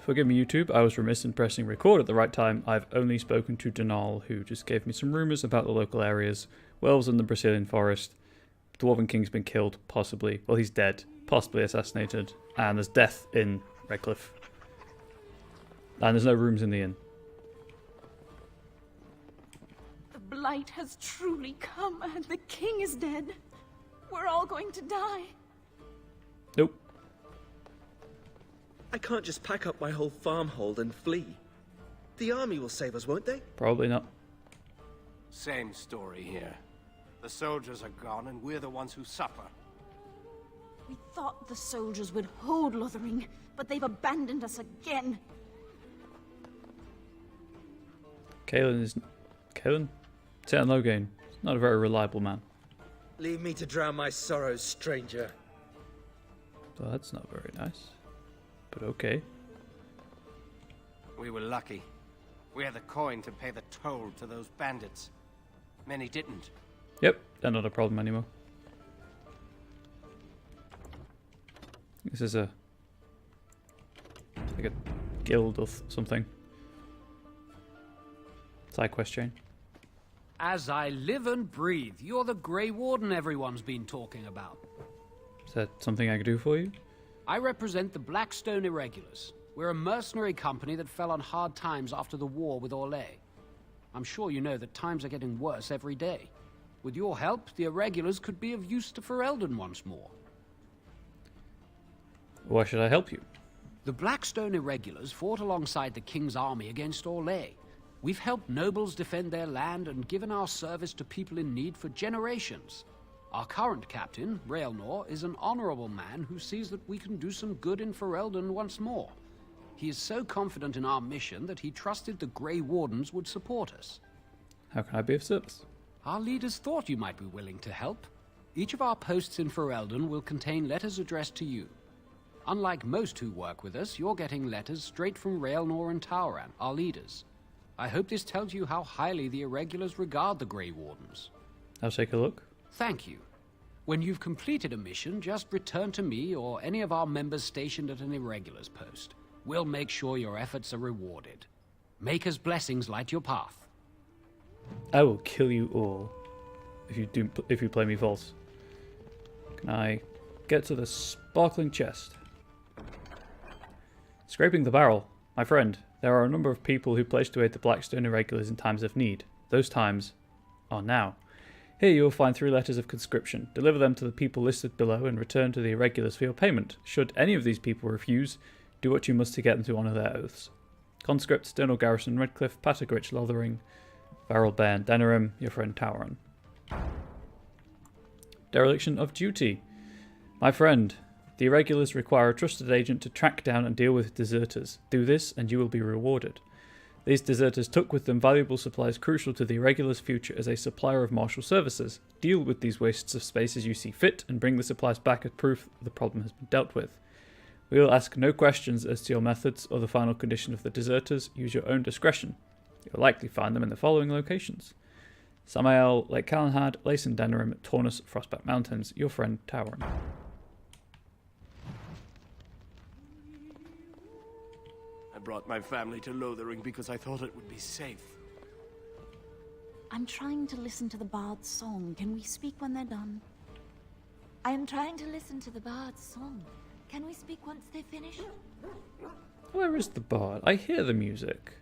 Forgive me, YouTube. I was remiss in pressing record at the right time. I've only spoken to Donal, who just gave me some rumours about the local areas. Wells in the Brazilian forest. Dwarven King's been killed, possibly. Well, he's dead. Possibly assassinated. And there's death in Redcliffe. And there's no rooms in the inn. The Blight has truly come, and the king is dead. We're all going to die. Nope. I can't just pack up my whole farmhold and flee. The army will save us, won't they? Probably not. Same story here. The soldiers are gone, and we're the ones who suffer. We thought the soldiers would hold Lothering, but they've abandoned us again. Kaelin is... Kaelin? Tian Logain. Not a very reliable man. Leave me to drown my sorrows, stranger. Well, that's not very nice. But okay. We were lucky. We had the coin to pay the toll to those bandits. Many didn't. Yep, they're not a problem anymore. This is a... like a guild or something. Side quest chain. As I live and breathe, you're the Grey Warden everyone's been talking about. Is that something I could do for you? I represent the Blackstone Irregulars. We're a mercenary company that fell on hard times after the war with Orlais. I'm sure you know that times are getting worse every day. With your help, the Irregulars could be of use to Ferelden once more. Why should I help you? The Blackstone Irregulars fought alongside the King's army against Orlais. We've helped nobles defend their land and given our service to people in need for generations. Our current captain, Raelnor, is an honorable man who sees that we can do some good in Ferelden once more. He is so confident in our mission that he trusted the Grey Wardens would support us. How can I be of service? Our leaders thought you might be willing to help. Each of our posts in Ferelden will contain letters addressed to you. Unlike most who work with us, you're getting letters straight from Raelnor and Tauran, our leaders. I hope this tells you how highly the Irregulars regard the Grey Wardens. I'll take a look. Thank you. When you've completed a mission, just return to me or any of our members stationed at an Irregulars post. We'll make sure your efforts are rewarded. Maker's blessings light your path. I will kill you all if you play me false. Can I get to the sparkling chest? Scraping the barrel. My friend, there are a number of people who pledge to aid the Blackstone Irregulars in times of need. Those times are now. Here you will find 3 letters of conscription. Deliver them to the people listed below and return to the Irregulars for your payment. Should any of these people refuse, do what you must to get them to honour their oaths. Conscript, Sternal Garrison, Redcliffe, Patagritch, Lothering, Varel Bairn, Denerim, your friend Tauran. Dereliction of duty. My friend, the Irregulars require a trusted agent to track down and deal with deserters. Do this and you will be rewarded. These deserters took with them valuable supplies crucial to the Irregulars' future as a supplier of martial services. Deal with these wastes of space as you see fit and bring the supplies back as proof the problem has been dealt with. We will ask no questions as to your methods or the final condition of the deserters. Use your own discretion. You'll likely find them in the following locations: Samael, Lake Calenhad, Lacen Denerim, Taunus, Frostback Mountains. Your friend Tauran. I brought my family to Lothering because I thought it would be safe. I'm trying to listen to the bard's song. Can we speak when they're done? I am trying to listen to the bard's song. Can we speak once they finish? Where is the bard? I hear the music.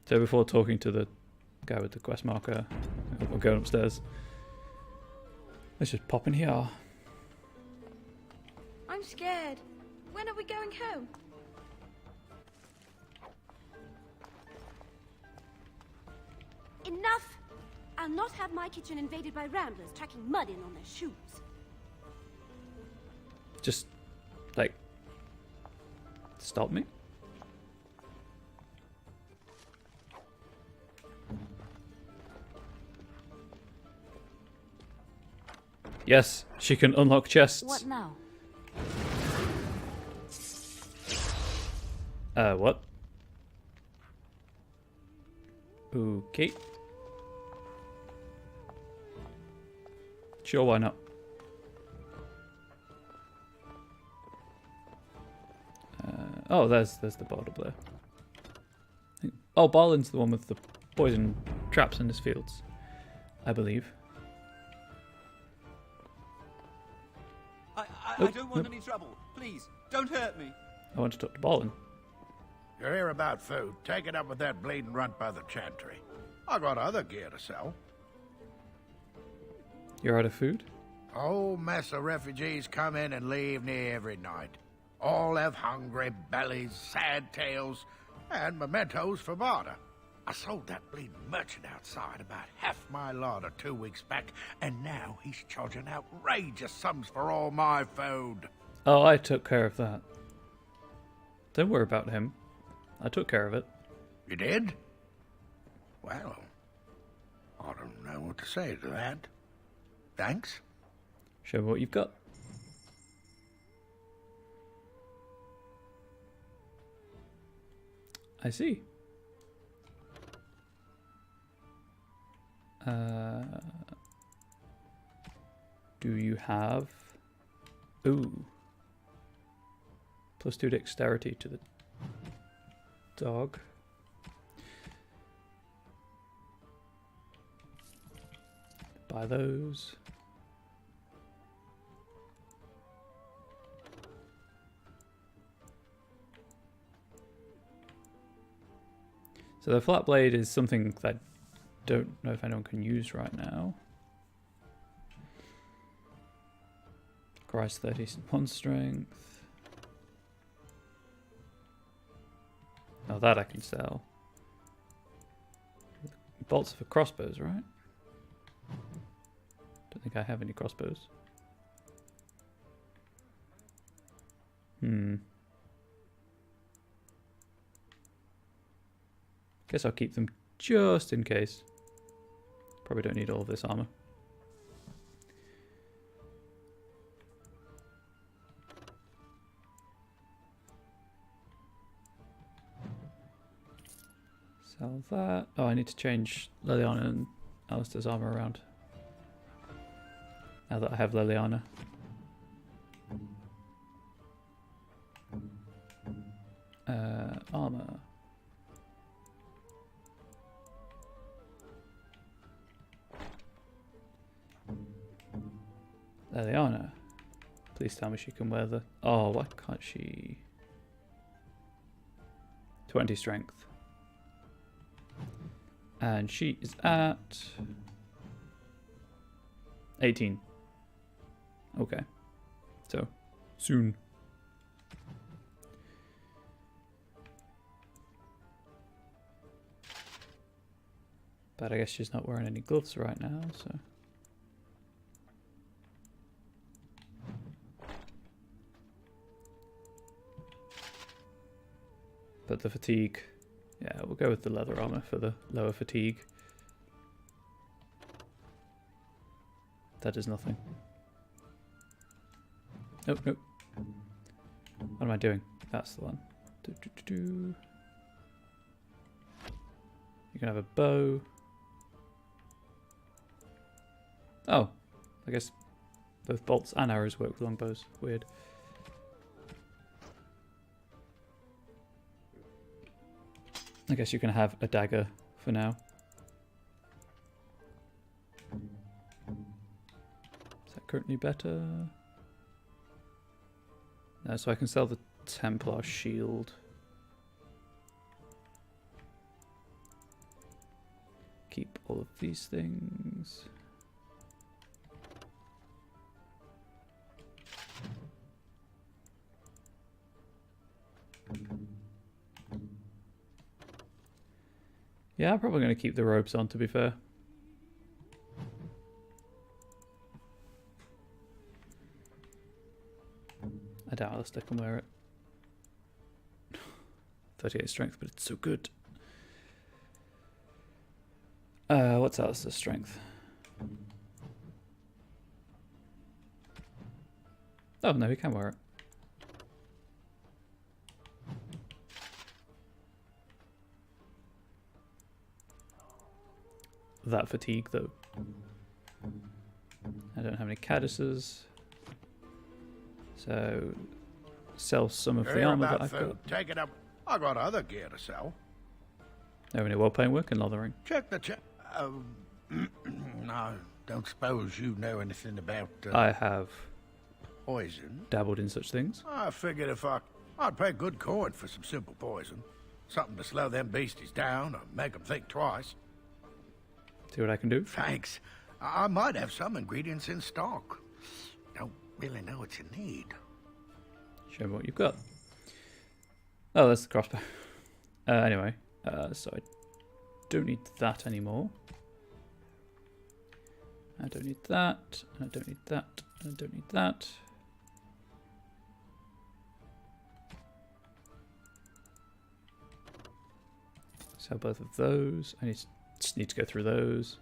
So before talking to the guy with the quest marker, or going upstairs, let's just pop in here. I'm scared. When are we going home? Enough! I'll not have my kitchen invaded by ramblers tracking mud in on their shoes. Just, like, stop me? Yes, she can unlock chests. What now? What? Okay. Sure, why not? Oh, there's the bard up there. Oh, Barlin's the one with the poison traps in his fields, I believe. I don't want any trouble. Please, don't hurt me. I want to talk to Barlin. You're here about food. Take it up with that bleeding runt by the chantry. I got other gear to sell. You're out of food? Whole mess of refugees come in and leave near every night. All have hungry bellies, sad tales, and mementos for barter. I sold that bleeding merchant outside about half my larder 2 weeks back, and now he's charging outrageous sums for all my food. Oh, I took care of that. Don't worry about him. I took care of it. You did? Well, I don't know what to say to that. Thanks. Show me what you've got. I see. Do you have... Ooh. +2 dexterity to the dog. Buy those. So the flat blade is something that I don't know if anyone can use right now. Requires 31 strength. Now that I can sell. Bolts for crossbows, right? Don't think I have any crossbows. Guess I'll keep them just in case. Probably don't need all of this armor. Sell that. Oh, I need to change Liliana and Alistair's armor around. Now that I have Liliana. Armor. Liliana. Please tell me she can wear the... Oh, why can't she... 20 strength. And she is at... 18. Okay. So, soon. But I guess she's not wearing any gloves right now, so... But the fatigue... Yeah, we'll go with the leather armor for the lower fatigue. That is nothing. Nope, nope. What am I doing? That's the one. You can have a bow. Oh, I guess both bolts and arrows work with longbows. Weird. I guess you can have a dagger for now. Is that currently better? No, so I can sell the Templar shield. Keep all of these things. Yeah, I'm probably going to keep the robes on, to be fair. I doubt Alistair can wear it. 38 strength, but it's so good. What's Alistair's strength? Oh, no, he can wear it. That fatigue, though. I don't have any caddises. So, sell some of the Hear armor about that I've food. got. Take it up. I got other gear to sell. Have any well-paying work in lathering? Check the no, don't suppose you know anything about I have poison. dabbled in such things. I figured if I'd pay good coin for some simple poison. Something to slow them beasties down or make them think twice. See what I can do? Thanks. I might have some ingredients in stock. Don't really know what you need. Show me what you've got. Oh, that's the crossbow. Anyway, so I don't need that anymore. I don't need that. I don't need that. I don't need that. Sell both of those. I just need to go through those.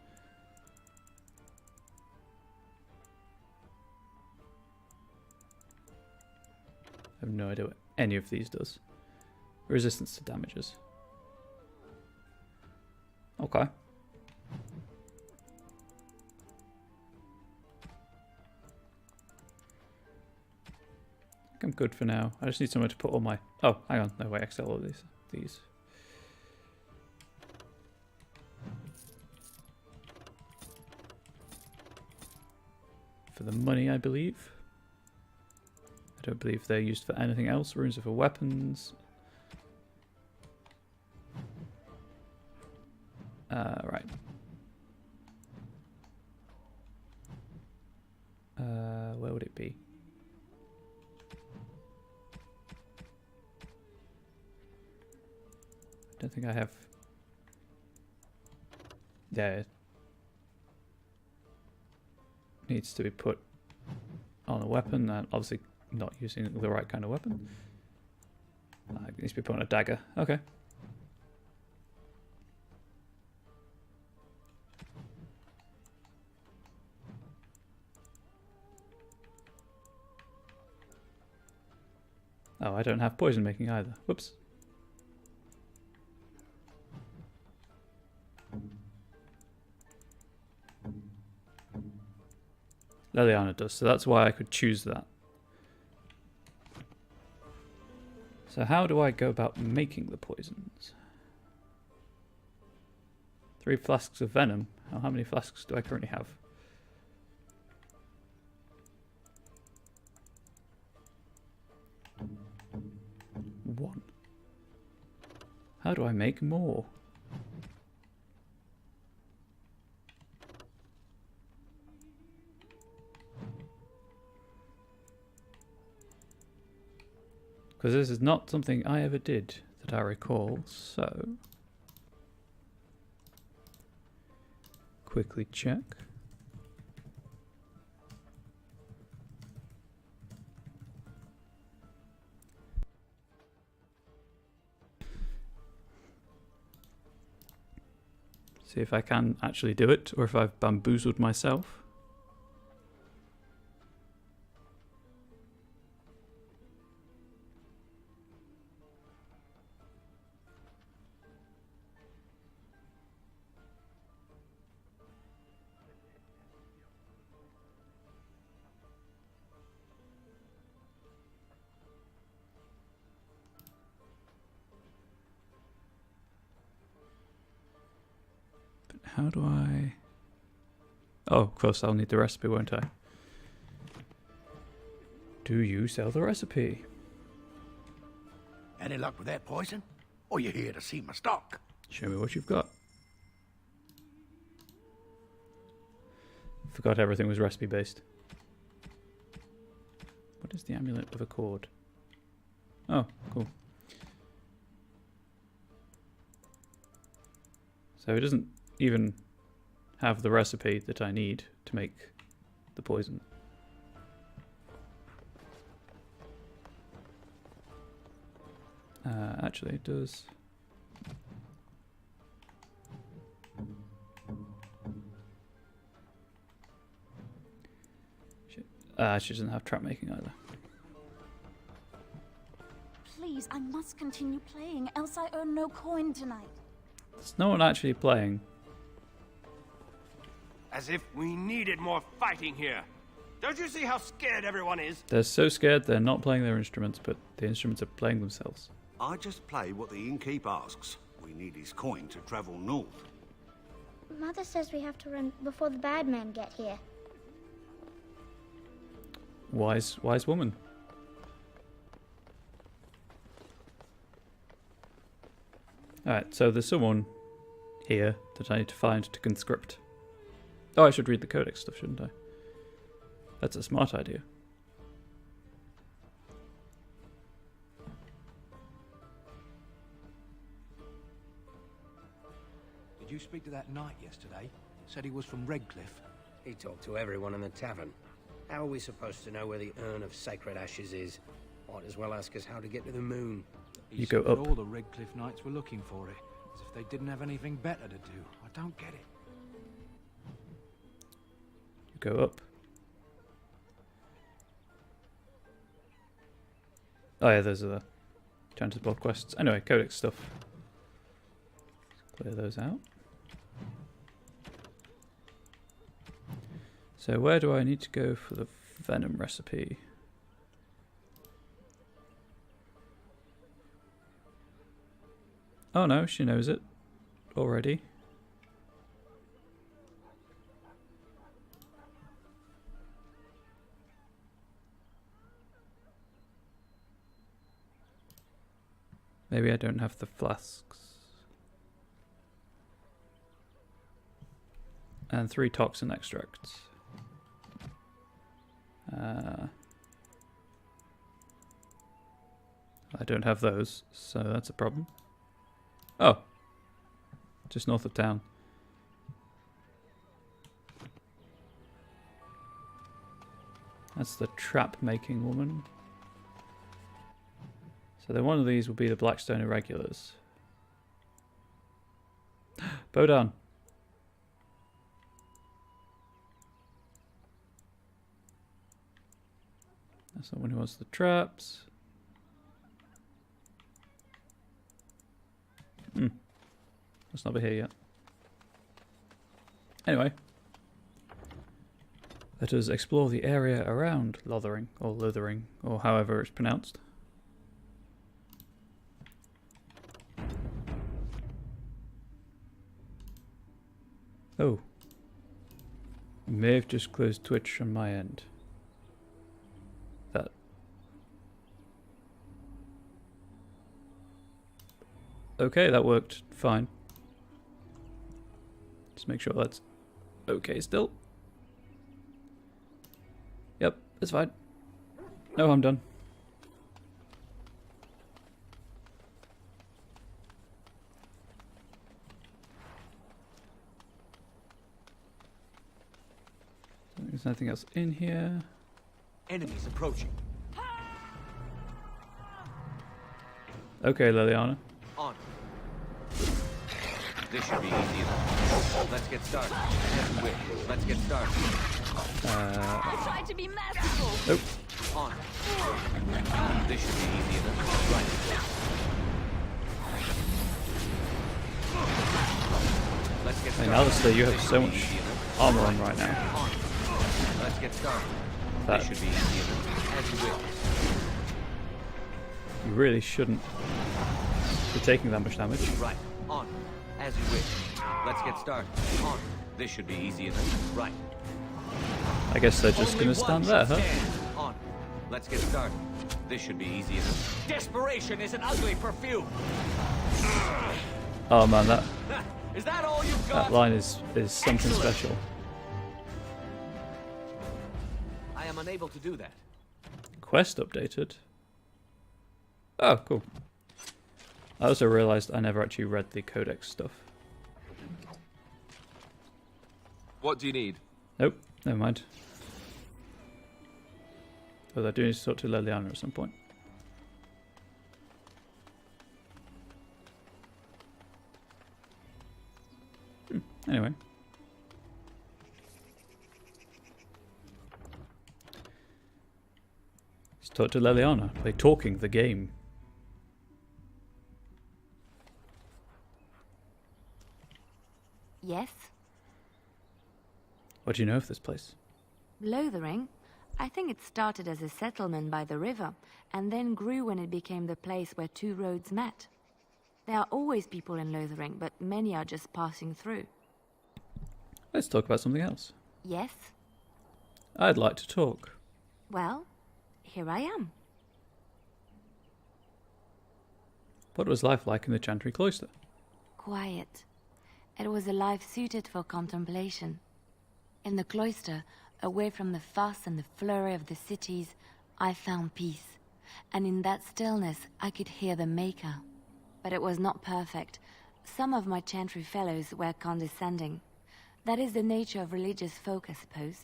I have no idea what any of these does. Resistance to damages. Okay. I think I'm good for now. I just need somewhere to put all my... Oh, hang on. No, wait, I sell all these. For the money, I believe. I don't believe they're used for anything else. Runes are for weapons. Right. Where would it be? I don't think I have... Yeah. It needs to be put on a weapon. And obviously not using the right kind of weapon. It needs to be put on a dagger. Okay. Oh, I don't have poison making either. Whoops. Liliana does, so that's why I could choose that. So how do I go about making the poisons? 3 flasks of venom. How many flasks do I currently have? One. How do I make more? Because this is not something I ever did that I recall, so... Quickly check. See if I can actually do it, or if I've bamboozled myself. How do I... Oh, of course, I'll need the recipe, won't I? Do you sell the recipe? Any luck with that poison? Or you here to see my stock? Show me what you've got. Forgot everything was recipe based. What is the Amulet of Accord? Oh, cool. So it doesn't even have the recipe that I need to make the poison. Actually, it does. She doesn't have trap making either. Please, I must continue playing, else I earn no coin tonight. There's no one actually playing. As if we needed more fighting here. Don't you see how scared everyone is? They're so scared they're not playing their instruments, but the instruments are playing themselves. I just play what the innkeep asks. We need his coin to travel north. Mother says we have to run before the bad men get here. Wise woman. Alright, so there's someone here that I need to find to conscript. Oh, I should read the codex stuff, shouldn't I? That's a smart idea. Did you speak to that knight yesterday? Said he was from Redcliffe. He talked to everyone in the tavern. How are we supposed to know where the urn of sacred ashes is? Might as well ask us how to get to the moon. He You said go that up. all the Redcliffe knights were looking for it, as if they didn't have anything better to do. I don't get it. You go up. Oh yeah, those are the Chanter's Blood quests. Anyway, codex stuff. Let's clear those out. So where do I need to go for the venom recipe? Oh no, she knows it already. Maybe I don't have the flasks. And 3 toxin extracts. I don't have those, so that's a problem. Oh, just north of town. That's the trap making woman. So then one of these will be the Blackstone Irregulars. Bow down. That's the one who wants the traps. Let's not be here yet. Anyway. Let us explore the area around Lothering, or Luthering, or however it's pronounced. Oh. May have just closed Twitch on my end. That. Okay, that worked fine. Just make sure that's okay still. Yep, it's fine. No, I'm done. There's nothing else in here. Enemies approaching. Okay, Liliana. On. This should be easy enough. Let's get started. Let's get started. I tried to be merciful. Nope. On. This should be easy enough. Right. Let's get I mean, started. Alistair, you have This so should be much easy enough. armor on right now. On. Let's get started. That This should be easy enough. As you wish. you really shouldn't be taking that much damage. Right. On. As you wish. Let's get started. On. This should be easy enough. Right. I guess they're just gonna stand there, huh? On. Let's get started. This should be easy enough. Desperation is an ugly perfume. Oh man, that Is that all you've got? that line is something Excellent. special. I am unable to do that. Quest updated. Oh, cool. I also realised I never actually read the codex stuff. What do you need? Nope, never mind. Although I do need to talk to Liliana at some point. Anyway. Let's talk to Liliana. Play Talking the Game. Yes? What do you know of this place? Lothering? I think it started as a settlement by the river, and then grew when it became the place where two roads met. There are always people in Lothering, but many are just passing through. Let's talk about something else. Yes? I'd like to talk. Well, here I am. What was life like in the Chantry Cloister? Quiet. It was a life suited for contemplation. In the cloister, away from the fuss and the flurry of the cities, I found peace. And in that stillness, I could hear the Maker. But it was not perfect. Some of my Chantry fellows were condescending. That is the nature of religious folk, I suppose.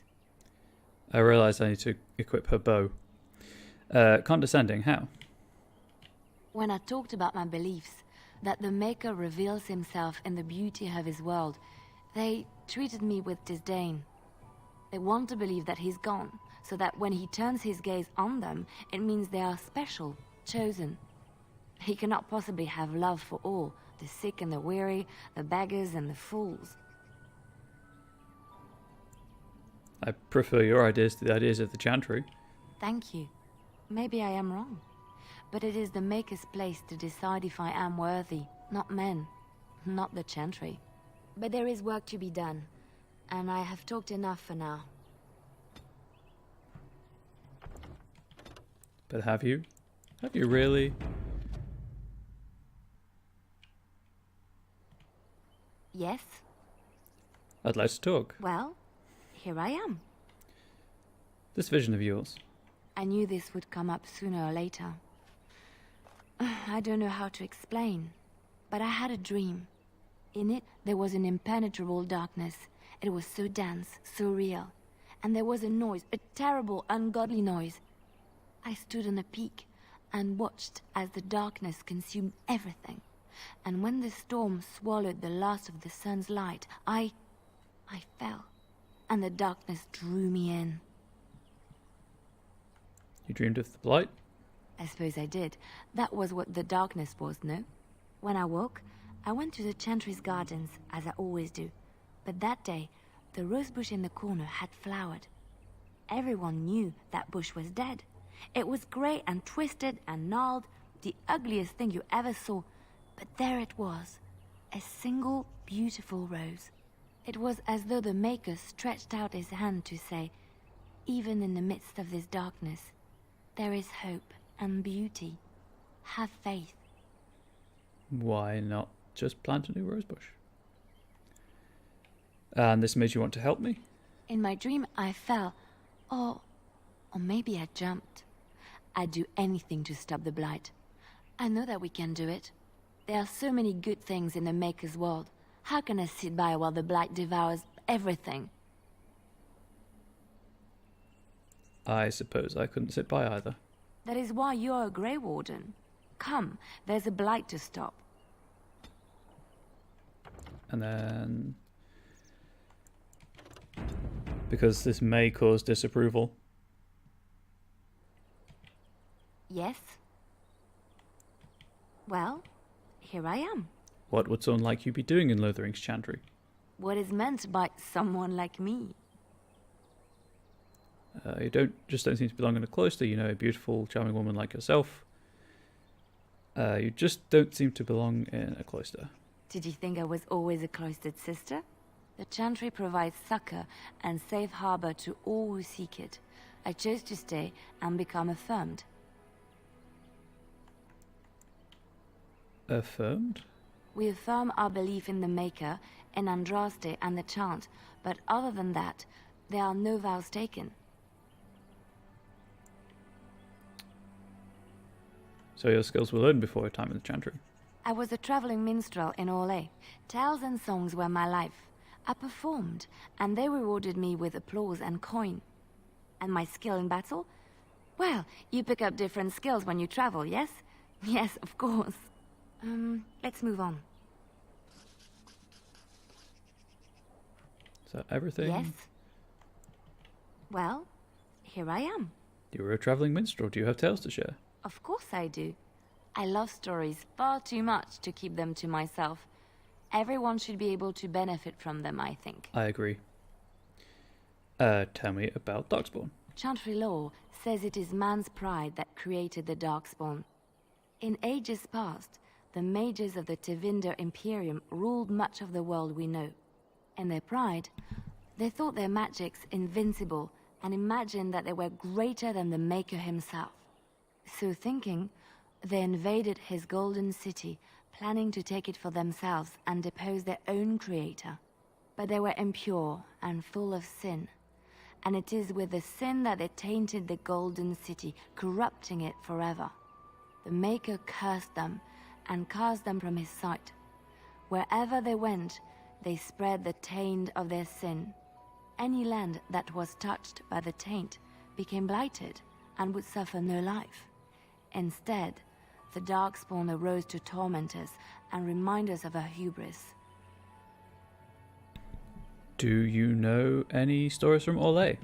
I realised I need to equip her bow. Condescending, how? When I talked about my beliefs, that the Maker reveals himself in the beauty of his world, they treated me with disdain. They want to believe that he's gone, so that when he turns his gaze on them, it means they are special, chosen. He cannot possibly have love for all, the sick and the weary, the beggars and the fools. I prefer your ideas to the ideas of the Chantry. Thank you. Maybe I am wrong. But it is the Maker's place to decide if I am worthy, not men, not the Chantry. But there is work to be done, and I have talked enough for now. But have you? Have you really? Yes? I'd like to talk. Well, here I am. This vision of yours. I knew this would come up sooner or later. I don't know how to explain, but I had a dream. In it, there was an impenetrable darkness. It was so dense, so real. And there was a noise, a terrible, ungodly noise. I stood on a peak and watched as the darkness consumed everything. And when the storm swallowed the last of the sun's light, I fell, and the darkness drew me in. You dreamed of the Blight? I suppose I did. That was what the darkness was, no? When I woke, I went to the Chantry's gardens, as I always do. But that day, the rosebush in the corner had flowered. Everyone knew that bush was dead. It was grey and twisted and gnarled, the ugliest thing you ever saw. But there it was, a single beautiful rose. It was as though the Maker stretched out his hand to say, even in the midst of this darkness, there is hope and beauty. Have faith. Why not just plant a new rosebush? And this made you want to help me? In my dream, I fell. Or maybe I jumped. I'd do anything to stop the Blight. I know that we can do it. There are so many good things in the Maker's world. How can I sit by while the Blight devours everything? I suppose I couldn't sit by either. That is why you're a Grey Warden. Come, there's a Blight to stop. And then... because this may cause disapproval. Yes? Well, here I am. What would someone like you be doing in Lothering's Chantry? What is meant by someone like me? You don't seem to belong in a cloister, you know, a beautiful, charming woman like yourself. You just don't seem to belong in a cloister. Did you think I was always a cloistered sister? The Chantry provides succor and safe harbor to all who seek it. I chose to stay and become affirmed. Affirmed? We affirm our belief in the Maker, in Andraste and the chant, but other than that, there are no vows taken. So your skills were learned before your time in the Chantry? I was a traveling minstrel in Orlais. Tales and songs were my life. I performed, and they rewarded me with applause and coin. And my skill in battle? Well, you pick up different skills when you travel, yes? Yes, of course. Let's move on. Is that everything? Yes. Well, here I am. You were a travelling minstrel. Do you have tales to share? Of course I do. I love stories far too much to keep them to myself. Everyone should be able to benefit from them, I think. I agree. Tell me about Darkspawn. Chantry lore says it is man's pride that created the Darkspawn. In ages past, the mages of the Tevinder Imperium ruled much of the world we know. In their pride, they thought their magics invincible and imagined that they were greater than the Maker himself. So thinking, they invaded his golden city, planning to take it for themselves and depose their own creator. But they were impure and full of sin. And it is with the sin that they tainted the golden city, corrupting it forever. The Maker cursed them and cast them from his sight. Wherever they went, they spread the taint of their sin. Any land that was touched by the taint became blighted and would suffer no life. Instead, the Darkspawn arose to torment us and remind us of our hubris. Do you know any stories from Orlais?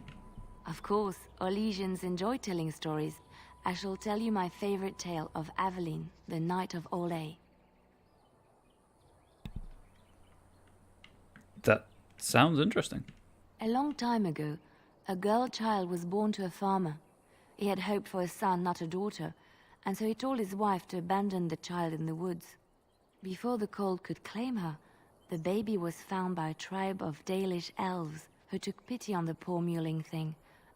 Of course, Orlesians enjoy telling stories. I shall tell you my favorite tale of Aveline, the Knight of Orlais. That sounds interesting. A long time ago, a girl child was born to a farmer. He had hoped for a son, not a daughter, and so he told his wife to abandon the child in the woods. Before the cold could claim her, the baby was found by a tribe of Dalish elves who took pity on the poor mewling thing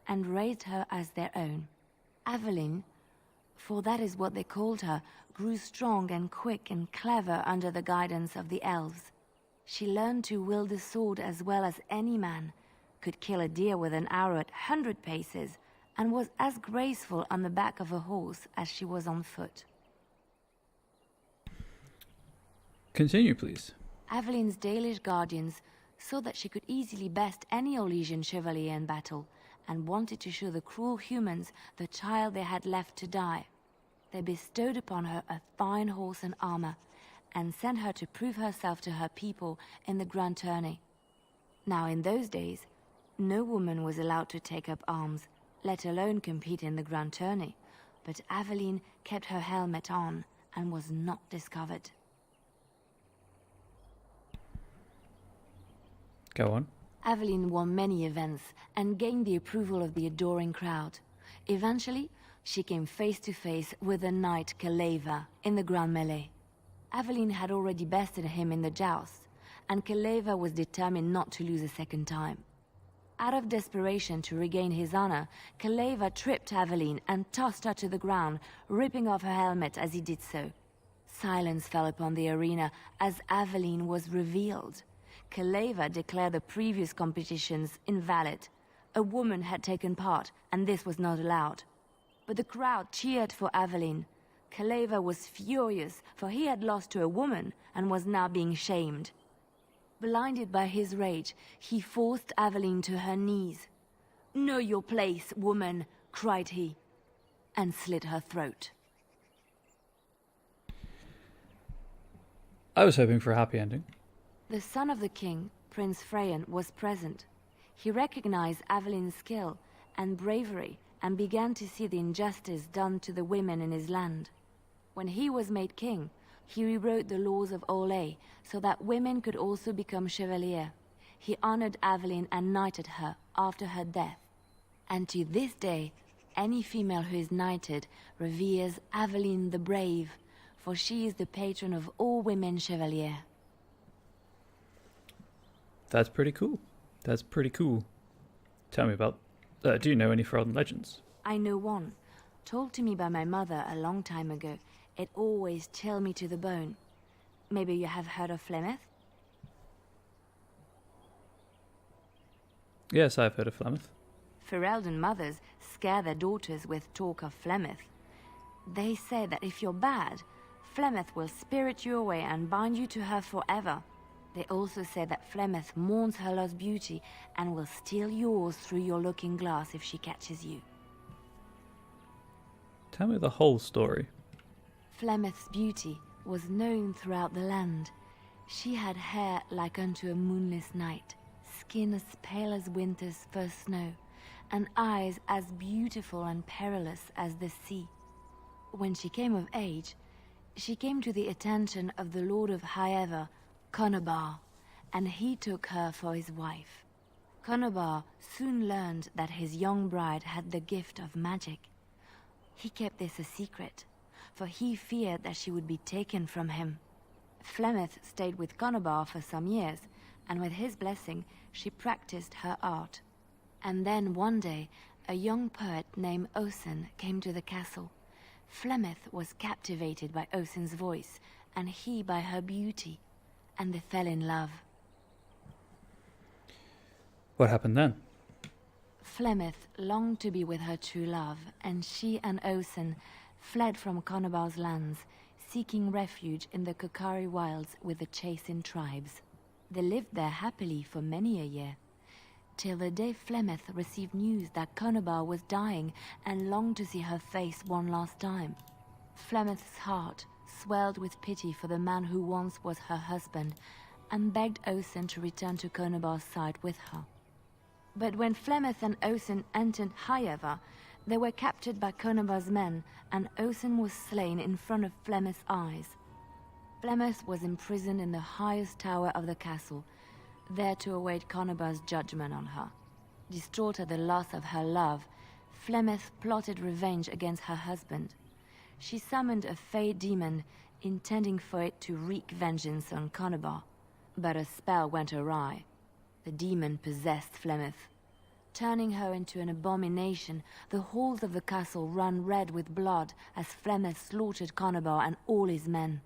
and raised her as their own. Aveline, for that is what they called her, grew strong and quick and clever under the guidance of the elves. She learned to wield the sword as well as any man, could kill a deer with an arrow at 100 paces, and was as graceful on the back of a horse as she was on foot. Continue, please. Aveline's Dalish guardians saw that she could easily best any Orlesian chevalier in battle, and wanted to show the cruel humans the child they had left to die. They bestowed upon her a fine horse and armor, and sent her to prove herself to her people in the grand tourney. Now in those days, no woman was allowed to take up arms, let alone compete in the grand tourney, but Aveline kept her helmet on and was not discovered. Go on. Aveline won many events and gained the approval of the adoring crowd. Eventually, she came face to face with the knight Kaleva in the grand melee. Aveline had already bested him in the joust, and Kaleva was determined not to lose a second time. Out of desperation to regain his honor, Kaleva tripped Aveline and tossed her to the ground, ripping off her helmet as he did so. Silence fell upon the arena as Aveline was revealed. Kaleva declared the previous competitions invalid. A woman had taken part, and this was not allowed. But the crowd cheered for Aveline. Kaleva was furious, for he had lost to a woman and was now being shamed. Blinded by his rage, he forced Aveline to her knees. "Know your place, woman," cried he, and slit her throat. I was hoping for a happy ending. The son of the king, Prince Freyan, was present. He recognized Aveline's skill and bravery and began to see the injustice done to the women in his land. When he was made king, he rewrote the laws of Orlais so that women could also become chevalier. He honored Aveline and knighted her after her death. And to this day, any female who is knighted reveres Aveline the Brave, for she is the patron of all women chevalier. That's pretty cool. That's pretty cool. Tell me about... do you know any Forgotten Legends? I know one, told to me by my mother a long time ago. It always chilled me to the bone. Maybe you have heard of Flemeth? Yes, I've heard of Flemeth. Ferelden mothers scare their daughters with talk of Flemeth. They say that if you're bad, Flemeth will spirit you away and bind you to her forever. They also say that Flemeth mourns her lost beauty and will steal yours through your looking glass if she catches you. Tell me the whole story. Flemeth's beauty was known throughout the land. She had hair like unto a moonless night, skin as pale as winter's first snow, and eyes as beautiful and perilous as the sea. When she came of age, she came to the attention of the Lord of Highever, Conobar, and he took her for his wife. Conobar soon learned that his young bride had the gift of magic. He kept this a secret, for he feared that she would be taken from him. Flemeth stayed with Conobar for some years, and with his blessing, she practiced her art. And then one day, a young poet named Osen came to the castle. Flemeth was captivated by Osen's voice, and he by her beauty, and they fell in love. What happened then? Flemeth longed to be with her true love, and she and Osen fled from Conobar's lands, seeking refuge in the Kokari wilds with the Chasing tribes. They lived there happily for many a year, till the day Flemeth received news that Conobar was dying and longed to see her face one last time. Flemeth's heart swelled with pity for the man who once was her husband, and begged Osen to return to Conobar's side with her. But when Flemeth and Osen entered Highever, they were captured by Conobar's men, and Osen was slain in front of Flemeth's eyes. Flemeth was imprisoned in the highest tower of the castle, there to await Conobar's judgment on her. Distraught at the loss of her love, Flemeth plotted revenge against her husband. She summoned a fey demon, intending for it to wreak vengeance on Conobar. But a spell went awry. The demon possessed Flemeth. Turning her into an abomination, the halls of the castle ran red with blood as Flemeth slaughtered Conobar and all his men.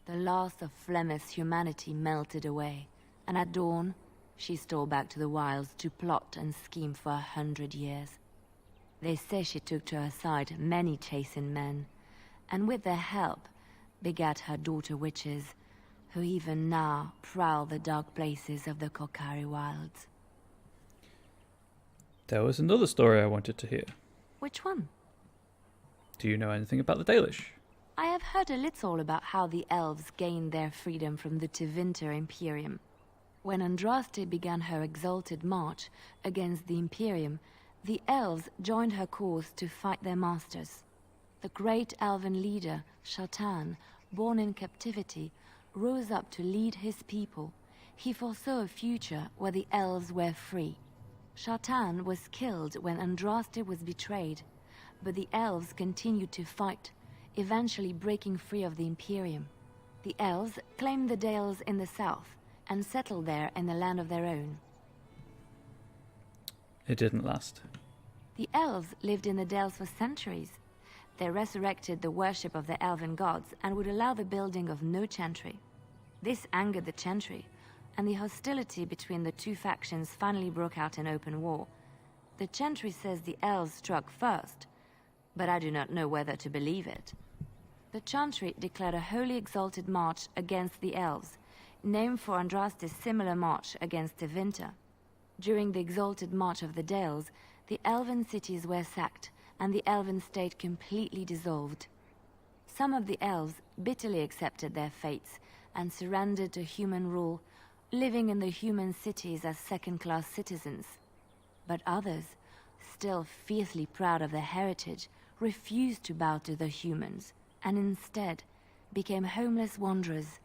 The last of Flemeth's humanity melted away, and at dawn, she stole back to the wilds to plot and scheme for 100 years. They say she took to her side many Chasing men, and with their help, begat her daughter witches, who even now prowl the dark places of the Kokari wilds. There was another story I wanted to hear. Which one? Do you know anything about the Dalish? I have heard a little about how the elves gained their freedom from the Tevinter Imperium. When Andraste began her exalted march against the Imperium, the elves joined her cause to fight their masters. The great elven leader, Shatan, born in captivity, rose up to lead his people. He foresaw a future where the elves were free. Shatan was killed when Andraste was betrayed, but the elves continued to fight, eventually breaking free of the Imperium. The elves claimed the Dales in the south and settled there in the land of their own. It didn't last. The elves lived in the Dales for centuries. They resurrected the worship of the elven gods and would allow the building of no chantry. This angered the chantry, and the hostility between the two factions finally broke out in open war. The chantry says the elves struck first, but I do not know whether to believe it. The chantry declared a wholly exalted march against the elves, named for Andraste's similar march against Tevinter. During the exalted march of the Dales, the elven cities were sacked, and the elven state completely dissolved. Some of the elves bitterly accepted their fates and surrendered to human rule, living in the human cities as second-class citizens. But others, still fiercely proud of their heritage, refused to bow to the humans, and instead became homeless wanderers.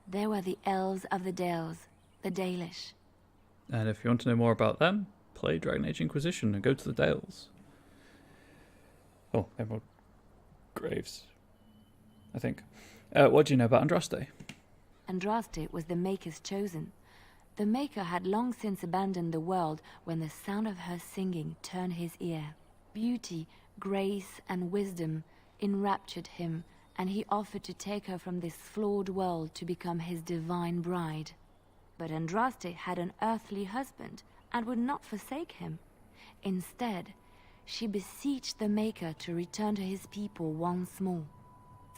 They were the elves of the Dales, the Dalish. And if you want to know more about them, play Dragon Age Inquisition and go to the Dales. Oh, Emerald Graves, I think. What do you know about Andraste? Andraste was the Maker's chosen. The Maker had long since abandoned the world when the sound of her singing turned his ear. Beauty, grace, and wisdom enraptured him, and he offered to take her from this flawed world to become his divine bride. But Andraste had an earthly husband and would not forsake him. Instead, she beseeched the Maker to return to his people once more.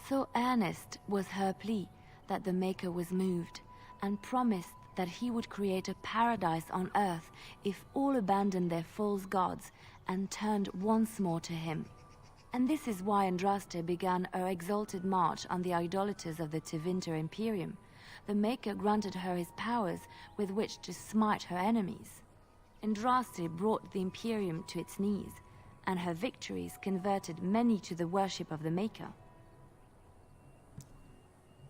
So earnest was her plea that the Maker was moved, and promised that he would create a paradise on earth if all abandoned their false gods and turned once more to him. And this is why Andraste began her exalted march on the idolaters of the Tevinter Imperium. The Maker granted her his powers with which to smite her enemies. Andraste brought the Imperium to its knees, and her victories converted many to the worship of the Maker.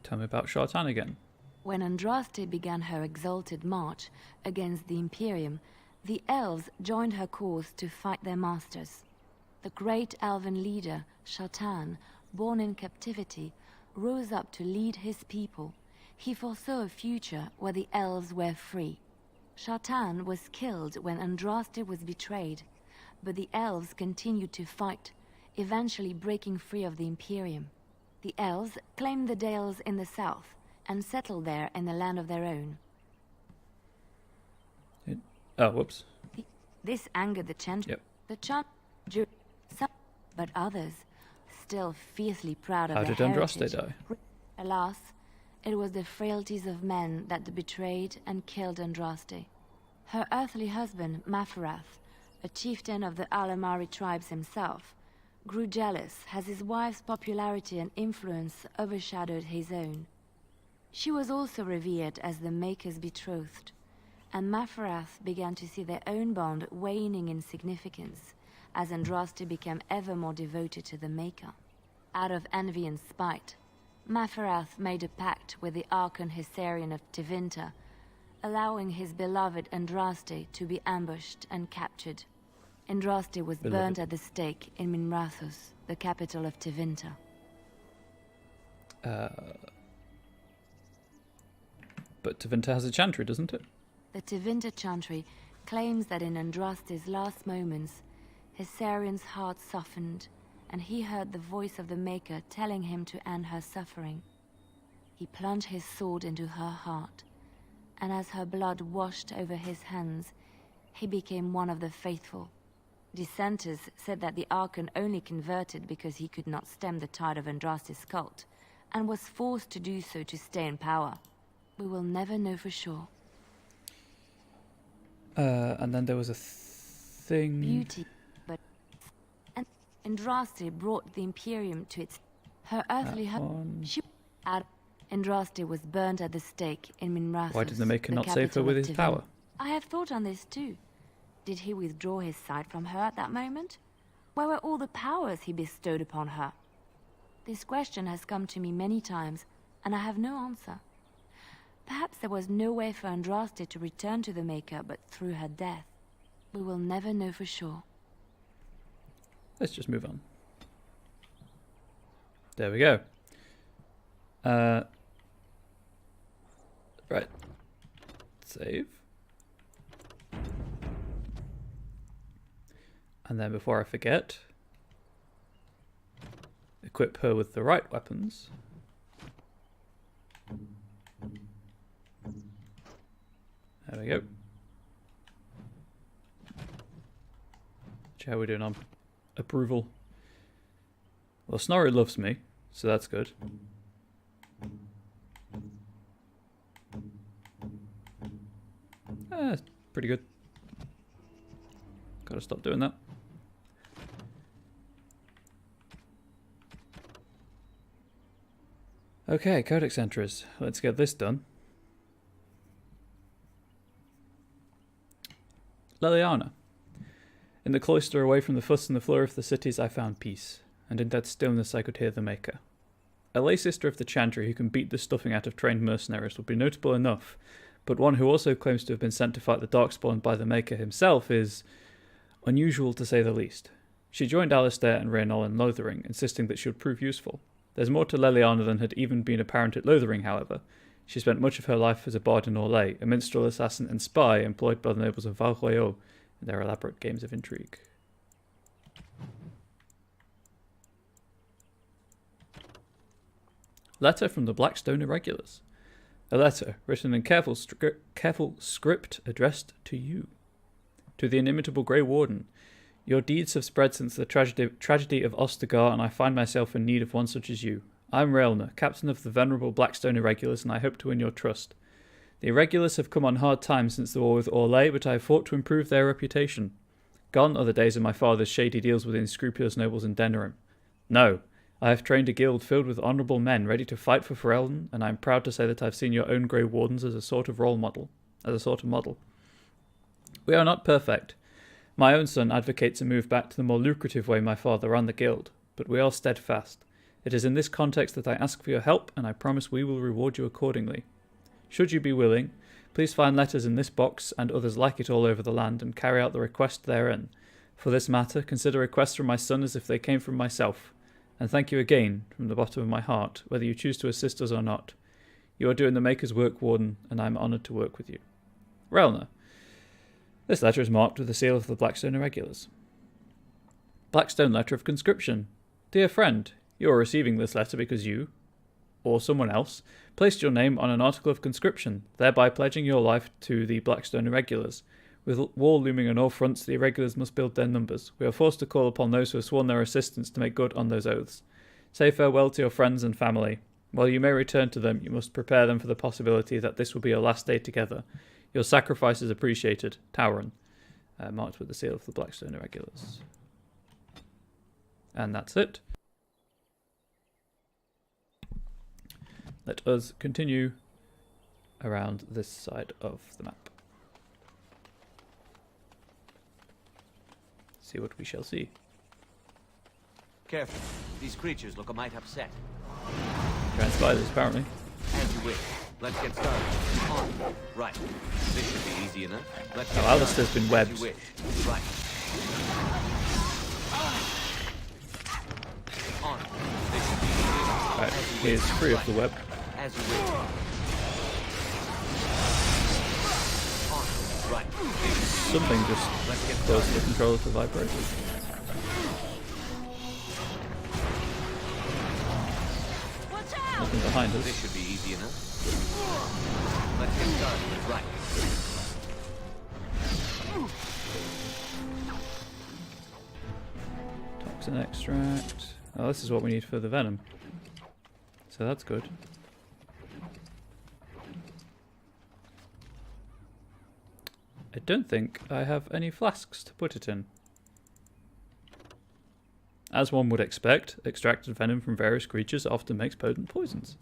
Tell me about Shartan again. When Andraste began her exalted march against the Imperium, The elves joined her cause to fight their masters. The great elven leader, Shatan, born in captivity, rose up to lead his people. He foresaw a future where the elves were free. Shatan was killed when Andraste was betrayed, but the elves continued to fight, eventually breaking free of the Imperium. The elves claimed the Dales in the south and settled there in a land of their own. Oh, whoops. This angered the Chantry. Yep. The Chantry, but others, still fiercely proud of How their did Andraste heritage. die? Alas, it was the frailties of men that betrayed and killed Andraste. Her earthly husband, Maferath, a chieftain of the Alamari tribes himself, grew jealous as his wife's popularity and influence overshadowed his own. She was also revered as the Maker's betrothed, and Maferath began to see their own bond waning in significance as Andraste became ever more devoted to the Maker. Out of envy and spite, Maferath made a pact with the Archon Hysarian of Tevinter, allowing his beloved Andraste to be ambushed and captured. Andraste was burned at the stake in Minrathous, the capital of Tevinter. But Tevinter has a chantry, doesn't it? The Tevinter Chantry claims that in Andraste's last moments, Hysarian's heart softened, and he heard the voice of the Maker telling him to end her suffering. He plunged his sword into her heart, and as her blood washed over his hands, he became one of the faithful. Dissenters said that the Archon only converted because he could not stem the tide of Andraste's cult, and was forced to do so to stay in power. We will never know for sure. And then there was a thing... Beauty, but... And Andraste brought the Imperium to its... Her earthly husband... Andraste was burned at the stake in Minrathous. Why did the Maker not save her capital with of his Tivin. power? I have thought on this too. Did he withdraw his sight from her at that moment? Where were all the powers he bestowed upon her? This question has come to me many times, and I have no answer. Perhaps there was no way for Andraste to return to the Maker but through her death. We will never know for sure. Let's just move on. There we go. Right. Save. And then before I forget, equip her with the right weapons. There we go. How are we doing on approval? Well, Snorri loves me, so that's good. Pretty good. Gotta stop doing that. Okay, codex entries. Let's get this done. Leliana. In the cloister away from the fuss and the flurry of the cities I found peace, and in that stillness I could hear the Maker. A lay sister of the Chantry who can beat the stuffing out of trained mercenaries would be notable enough, but one who also claims to have been sent to fight the Darkspawn by the Maker himself is unusual to say the least. She joined Alistair and Rhaenol in Lothering, insisting that she would prove useful. There's more to Leliana than had even been apparent at Lothering, however. She spent much of her life as a bard in Orlais, a minstrel, assassin and spy employed by the nobles of Val Royeaux in their elaborate games of intrigue. Letter from the Blackstone Irregulars. A letter written in careful script addressed to you. To the inimitable Grey Warden, your deeds have spread since the tragedy of Ostagar, and I find myself in need of one such as you. I am Raelner, captain of the venerable Blackstone Irregulars, and I hope to win your trust. The Irregulars have come on hard times since the war with Orlais, but I have fought to improve their reputation. Gone are the days of my father's shady deals with unscrupulous nobles in Denerim. No, I have trained a guild filled with honourable men ready to fight for Ferelden, and I am proud to say that I have seen your own Grey Wardens as a sort of model. We are not perfect. My own son advocates a move back to the more lucrative way my father ran the guild, but we are steadfast. It is in this context that I ask for your help, and I promise we will reward you accordingly. Should you be willing, Please find letters in this box and others like it all over the land and carry out the request therein. For this matter, consider requests from my son as if they came from myself. And thank you again, from the bottom of my heart, whether you choose to assist us or not. You are doing the Maker's work, Warden, and I am honoured to work with you. Relna. This letter is marked with the seal of the Blackstone Irregulars. Blackstone Letter of Conscription. Dear friend, you are receiving this letter because you, or someone else, placed your name on an article of conscription, thereby pledging your life to the Blackstone Irregulars. With war looming on all fronts, the Irregulars must build their numbers. We are forced to call upon those who have sworn their assistance to make good on those oaths. Say farewell to your friends and family. While you may return to them, you must prepare them for the possibility that this will be your last day together. Your sacrifice is appreciated. Tauren. Marked with the seal of the Blackstone Irregulars. And that's it. Let us continue around this side of the map. See what we shall see. Careful. These creatures look a mite upset. Giant spiders, apparently. As you wish. Let's get started. On. Right. This should be easy enough. Let's get Alistair's been webbed. As you wish. Right. On. This should be easy enough. Right, he is free of the web. As you wish. On. Right. Something just closed the controller to vibrate. Nothing behind us. This should be easy enough. Let's get started. Right. Toxin extract. Oh, this is what we need for the venom. So that's good. I don't think I have any flasks to put it in. As one would expect, extracted venom from various creatures often makes potent poisons.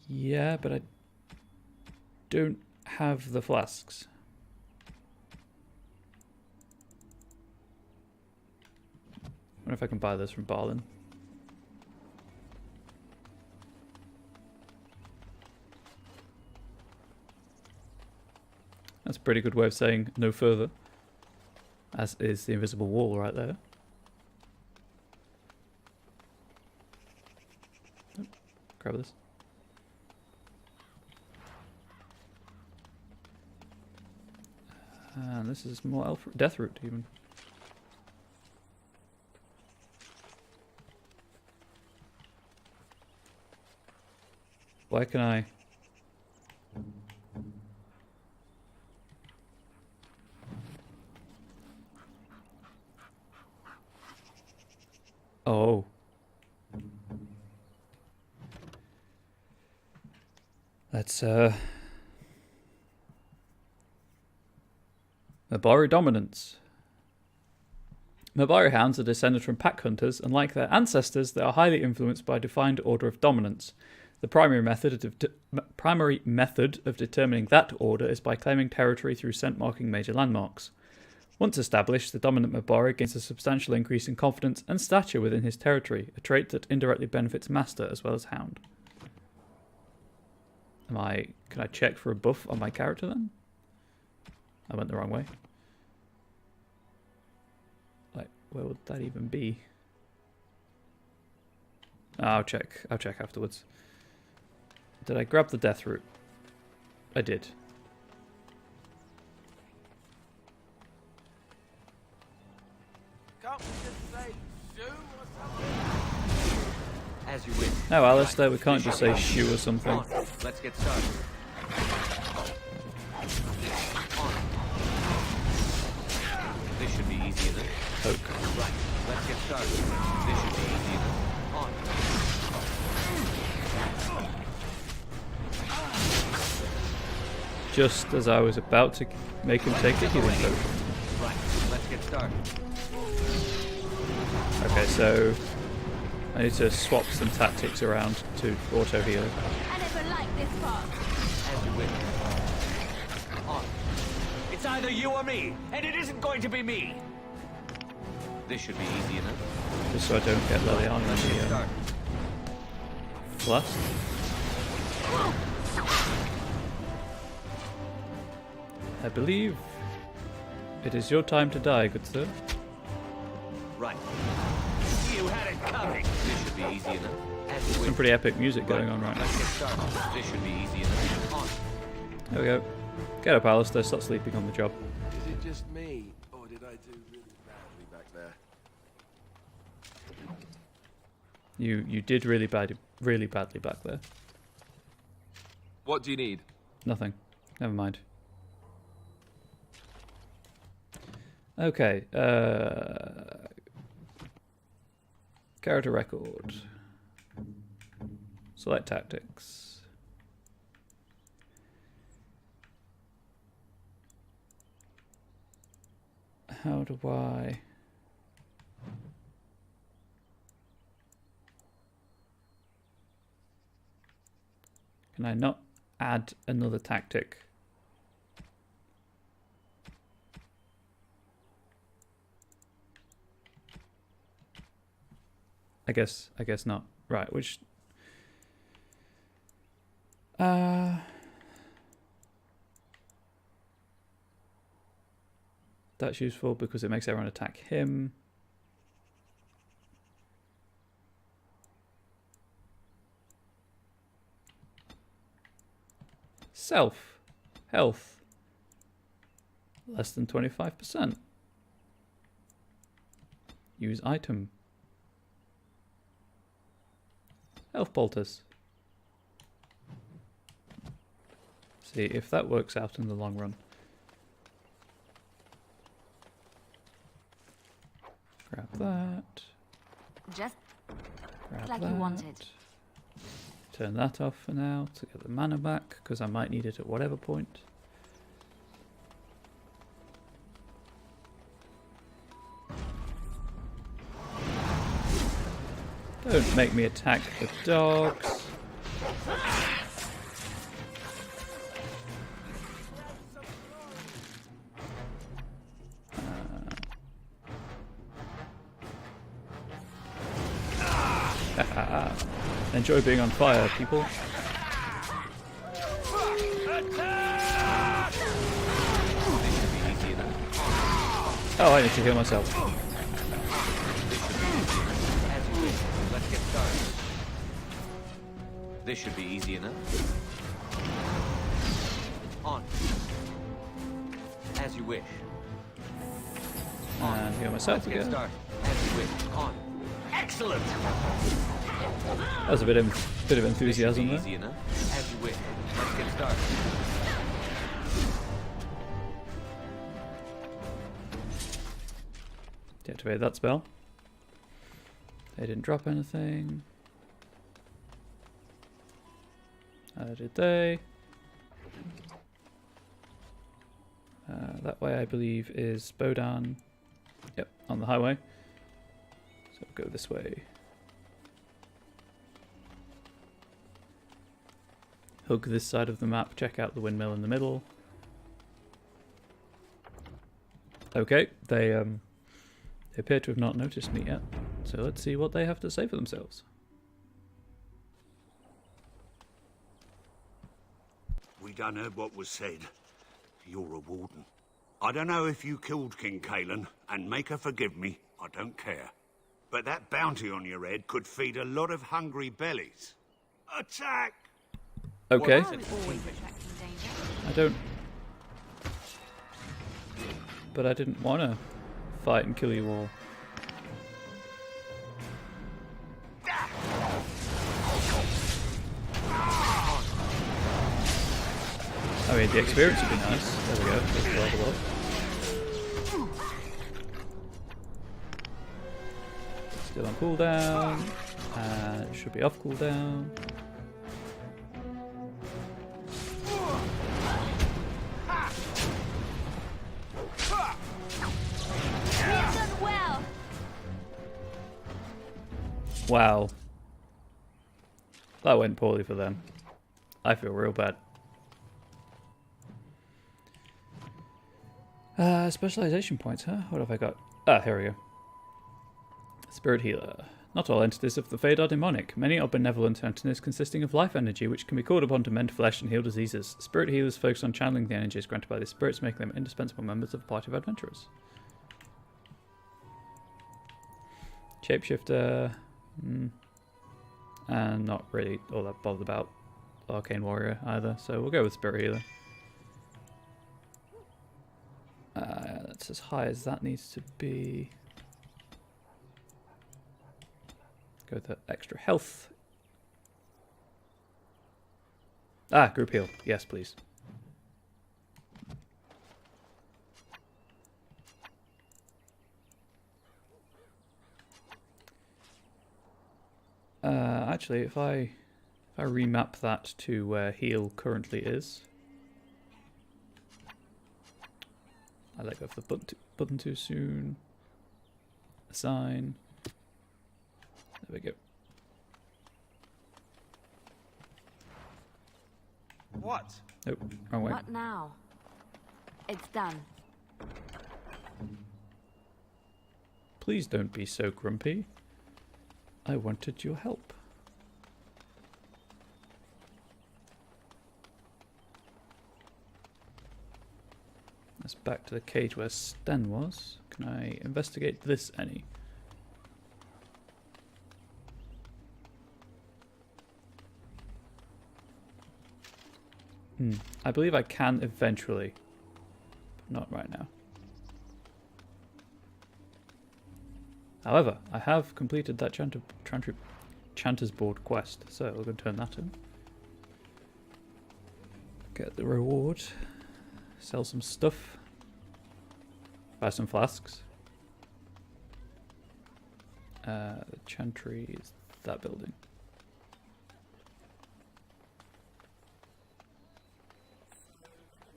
Yeah, but I don't have the flasks. I wonder if I can buy this from Barlin. That's a pretty good way of saying no further. As is the invisible wall right there. Oh, grab this. And this is more elf death root even. Why can I? Oh. Let's Mabari dominance. Mabari hounds are descended from pack hunters, and like their ancestors, they are highly influenced by a defined order of dominance. The primary method of determining that order is by claiming territory through scent marking major landmarks. Once established, the dominant Mabari gains a substantial increase in confidence and stature within his territory, a trait that indirectly benefits master as well as hound. Can I check for a buff on my character then? I went the wrong way. Like, where would that even be? I'll check afterwards. Did I grab the death root? I did. As you wish. No, Alistair, we can't just say shoe or something. Let's get started. This should be easy enough. Poke. Right. Let's get started. This should be easy enough. On. Just as I was about to make him take the healing potion. Right. Let's get started. Okay, so I need to swap some tactics around to auto heal. I never liked this part. As you wish. On. It's either you or me, and it isn't going to be me. This should be easy enough. Just so I don't get Liliana in the blast. I believe it is your time to die, good sir. Right. You had it coming. This should be easy enough. Some pretty epic music going on right now. Let's get started. This should be easy enough. On. There we go. Get up, Alistair. Stop sleeping on the job. Is it just me, or did I do really badly back there? You did really badly back there. What do you need? Nothing. Never mind. Okay. Character record. Select tactics. How do I... Can I not add another tactic? I guess not. Right, which that's useful because it makes everyone attack him. Self health less than 25%. Use item. Health poultice. See if that works out in the long run. Grab that. Just Grab like that. you wanted. Turn that off for now to get the mana back, because I might need it at whatever point. Don't make me attack the dogs. Enjoy being on fire, people. Oh, I need to heal myself. Let's get started. This should be easy enough. On. As you wish. And heal myself Let's get again. started. As you wish. On. Excellent. That was a bit of enthusiasm there. Easy enough. As you wish. Let's get started. Deactivate that spell. They didn't drop anything. Did they? That way, I believe, is Bodan. Yep, on the highway. So go this way. Hug this side of the map. Check out the windmill in the middle. Okay, they appear to have not noticed me yet. So let's see what they have to say for themselves. We done heard what was said. You're a warden. I don't know if you killed King Kalen, and make her forgive me, I don't care. But that bounty on your head could feed a lot of hungry bellies. Attack! Okay. I don't... But I didn't want to fight and kill you all. I mean, the experience would be nice. There we go. Let's level up. Still on cooldown. And it should be off cooldown. Wow. That went poorly for them. I feel real bad. Specialization points, huh? What have I got? Ah, here we go. Spirit Healer. Not all entities of the Fade are demonic. Many are benevolent entities consisting of life energy, which can be called upon to mend flesh and heal diseases. Spirit healers focus on channeling the energies granted by these spirits, making them indispensable members of a party of adventurers. Shapeshifter, and not really all that bothered about Arcane Warrior either, so we'll go with Spirit Healer. That's as high as that needs to be. Go with the extra health. Group heal. Yes, please. Actually, if I remap that to where heal currently is, I let go of the button too soon. Assign. There we go. What? Nope, wrong way. What now? It's done. Please don't be so grumpy. I wanted your help. Let's back to the cage where Sten was. Can I investigate this any? I believe I can eventually, but not right now. However, I have completed that Chanter's Board quest, so we're going to turn that in. Get the reward. Sell some stuff. Buy some flasks. The Chantry is that building.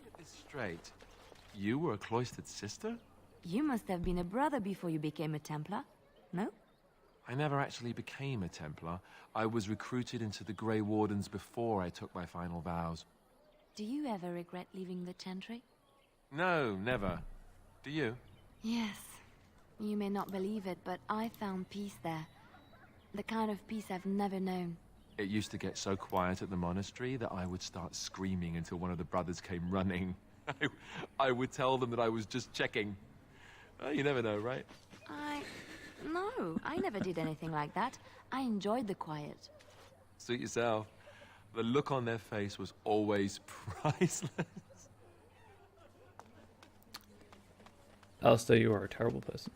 Get this straight. You were a cloistered sister? You must have been a brother before you became a Templar, no? I never actually became a Templar. I was recruited into the Grey Wardens before I took my final vows. Do you ever regret leaving the Chantry? No, never. Do you? Yes. You may not believe it, but I found peace there. The kind of peace I've never known. It used to get so quiet at the monastery that I would start screaming until one of the brothers came running. I would tell them that I was just checking. Oh, you never know, right? No, I never did anything like that. I enjoyed the quiet. Suit yourself. The look on their face was always priceless. Alistair, you are a terrible person.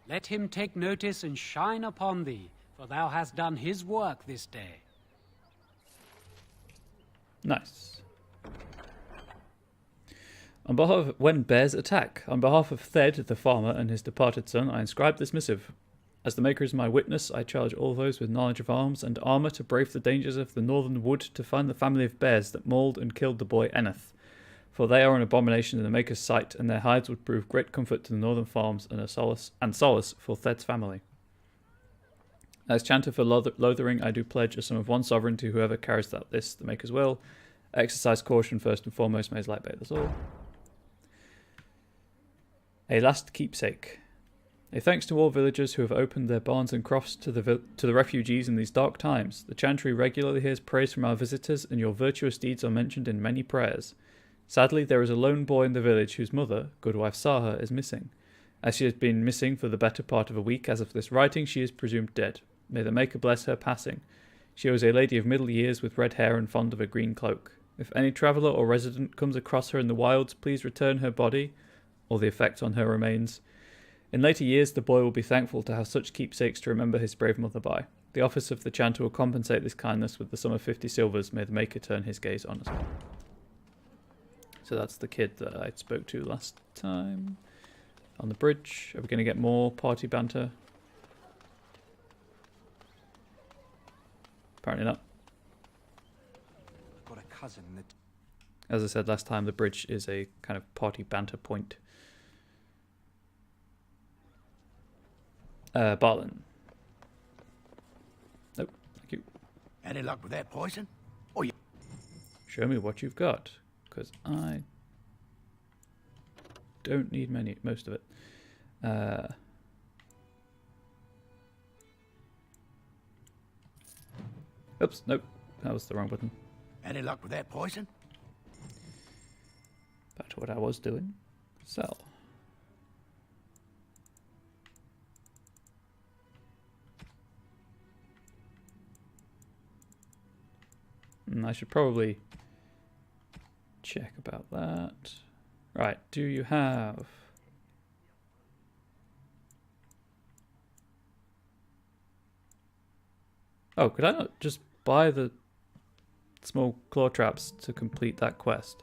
Let him take notice and shine upon thee, for thou hast done his work this day. Nice. On behalf of, when bears attack, on behalf of Thed, the farmer, and his departed son, I inscribe this missive. As the Maker is my witness, I charge all those with knowledge of arms and armour to brave the dangers of the northern wood to find the family of bears that mauled and killed the boy Eneth. For they are an abomination in the Maker's sight, and their hides would prove great comfort to the northern farms and a solace for Thed's family. As chanter for Lothering, I do pledge a sum of 1 sovereign to whoever carries out this, the Maker's will. Exercise caution first and foremost, may his light bathe us all. A last keepsake. A thanks to all villagers who have opened their barns and crofts to the refugees in these dark times. The Chantry regularly hears praise from our visitors, and your virtuous deeds are mentioned in many prayers. Sadly, there is a lone boy in the village whose mother, Goodwife Saha, is missing. As she has been missing for the better part of a week as of this writing, she is presumed dead. May the Maker bless her passing. She was a lady of middle years with red hair and fond of a green cloak. If any traveller or resident comes across her in the wilds, please return her body, or the effect on her remains. In later years, the boy will be thankful to have such keepsakes to remember his brave mother by. The office of the chanter will compensate this kindness with the sum of 50 silvers. May the Maker turn his gaze on us all. So that's the kid that I spoke to last time. On the bridge. Are we going to get more party banter? Apparently not. I've got a cousin that... As I said last time, the bridge is a kind of party banter point. Barlin. Nope, thank you. Any luck with that poison? Oh, yeah. Show me what you've got, because I don't need most of it. Oops, nope. That was the wrong button. Any luck with that poison? Back to what I was doing. Sell. I should probably check about that. Right, do you have... Oh, could I not just buy the small claw traps to complete that quest?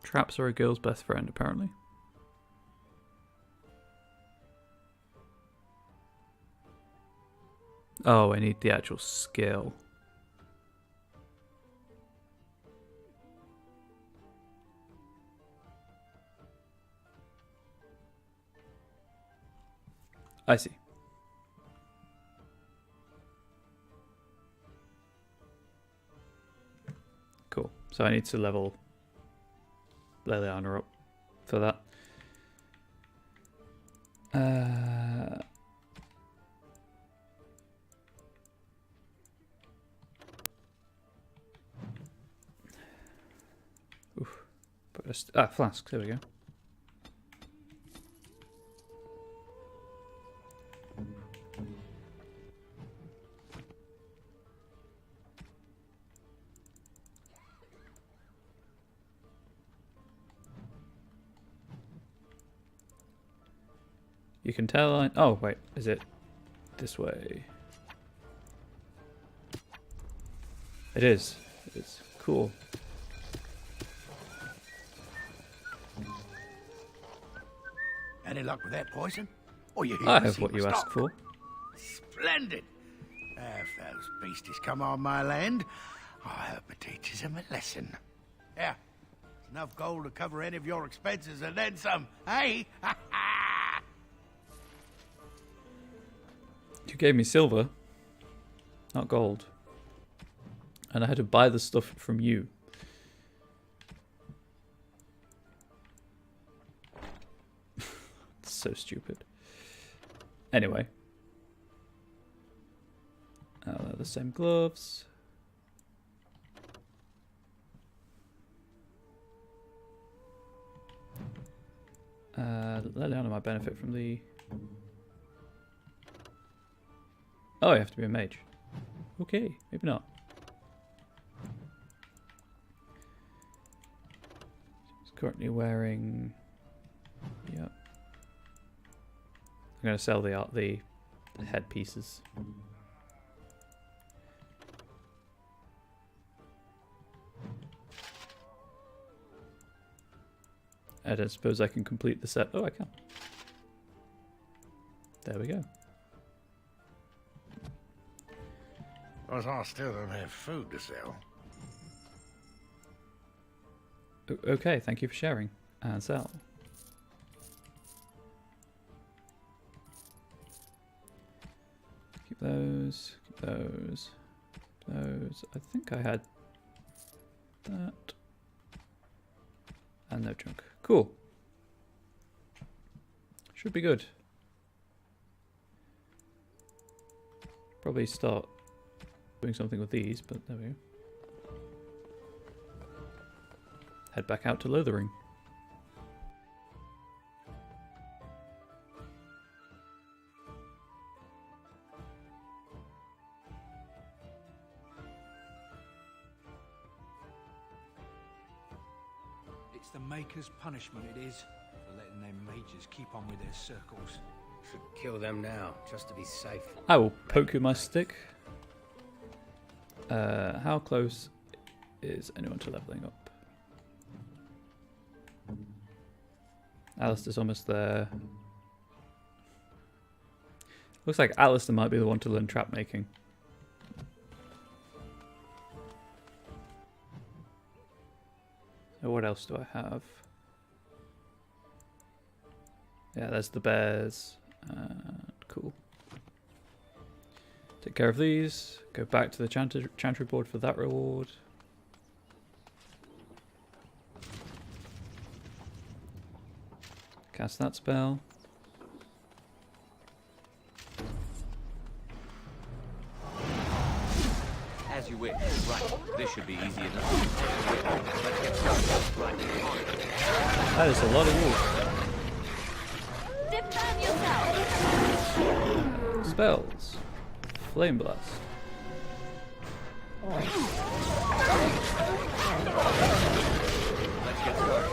Traps are a girl's best friend, apparently. Oh, I need the actual skill. I see. Cool. So I need to level Leliana up for that. Flask. There we go. You can tell. Oh wait, is it this way? It is. It's cool. Any luck with that poison? Or you I have what you asked for. Splendid. If those beasties come on my land, I hope it teaches them a lesson. Yeah, enough gold to cover any of your expenses and then some, hey? You gave me silver, not gold. And I had to buy the stuff from you. It's so stupid. Anyway. They're the same gloves. Leliana might benefit from the... Oh, you have to be a mage. Okay, maybe not. He's currently wearing... Yep. I'm going to sell the headpieces. I don't suppose I can complete the set. Oh, I can. There we go. Because I still don't have food to sell. Okay, thank you for sharing. And sell. Keep those. Keep those. Those. I think I had that. And no junk. Cool. Should be good. Probably start doing something with these, but there we go. Head back out to Lothering. It's the Maker's punishment, it is, for letting them mages keep on with their circles. Should kill them now, just to be safe. I will poke with my stick. How close is anyone to leveling up? Alistair's almost there. Looks like Alistair might be the one to learn trap making. So what else do I have? Yeah, there's the bears. Cool. Take care of these. Go back to the chantry board for that reward. Cast that spell. As you wish. Right. This should be easy enough. Let's get started. Right. That is a lot of wood. Defend yourself! Spells. Flame Blast. Let's get started.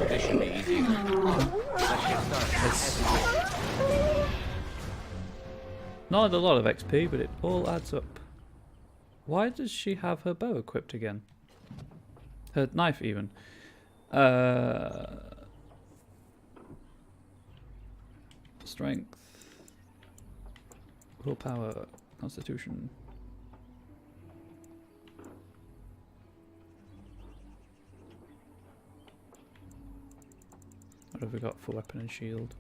This should be easy enough. Let's get started. Not a lot of XP, but it all adds up. Why does she have her bow equipped again? Her knife even. Strength. Willpower. Constitution. What have we got for weapon and shield?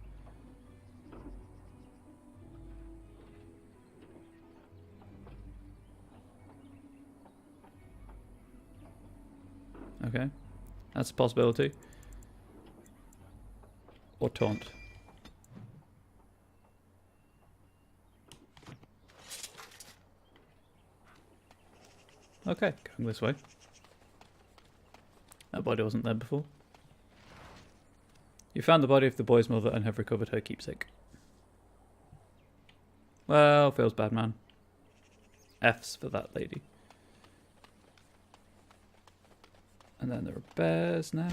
Okay, that's a possibility. Or taunt. Okay, going this way. That body wasn't there before. You found the body of the boy's mother and have recovered her keepsake. Well, feels bad, man. F's for that lady. And then there are bears now.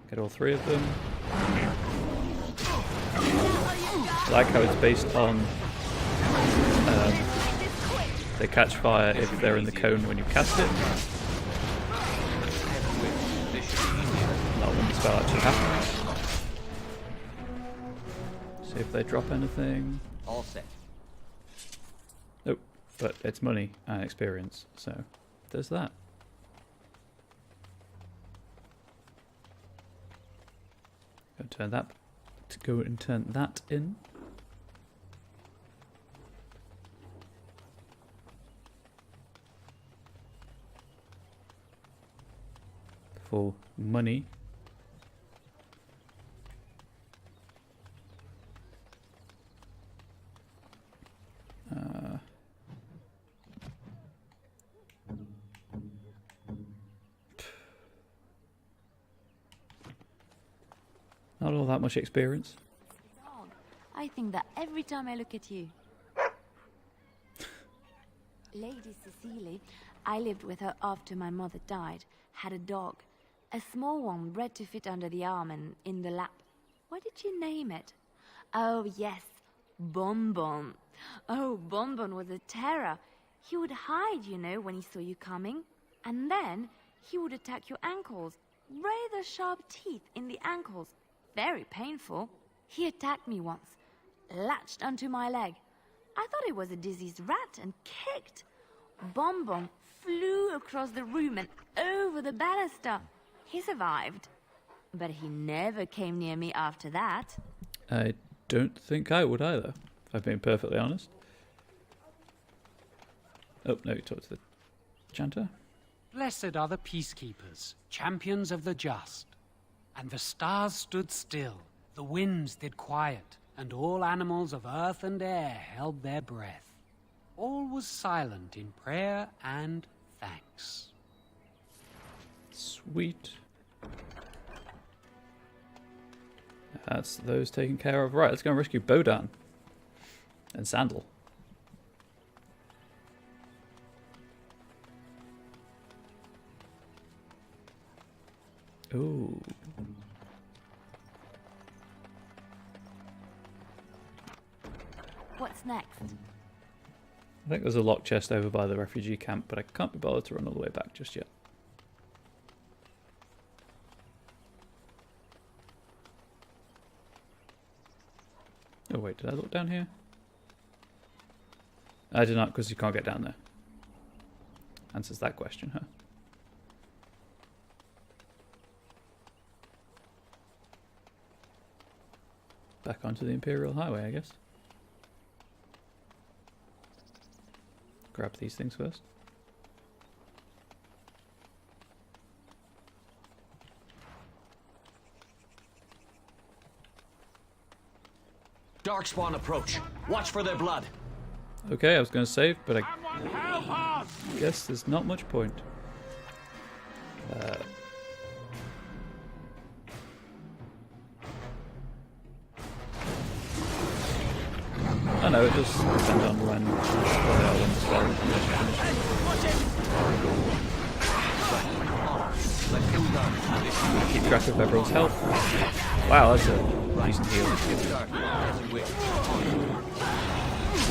Get all three of them. I like how it's based on they catch fire if they're in the cone when you cast it. Not when the spell actually happens. See if they drop anything. All set. Nope, but it's money and experience, so there's that. Go and turn that in. For money. Not all that much experience. I think that every time I look at you. Lady Cecily, I lived with her after my mother died, had a dog. A small one bred to fit under the arm and in the lap. What did you name it? Oh, yes, Bonbon. Oh, Bonbon was a terror. He would hide, you know, when he saw you coming. And then he would attack your ankles. Rather sharp teeth in the ankles. Very painful. He attacked me once, latched onto my leg. I thought it was a diseased rat and kicked. Bonbon flew across the room and over the baluster. He survived, but he never came near me after that. I don't think I would either, if I've been perfectly honest. Oh, no, you talk to the chanter. Blessed are the peacekeepers, champions of the just. And the stars stood still, the winds did quiet, and all animals of earth and air held their breath. All was silent in prayer and thanks. Sweet. That's those taken care of. Right, let's go and rescue Bodan. And Sandal. Ooh. What's next? I think there's a lock chest over by the refugee camp, but I can't be bothered to run all the way back just yet. Oh wait, did I look down here? I did not, because you can't get down there. Answers that question, huh? Back onto the Imperial Highway, I guess. Grab these things first. Darkspawn approach. Watch for their blood. Okay, I was going to save, but I guess there's not much point. I know it does depend on when the spell keep track of everyone's health. Wow, that's a decent heal.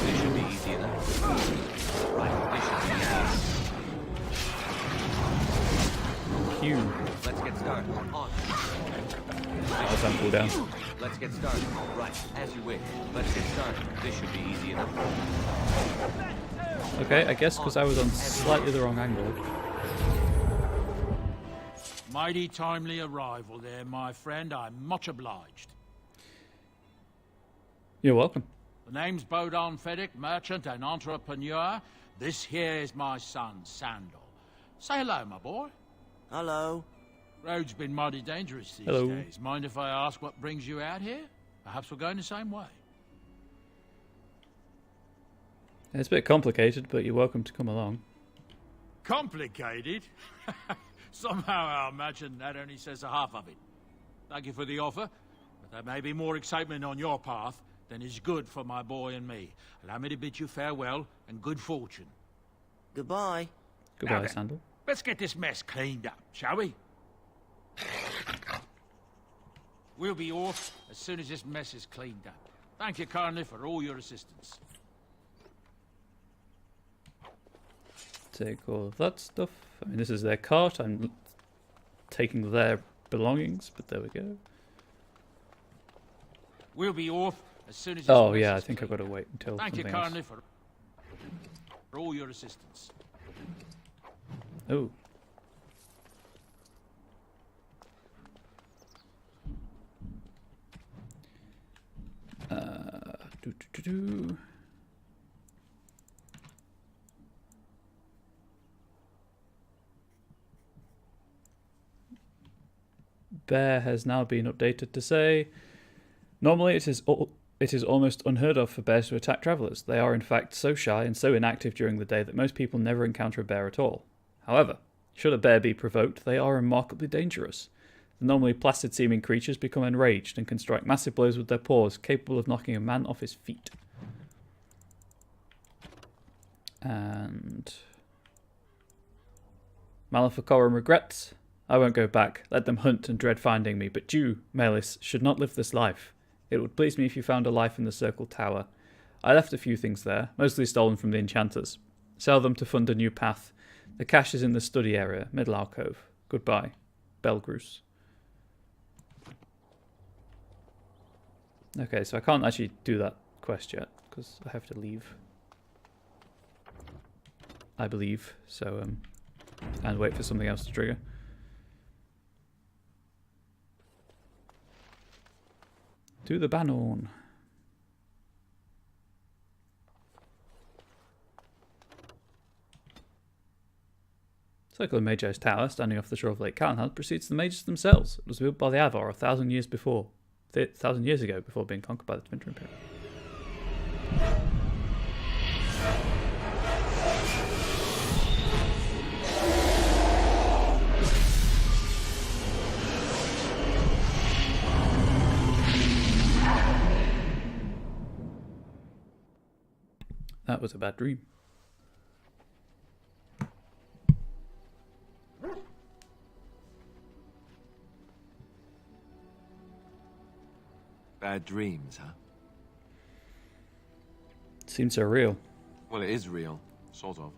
This should be easy enough. Right, this should be easy. Q. Let's get started. On. That's on cooldown. Let's get started. Right, as you wish. Let's get started. This should be easy enough. Okay, I guess because I was on slightly the wrong angle. Mighty timely arrival there, my friend. I'm much obliged. You're welcome. The name's Bodon Feddick, merchant and entrepreneur. This here is my son, Sandal. Say hello, my boy. Hello. Road's been mighty dangerous these Hello. days. Mind if I ask what brings you out here? Perhaps we're going the same way. It's a bit complicated, but you're welcome to come along. Complicated? Somehow I imagine that only says a half of it. Thank you for the offer, but there may be more excitement on your path than is good for my boy and me. Allow me to bid you farewell and good fortune. Goodbye. Goodbye, Sandal. Let's get this mess cleaned up, shall we? We'll be off as soon as this mess is cleaned up. Thank you kindly for all your assistance. Take all of that stuff. I mean, this is their cart. I'm taking their belongings, but there we go. We'll be off as soon as this Oh mess yeah, I is think I've got to cleaned wait until up. Thank you something kindly else. for all your assistance. Oh. Do. Bear has now been updated to say, normally it is almost unheard of for bears to attack travellers. They are in fact so shy and so inactive during the day that most people never encounter a bear at all. However, should a bear be provoked, they are remarkably dangerous. The normally placid-seeming creatures become enraged and can strike massive blows with their paws, capable of knocking a man off his feet. And Maleficorum regrets, I won't go back. Let them hunt and dread finding me, but you, Melis, should not live this life. It would please me if you found a life in the Circle Tower. I left a few things there, mostly stolen from the enchanters. Sell them to fund a new path. The cache is in the study area, middle alcove. Goodbye. Belgrus. Okay, so I can't actually do that quest yet, because I have to leave. I believe, so, and wait for something else to trigger. To the Bannorn. Circle of Magi's Tower, standing off the shore of Lake Calenhad, precedes the Mages themselves. It was built by the Avar 1,000 years before. 1,000 years ago, before being conquered by the Twinter Imperium. That was a bad dream. Bad dreams, huh? Seems so real. Well, it is real, sort of.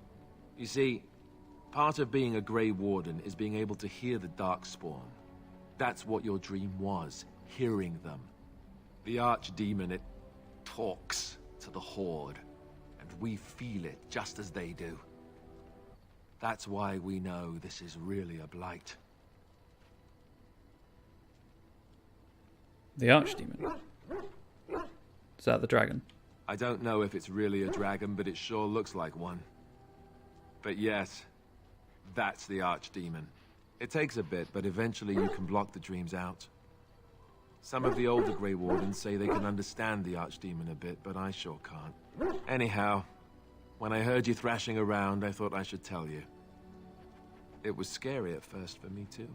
You see, part of being a Grey Warden is being able to hear the Darkspawn. That's what your dream was, hearing them. The Archdemon, talks to the Horde, and we feel it just as they do. That's why we know this is really a blight. The Archdemon. Is that the dragon? I don't know if it's really a dragon, but it sure looks like one. But yes, that's the Archdemon. It takes a bit, but eventually you can block the dreams out. Some of the older Grey Wardens say they can understand the Archdemon a bit, but I sure can't. Anyhow, when I heard you thrashing around, I thought I should tell you. It was scary at first for me, too.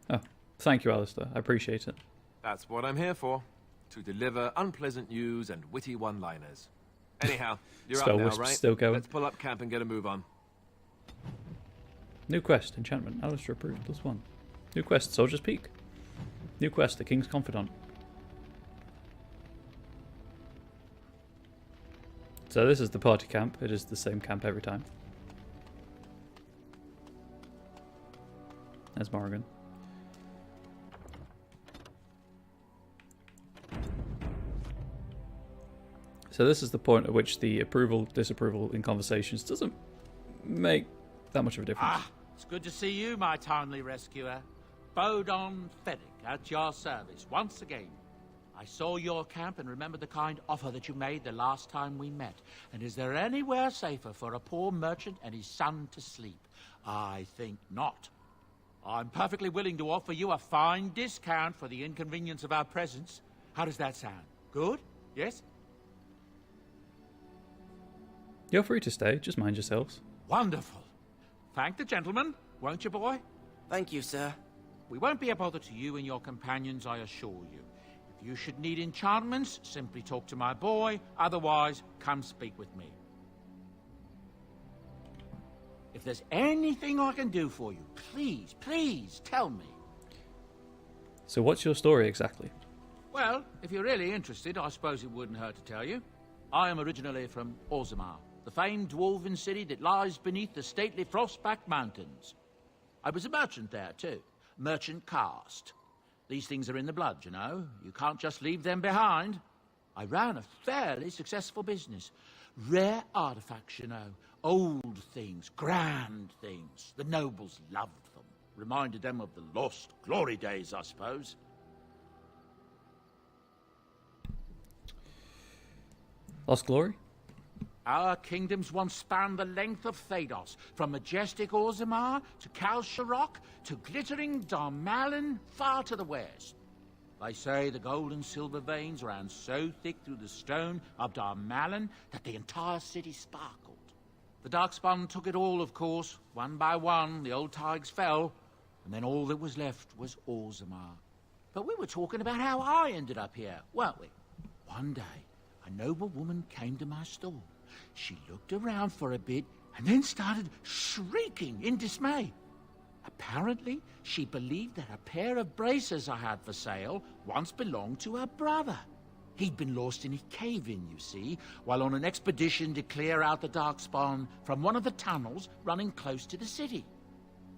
Oh, thank you, Alistair. I appreciate it. That's what I'm here for. To deliver unpleasant news and witty one-liners. Anyhow, you're up now, right? Still going. Let's pull up camp and get a move on. New quest, enchantment. Alistair approved, +1. New quest, Soldier's Peak. New quest, the King's Confidant. So this is the party camp. It is the same camp every time. There's Morrigan. So this is the point at which the approval, disapproval in conversations doesn't make that much of a difference. Ah, it's good to see you, my timely rescuer. Bodon Fennick, at your service, once again. I saw your camp and remember the kind offer that you made the last time we met. And is there anywhere safer for a poor merchant and his son to sleep? I think not. I'm perfectly willing to offer you a fine discount for the inconvenience of our presence. How does that sound? Good? Yes? You're free to stay, just mind yourselves. Wonderful. Thank the gentleman, won't you, boy? Thank you, sir. We won't be a bother to you and your companions, I assure you. If you should need enchantments, simply talk to my boy. Otherwise, come speak with me. If there's anything I can do for you, please, please tell me. So what's your story exactly? Well, if you're really interested, I suppose it wouldn't hurt to tell you. I am originally from Orzammar, the famed dwarven city that lies beneath the stately Frostback Mountains. I was a merchant there, too. Merchant caste. These things are in the blood, you know. You can't just leave them behind. I ran a fairly successful business. Rare artifacts, you know. Old things, grand things. The nobles loved them. Reminded them of the lost glory days, I suppose. Lost Glory? Our kingdoms once spanned the length of Thados, from majestic Orzammar to Kal Sharok to glittering Darmalin far to the west. They say the gold and silver veins ran so thick through the stone of Darmalin that the entire city sparkled. The Darkspawn took it all, of course. One by one, the old Tigers fell, and then all that was left was Orzammar. But we were talking about how I ended up here, weren't we? One day, a noble woman came to my stall. She looked around for a bit and then started shrieking in dismay. Apparently, she believed that a pair of braces I had for sale once belonged to her brother. He'd been lost in a cave-in, you see, while on an expedition to clear out the Darkspawn from one of the tunnels running close to the city.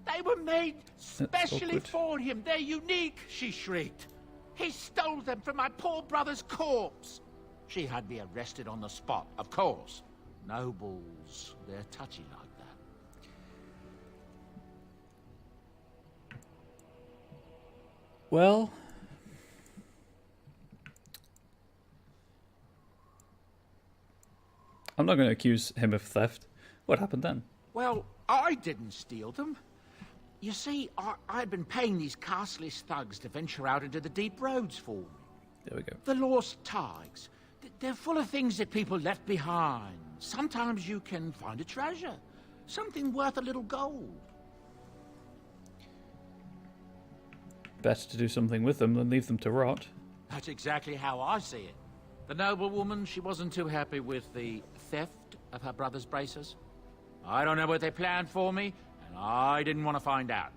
They were made specially for him. They're unique, she shrieked. He stole them from my poor brother's corpse. She had me arrested on the spot, of course. Nobles, they're touchy like that. Well, I'm not going to accuse him of theft. What happened then? Well, I didn't steal them. You see, I'd been paying these castless thugs to venture out into the deep roads for me. There we go. The lost tigers. They're full of things that people left behind. Sometimes you can find a treasure. Something worth a little gold. Better to do something with them than leave them to rot. That's exactly how I see it. The noblewoman, she wasn't too happy with the theft of her brother's braces. I don't know what they planned for me, and I didn't want to find out.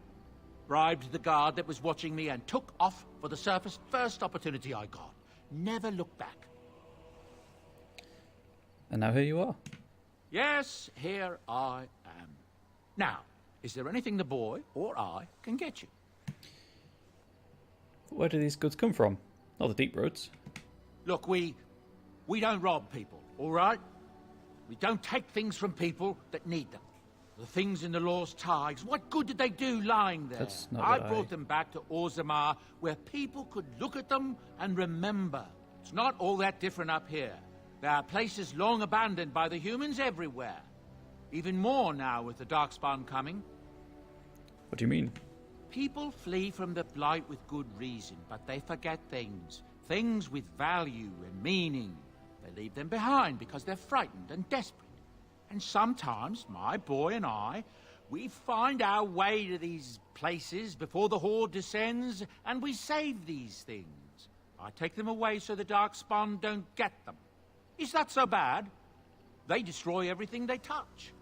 Bribed the guard that was watching me and took off for the surface first opportunity I got. Never looked back. And now here you are. Yes, here I am. Now, is there anything the boy or I can get you? Where do these goods come from? Not the deep roads. Look, we don't rob people, all right? We don't take things from people that need them. The things in the Law's ties, what good did they do lying there? That's not I what brought them back to Orzammar, where people could look at them and remember. It's not all that different up here. There are places long abandoned by the humans everywhere. Even more now with the Darkspawn coming. What do you mean? People flee from the Blight with good reason, but they forget things. Things with value and meaning. They leave them behind because they're frightened and desperate. And sometimes, my boy and I, we find our way to these places before the Horde descends, and we save these things. I take them away so the Darkspawn don't get them. Is that so bad? They destroy everything they touch.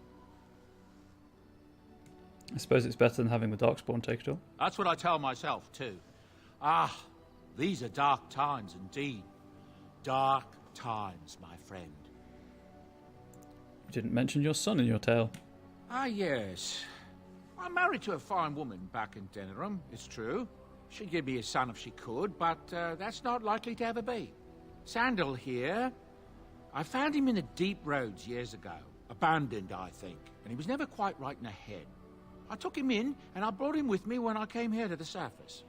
I suppose it's better than having the Darkspawn take it all. That's what I tell myself, too. Ah, these are dark times indeed. Dark times, my friend. You didn't mention your son in your tale. Ah, yes. I'm married to a fine woman back in Denerim, it's true. She'd give me a son if she could, but that's not likely to ever be. Sandal here. I found him in the deep roads years ago. Abandoned, I think. And he was never quite right in the head. I took him in, and I brought him with me when I came here to the surface.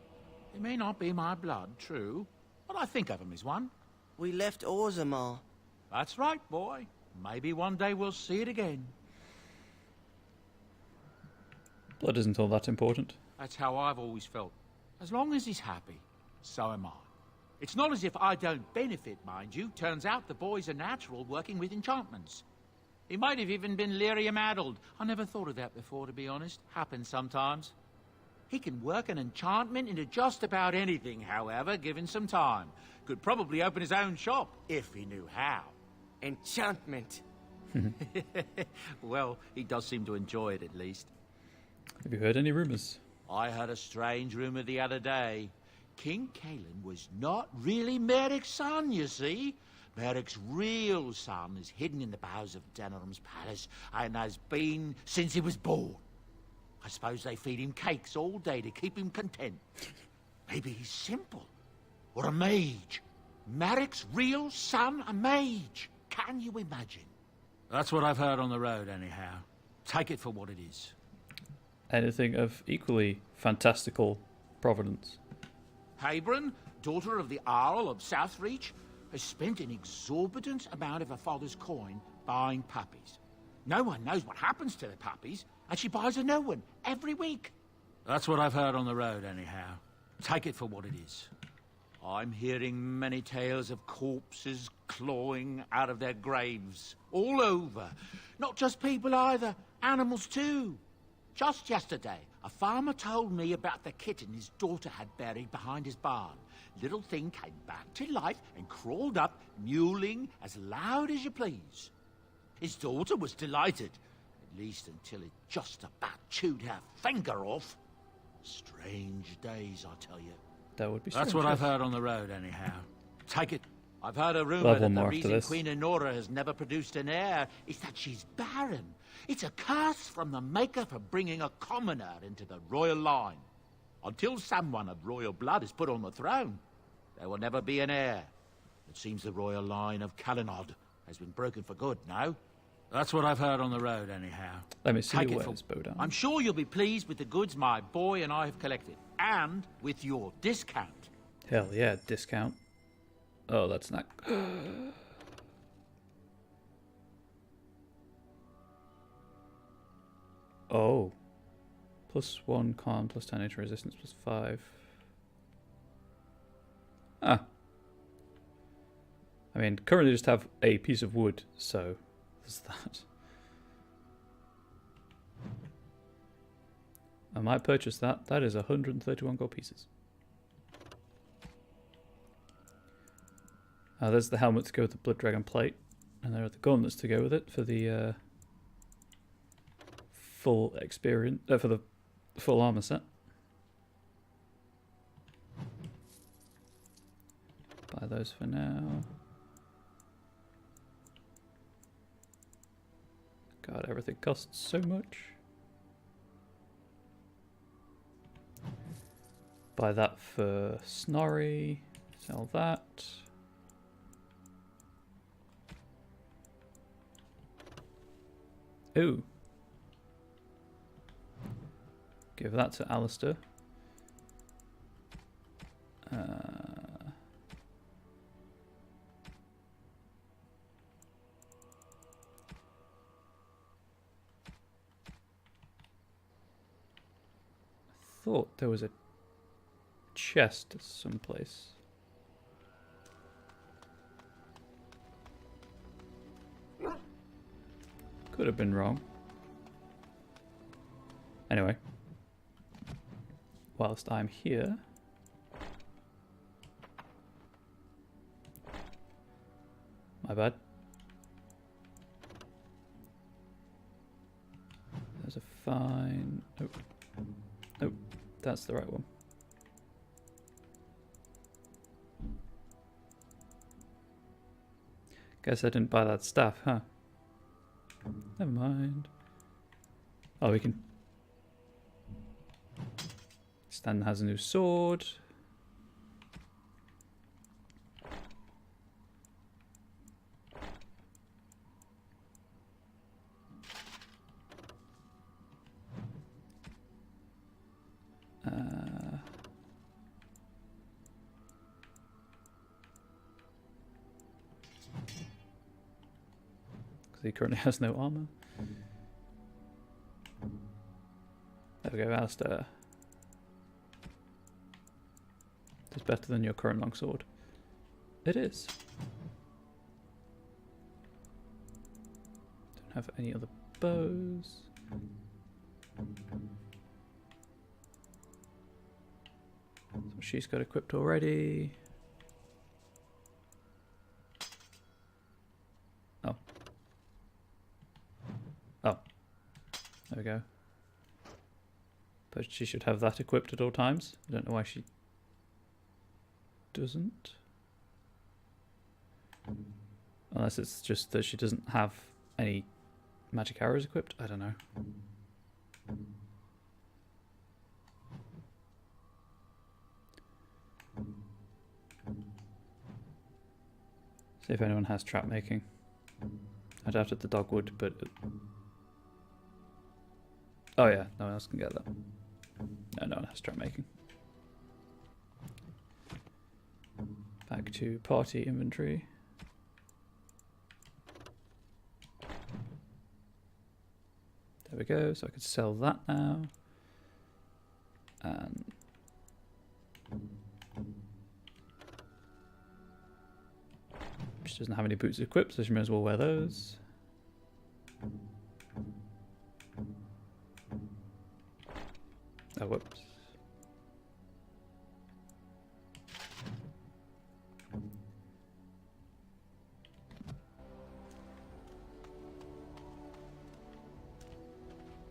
He may not be my blood, true, but I think of him as one. We left Orzammar. That's right, boy. Maybe one day we'll see it again. Blood isn't all that important. That's how I've always felt. As long as he's happy, so am I. It's not as if I don't benefit, mind you. Turns out the boy's a natural working with enchantments. He might have even been lyrium-addled. I never thought of that before, to be honest. Happens sometimes. He can work an enchantment into just about anything, however, given some time. Could probably open his own shop, if he knew how. Enchantment. Well, he does seem to enjoy it, at least. Have you heard any rumours? I heard a strange rumour the other day. King Kaelin was not really Merrick's son, you see. Merrick's real son is hidden in the bowels of Denerim's palace and has been since he was born. I suppose they feed him cakes all day to keep him content. Maybe he's simple. Or a mage. Merrick's real son, a mage. Can you imagine? That's what I've heard on the road, anyhow. Take it for what it is. Anything of equally fantastical provenance? Habron, daughter of the Earl of Southreach, has spent an exorbitant amount of her father's coin buying puppies. No one knows what happens to the puppies, and she buys a new one every week. That's what I've heard on the road, anyhow. Take it for what it is. I'm hearing many tales of corpses clawing out of their graves, all over. Not just people either, animals too. Just yesterday, a farmer told me about the kitten his daughter had buried behind his barn. Little thing came back to life and crawled up, mewling as loud as you please. His daughter was delighted, at least until it just about chewed her finger off. Strange days, I tell you. That would be That's strange, what I've yes. heard on the road, anyhow. Take it. I've heard a rumour that the reason Queen Enora has never produced an heir is that she's barren. It's a curse from the Maker for bringing a commoner into the royal line. Until someone of royal blood is put on the throne, there will never be an heir. It seems the royal line of Calinod has been broken for good now. That's what I've heard on the road, anyhow. Let me see Take your it wares, Bodan. I'm sure you'll be pleased with the goods my boy and I have collected, and with your discount. Hell yeah, discount. Oh, that's not... Oh. +1 con, +10 nature resistance, +5. Ah. I mean, currently just have a piece of wood, so there's that. I might purchase that. That is 131 gold pieces. There's the helmet to go with the Blood Dragon plate, and there are the gauntlets to go with it for the full experience, for the full armor set. Buy those for now. God, everything costs so much. Buy that for Snorri. Sell that. Ooh. Give that to Alistair. I thought there was a chest someplace. Could have been wrong. Anyway. Whilst I'm here... My bad. There's a fine... Oh. Oh, that's the right one. Guess I didn't buy that staff, huh? Never mind. Oh, we can... Stan has a new sword. He currently has no armor. There we go, Alistair. It's better than your current longsword. It is. Don't have any other bows. So she's got equipped already. Oh. Oh. There we go. But she should have that equipped at all times. I don't know why she doesn't. Unless it's just that she doesn't have any magic arrows equipped. I don't know. See if anyone has trap making. I doubted the dog would, but... Oh yeah, no one else can get that. No, no one has trap making. Back to party inventory. There we go, so I could sell that now. And... she doesn't have any boots equipped, so she may as well wear those. Oh, whoops.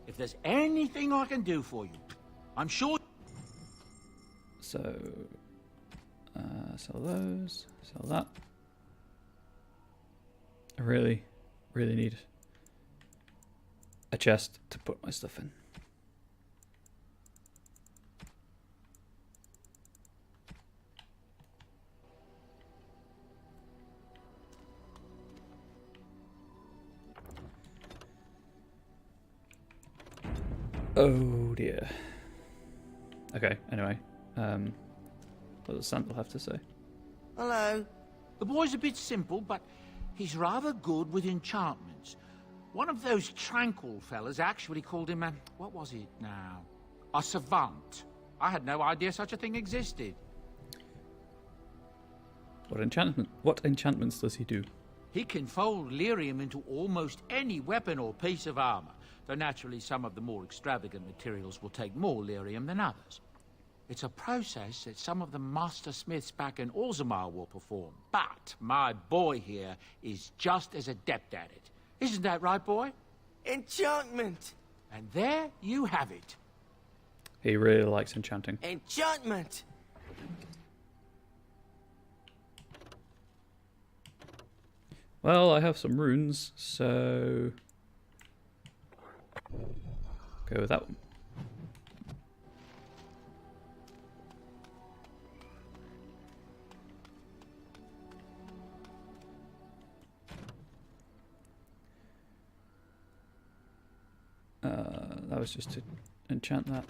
If there's anything I can do for you, I'm sure... So... sell those, sell that. I really need a chest to put my stuff in. Oh dear. Okay, anyway. What does Sandal have to say? Hello. The boy's a bit simple, but he's rather good with enchantments. One of those tranquil fellas actually called him a... what was it now? A savant. I had no idea such a thing existed. What enchantments does he do? He can fold lyrium into almost any weapon or piece of armor, though naturally some of the more extravagant materials will take more lyrium than others. It's a process that some of the master smiths back in Orzammar will perform, but my boy here is just as adept at it. Isn't that right, boy? Enchantment! And there you have it. He really likes enchanting. Enchantment! Well, I have some runes, so... go with that one. That was just to enchant that.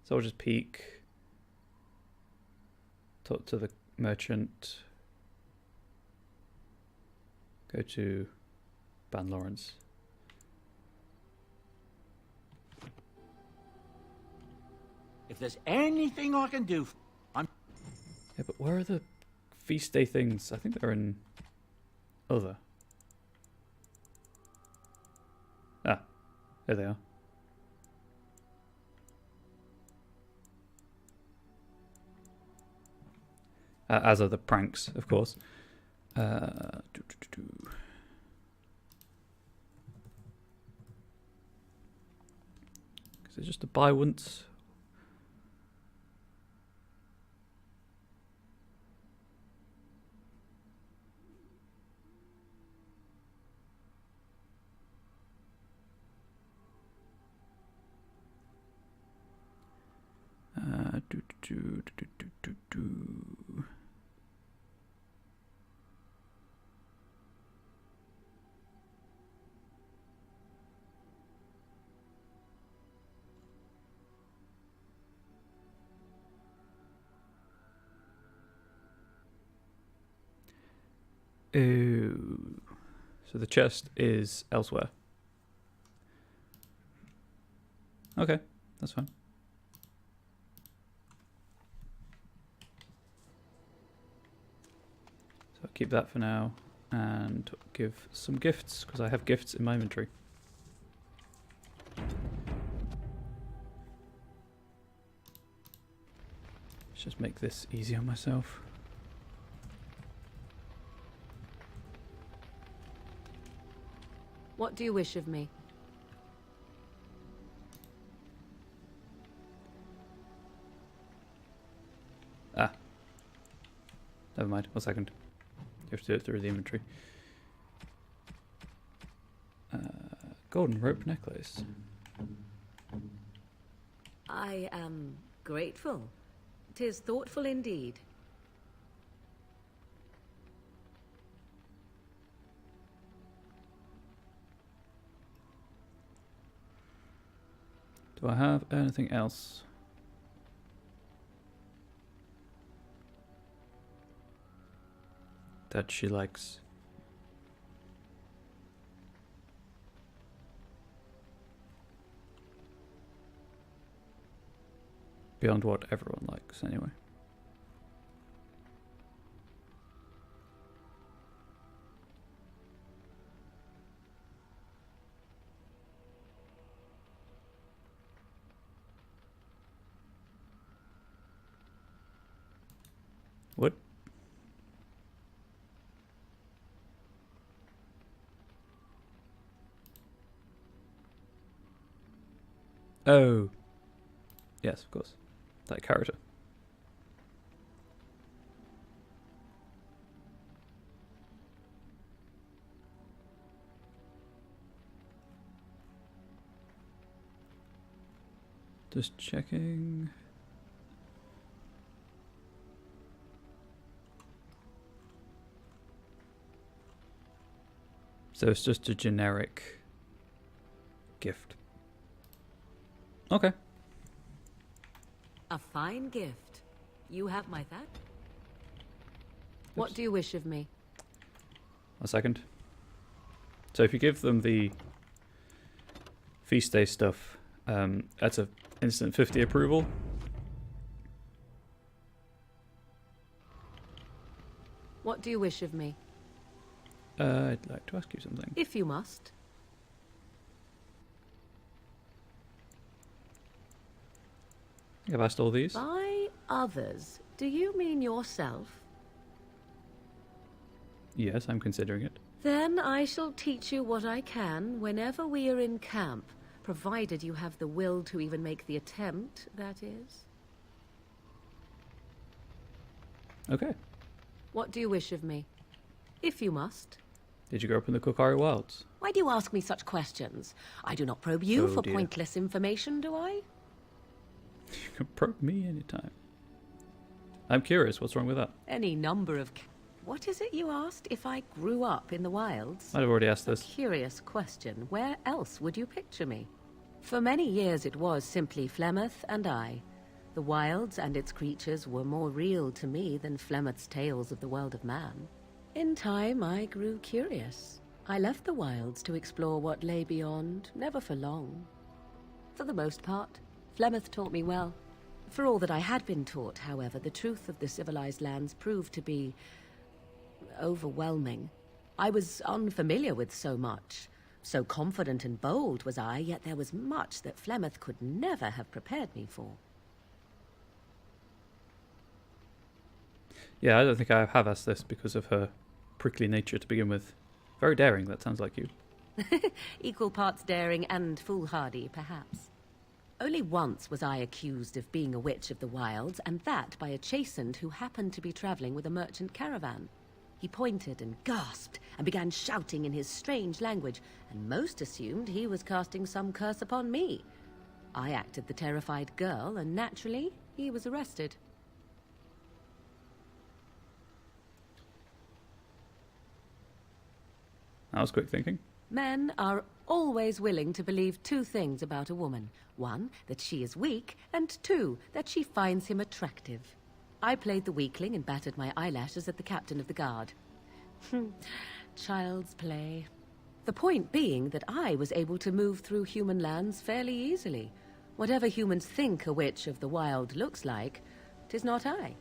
So I'll just peek. Talk to the merchant. Go to Ban Lawrence. If there's anything I can do, I'm... Yeah, but where are the feast day things? I think they're in other. Ah, there they are. As are the pranks, of course. Is it just a buy once? Ooh. So the chest is elsewhere. Okay, that's fine. So I'll keep that for now and give some gifts because I have gifts in my inventory. Let's just make this easy on myself. What do you wish of me? Ah. Never mind. 1 second. You have to do it through the inventory. Golden rope necklace. I am grateful. 'Tis thoughtful indeed. Do I have anything else? That she likes. Beyond what everyone likes, anyway. What? Oh. Yes, of course. That character. Just checking. So it's just a generic gift. Okay. A fine gift. You have my that? What do you wish of me? 1 second. So if you give them the feast day stuff, that's a instant 50 approval. What do you wish of me? I'd like to ask you something. If you must. I think I've asked all these. By others, do you mean yourself? Yes, I'm considering it. Then I shall teach you what I can whenever we are in camp, provided you have the will to even make the attempt, that is. Okay. What do you wish of me? If you must. Did you grow up in the Kokari Wilds? Why do you ask me such questions? I do not probe you for dear. pointless information, do I? You can probe me anytime. I'm curious, what's wrong with that? Any number of... What is it you asked? If I grew up in the wilds? I'd have already asked this. Curious question. Where else would you picture me? For many years it was simply Flemeth and I. The wilds and its creatures were more real to me than Flemeth's tales of the world of man. In time, I grew curious. I left the wilds to explore what lay beyond, never for long. For the most part, Flemeth taught me well. For all that I had been taught, however, the truth of the civilized lands proved to be overwhelming. I was unfamiliar with so much. So confident and bold was I, yet there was much that Flemeth could never have prepared me for. Yeah, I don't think I have asked this because of her prickly nature to begin with. Very daring, that sounds like you. Equal parts daring and foolhardy, perhaps. Only once was I accused of being a witch of the wilds, and that by a chastened who happened to be traveling with a merchant caravan. He pointed and gasped and began shouting in his strange language, and most assumed he was casting some curse upon me. I acted the terrified girl, and naturally, he was arrested. That was quick thinking. Men are always willing to believe two things about a woman. One, that she is weak, and two, that she finds him attractive. I played the weakling and battered my eyelashes at the captain of the guard. Child's play. The point being that I was able to move through human lands fairly easily. Whatever humans think a witch of the wild looks like, 'tis not I.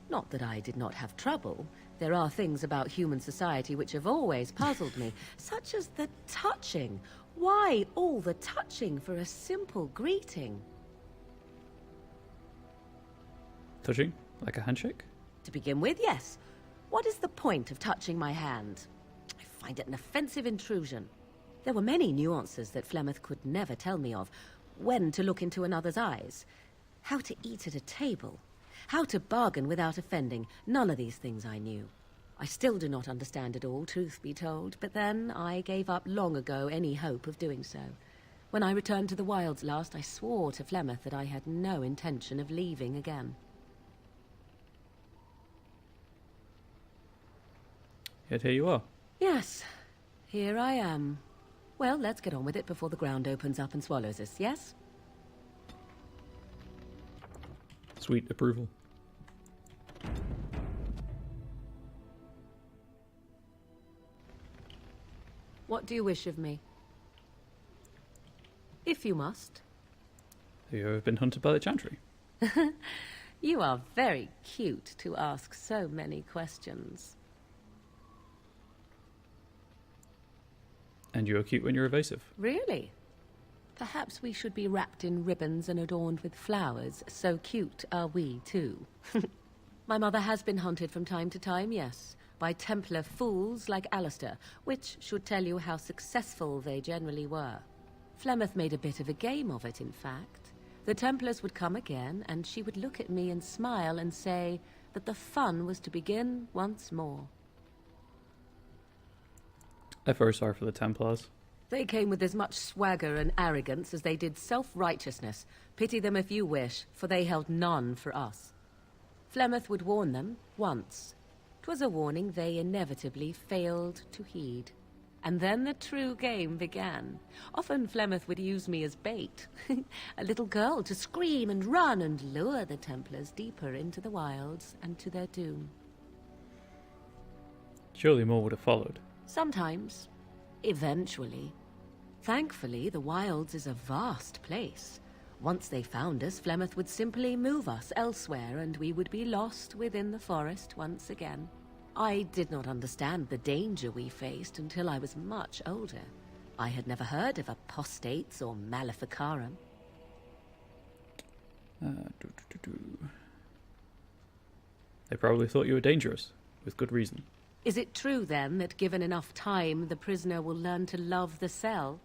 Not that I did not have trouble. There are things about human society which have always puzzled me, such as the touching. Why all the touching for a simple greeting? Touching? Like a handshake? To begin with, yes. What is the point of touching my hand? I find it an offensive intrusion. There were many nuances that Flemeth could never tell me of. When to look into another's eyes. How to eat at a table. How to bargain without offending. None of these things I knew. I still do not understand it all, truth be told, but then I gave up long ago any hope of doing so. When I returned to the wilds last, I swore to Flemeth that I had no intention of leaving again. Yet here you are. Yes, here I am. Well, let's get on with it before the ground opens up and swallows us, yes? Sweet approval. What do you wish of me? If you must. You have been hunted by the Chantry. You are very cute to ask so many questions. And you are cute when you're evasive. Really? Perhaps we should be wrapped in ribbons and adorned with flowers. So cute are we, too. My mother has been hunted from time to time, yes, by Templar fools like Alistair, which should tell you how successful they generally were. Flemeth made a bit of a game of it, in fact. The Templars would come again, and she would look at me and smile and say that the fun was to begin once more. I'm very sorry for the Templars. They came with as much swagger and arrogance as they did self-righteousness. Pity them if you wish, for they held none for us. Flemeth would warn them, once. 'Twas a warning they inevitably failed to heed. And then the true game began. Often Flemeth would use me as bait. A little girl to scream and run and lure the Templars deeper into the wilds and to their doom. Surely more would have followed. Sometimes. Eventually. Thankfully, the wilds is a vast place. Once they found us, Flemeth would simply move us elsewhere, and we would be lost within the forest once again. I did not understand the danger we faced until I was much older. I had never heard of apostates or maleficarum. They probably thought you were dangerous, with good reason. Is it true, then, that given enough time, the prisoner will learn to love the cell?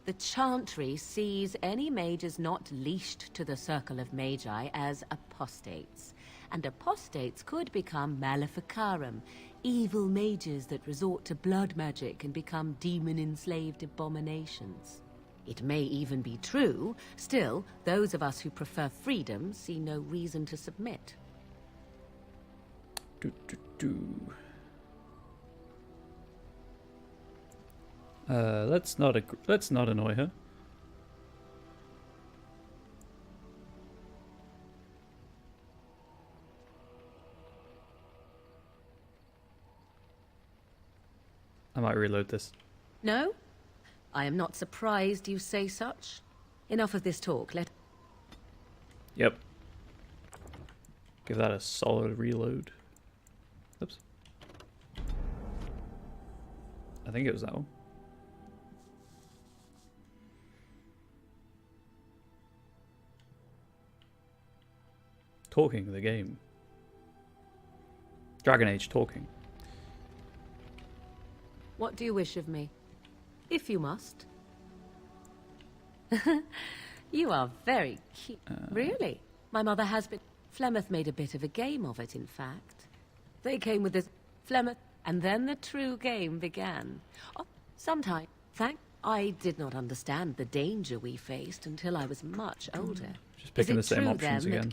The Chantry sees any mages not leashed to the circle of magi as apostates. And apostates could become maleficarum, evil mages that resort to blood magic and become demon-enslaved abominations. It may even be true. Still, those of us who prefer freedom see no reason to submit. Let's not annoy her. I might reload this. No? I am not surprised you say such. Enough of this talk, Yep. Give that a solid reload. Oops. I think it was that one. Talking, the game. Dragon Age talking. What do you wish of me? If you must. You are very cute. Really? My mother has been... Flemeth made a bit of a game of it, in fact. They came with this... Flemeth... And then the true game began. Oh, sometime. I did not understand the danger we faced until I was much older. Just picking the same options again.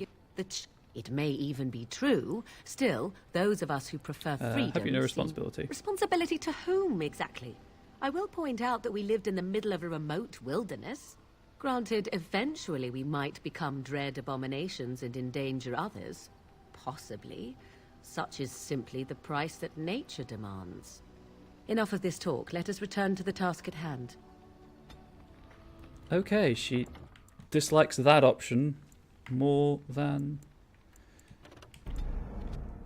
It may even be true. Still, those of us who prefer freedom... have you no responsibility? Responsibility to whom, exactly? I will point out that we lived in the middle of a remote wilderness. Granted, eventually we might become dread abominations and endanger others. Possibly. Such is simply the price that nature demands. Enough of this talk. Let us return to the task at hand. Okay, she dislikes that option more than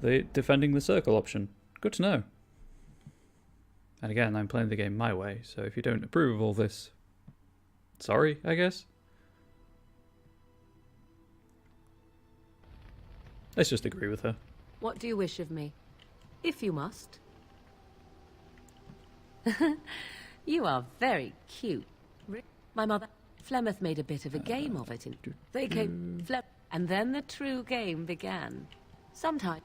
the defending the circle option. Good to know. And again, I'm playing the game my way, so if you don't approve of all this, sorry, I guess. Let's just agree with her. What do you wish of me? If you must. You are very cute. My mother... Flemeth made a bit of a game of it. They came... And then the true game began. Sometime...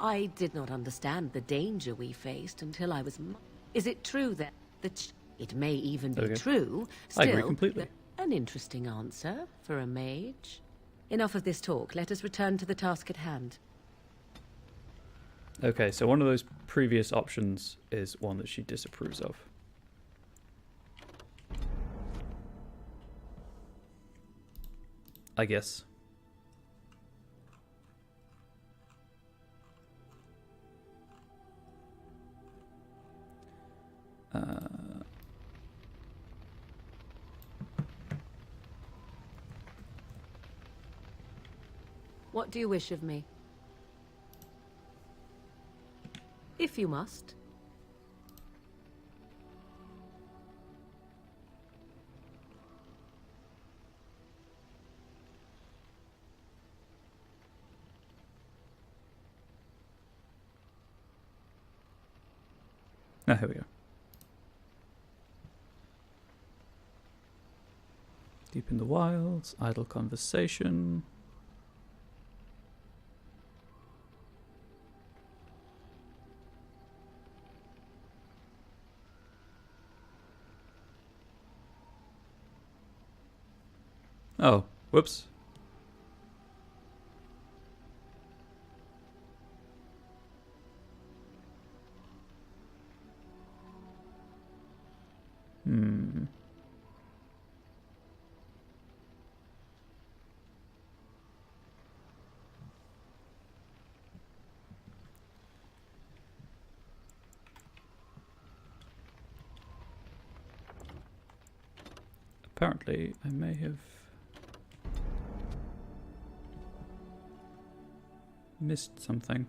I did not understand the danger we faced until I was... Is it true that... It may even be true. Still, I agree completely. An interesting answer for a mage. Enough of this talk. Let us return to the task at hand. Okay, so one of those previous options is one that she disapproves of. I guess. What do you wish of me? If you must. Ah, here we go. Deep in the wilds, idle conversation. Oh, whoops. Apparently, I may have missed something.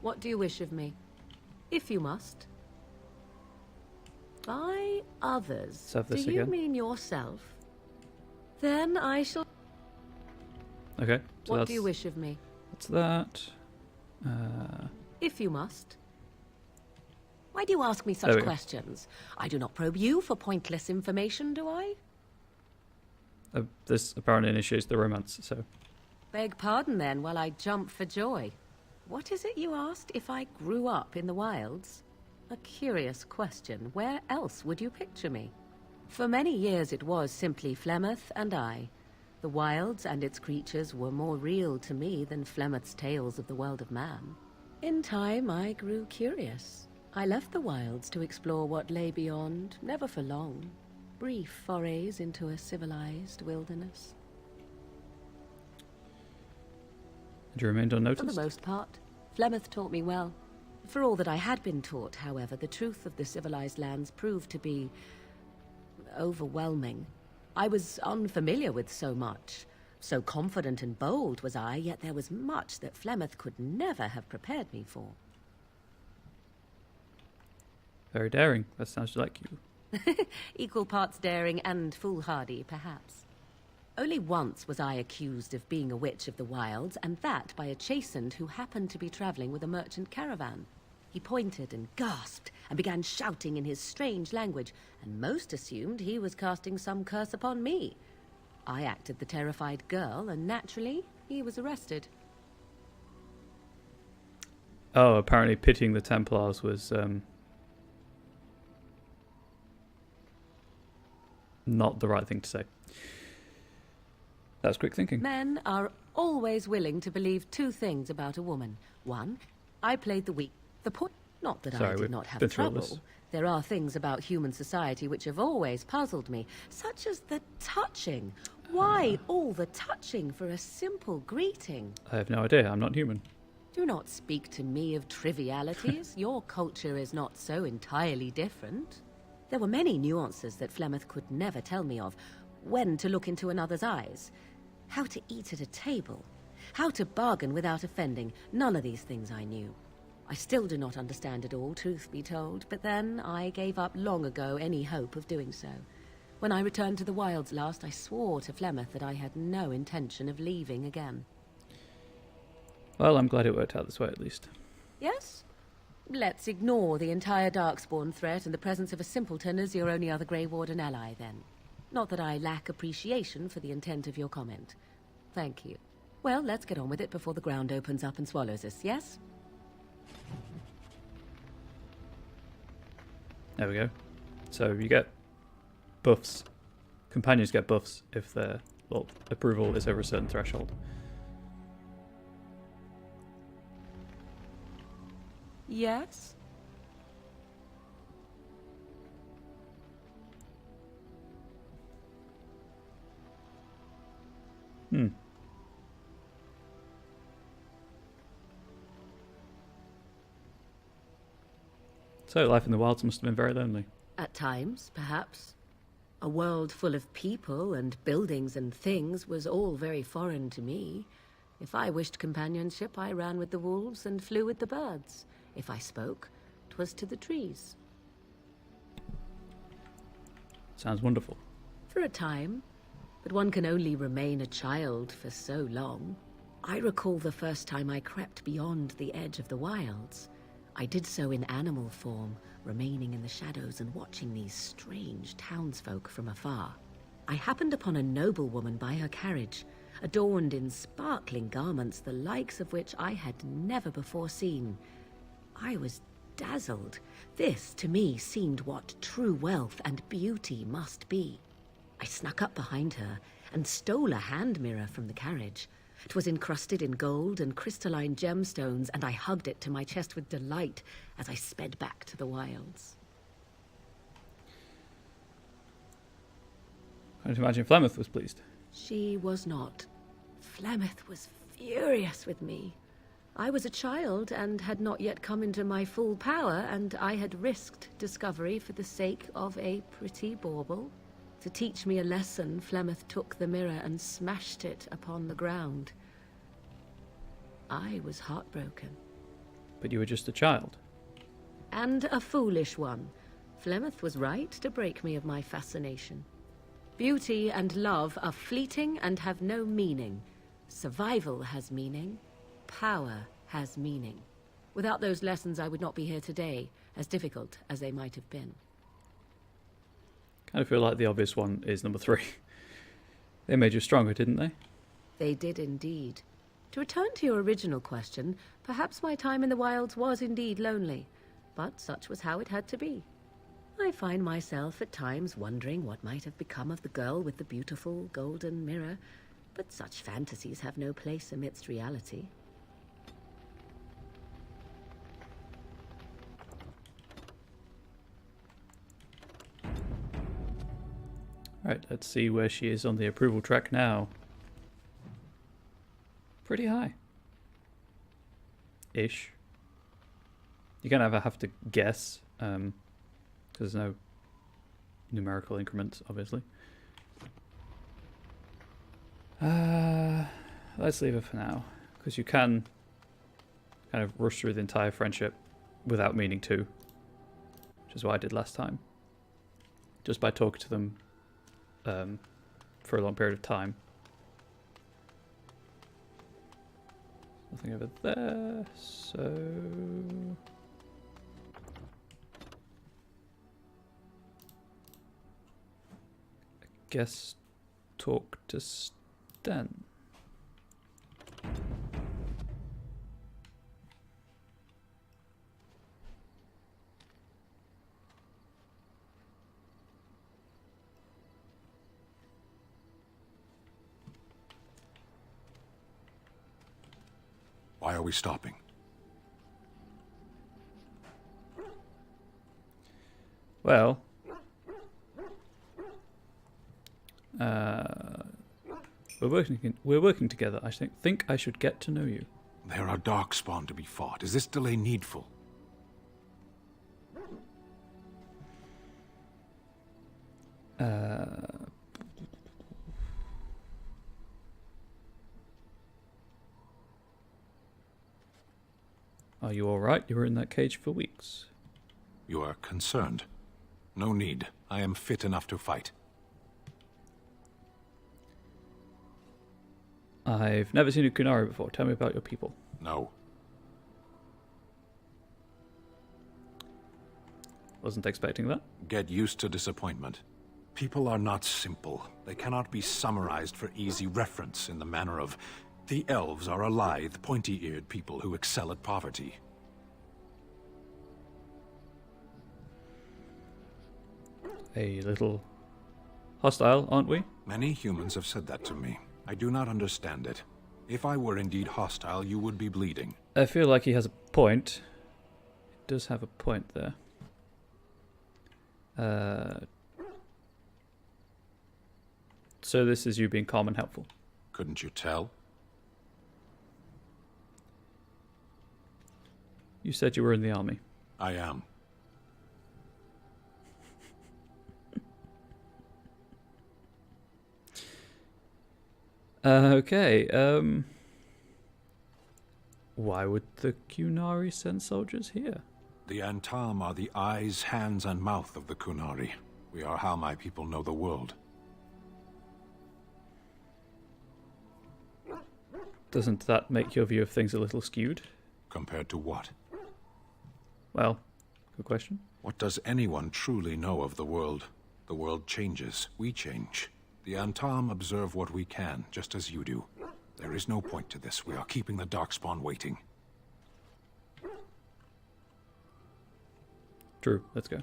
What do you wish of me? If you must. By others. Let's have this do you again. mean yourself? Then I shall... Okay, so what do you wish of me? That's that. If you must. Why do you ask me such questions? I do not probe you for pointless information, do I? This apparently initiates the romance, so... Beg pardon then, while I jump for joy. What is it you asked if I grew up in the wilds? A curious question. Where else would you picture me? For many years it was simply Flemeth and I. The wilds and its creatures were more real to me than Flemeth's tales of the world of man. In time, I grew curious. I left the wilds to explore what lay beyond, never for long. Brief forays into a civilized wilderness. And you remained unnoticed? For the most part. Flemeth taught me well. For all that I had been taught, however, the truth of the civilized lands proved to be overwhelming. I was unfamiliar with so much. So confident and bold was I, yet there was much that Flemeth could never have prepared me for. Very daring. That sounds like you. Equal parts daring and foolhardy, perhaps. Only once was I accused of being a witch of the wilds, and that by a chastened who happened to be traveling with a merchant caravan. He pointed and gasped and began shouting in his strange language, and most assumed he was casting some curse upon me. I acted the terrified girl, and naturally, he was arrested. Oh, apparently pitying the Templars was not the right thing to say. That's quick thinking. Men are always willing to believe two things about a woman. One, I played the weak. The point, not that I did not have trouble. There are things about human society which have always puzzled me, such as the touching. Why all the touching for a simple greeting? I have no idea. I'm not human. Do not speak to me of trivialities. Your culture is not so entirely different. There were many nuances that Flemeth could never tell me of. When to look into another's eyes. How to eat at a table. How to bargain without offending. None of these things I knew. I still do not understand it all, truth be told, but then I gave up long ago any hope of doing so. When I returned to the wilds last, I swore to Flemeth that I had no intention of leaving again. Well, I'm glad it worked out this way at least. Yes? Let's ignore the entire Darkspawn threat and the presence of a simpleton as your only other Grey Warden ally, then. Not that I lack appreciation for the intent of your comment. Thank you. Well, let's get on with it before the ground opens up and swallows us, yes? There we go. So you get buffs. Companions get buffs if their approval is over a certain threshold. Yes? So life in the wilds must have been very lonely. At times, perhaps. A world full of people and buildings and things was all very foreign to me. If I wished companionship, I ran with the wolves and flew with the birds. If I spoke, 'twas to the trees. Sounds wonderful. For a time, but one can only remain a child for so long. I recall the first time I crept beyond the edge of the wilds. I did so in animal form, remaining in the shadows and watching these strange townsfolk from afar. I happened upon a noblewoman by her carriage, adorned in sparkling garments, the likes of which I had never before seen. I was dazzled. This, to me, seemed what true wealth and beauty must be. I snuck up behind her and stole a hand mirror from the carriage. 'Twas encrusted in gold and crystalline gemstones, and I hugged it to my chest with delight as I sped back to the wilds. I can't imagine Flemeth was pleased. She was not. Flemeth was furious with me. I was a child and had not yet come into my full power, and I had risked discovery for the sake of a pretty bauble. To teach me a lesson, Flemeth took the mirror and smashed it upon the ground. I was heartbroken. But you were just a child. And a foolish one. Flemeth was right to break me of my fascination. Beauty and love are fleeting and have no meaning. Survival has meaning. Power has meaning. Without those lessons, I would not be here today, as difficult as they might have been. Kind of feel like the obvious one is number 3. They made you stronger, didn't they? They did indeed. To return to your original question, perhaps my time in the wilds was indeed lonely, but such was how it had to be. I find myself at times wondering what might have become of the girl with the beautiful golden mirror, but such fantasies have no place amidst reality. Right, let's see where she is on the approval track now. Pretty high. Ish. You kind of have to guess, because there's no numerical increments, obviously. Let's leave it for now, because you can kind of rush through the entire friendship without meaning to, which is what I did last time. Just by talking to them for a long period of time. Nothing over there, so... I guess talk to Sten. Why are we stopping? Well, we're working together. I think I should get to know you. There are darkspawn to be fought. Is this delay needful? Are you alright? You were in that cage for weeks. You are concerned. No need. I am fit enough to fight. I've never seen a Kunari before. Tell me about your people. No. Wasn't expecting that. Get used to disappointment. People are not simple. They cannot be summarized for easy reference in the manner of, the elves are a lithe, pointy-eared people who excel at poverty. A little hostile, aren't we? Many humans have said that to me. I do not understand it. If I were indeed hostile, you would be bleeding. I feel like he has a point. He does have a point there. So this is you being calm and helpful. Couldn't you tell? You said you were in the army. I am. Okay, why would the Kunari send soldiers here? The Antam are the eyes, hands, and mouth of the Kunari. We are how my people know the world. Doesn't that make your view of things a little skewed? Compared to what? Well, good question. What does anyone truly know of the world? The world changes. We change. The Antam observe what we can, just as you do. There is no point to this. We are keeping the Darkspawn waiting. True, let's go.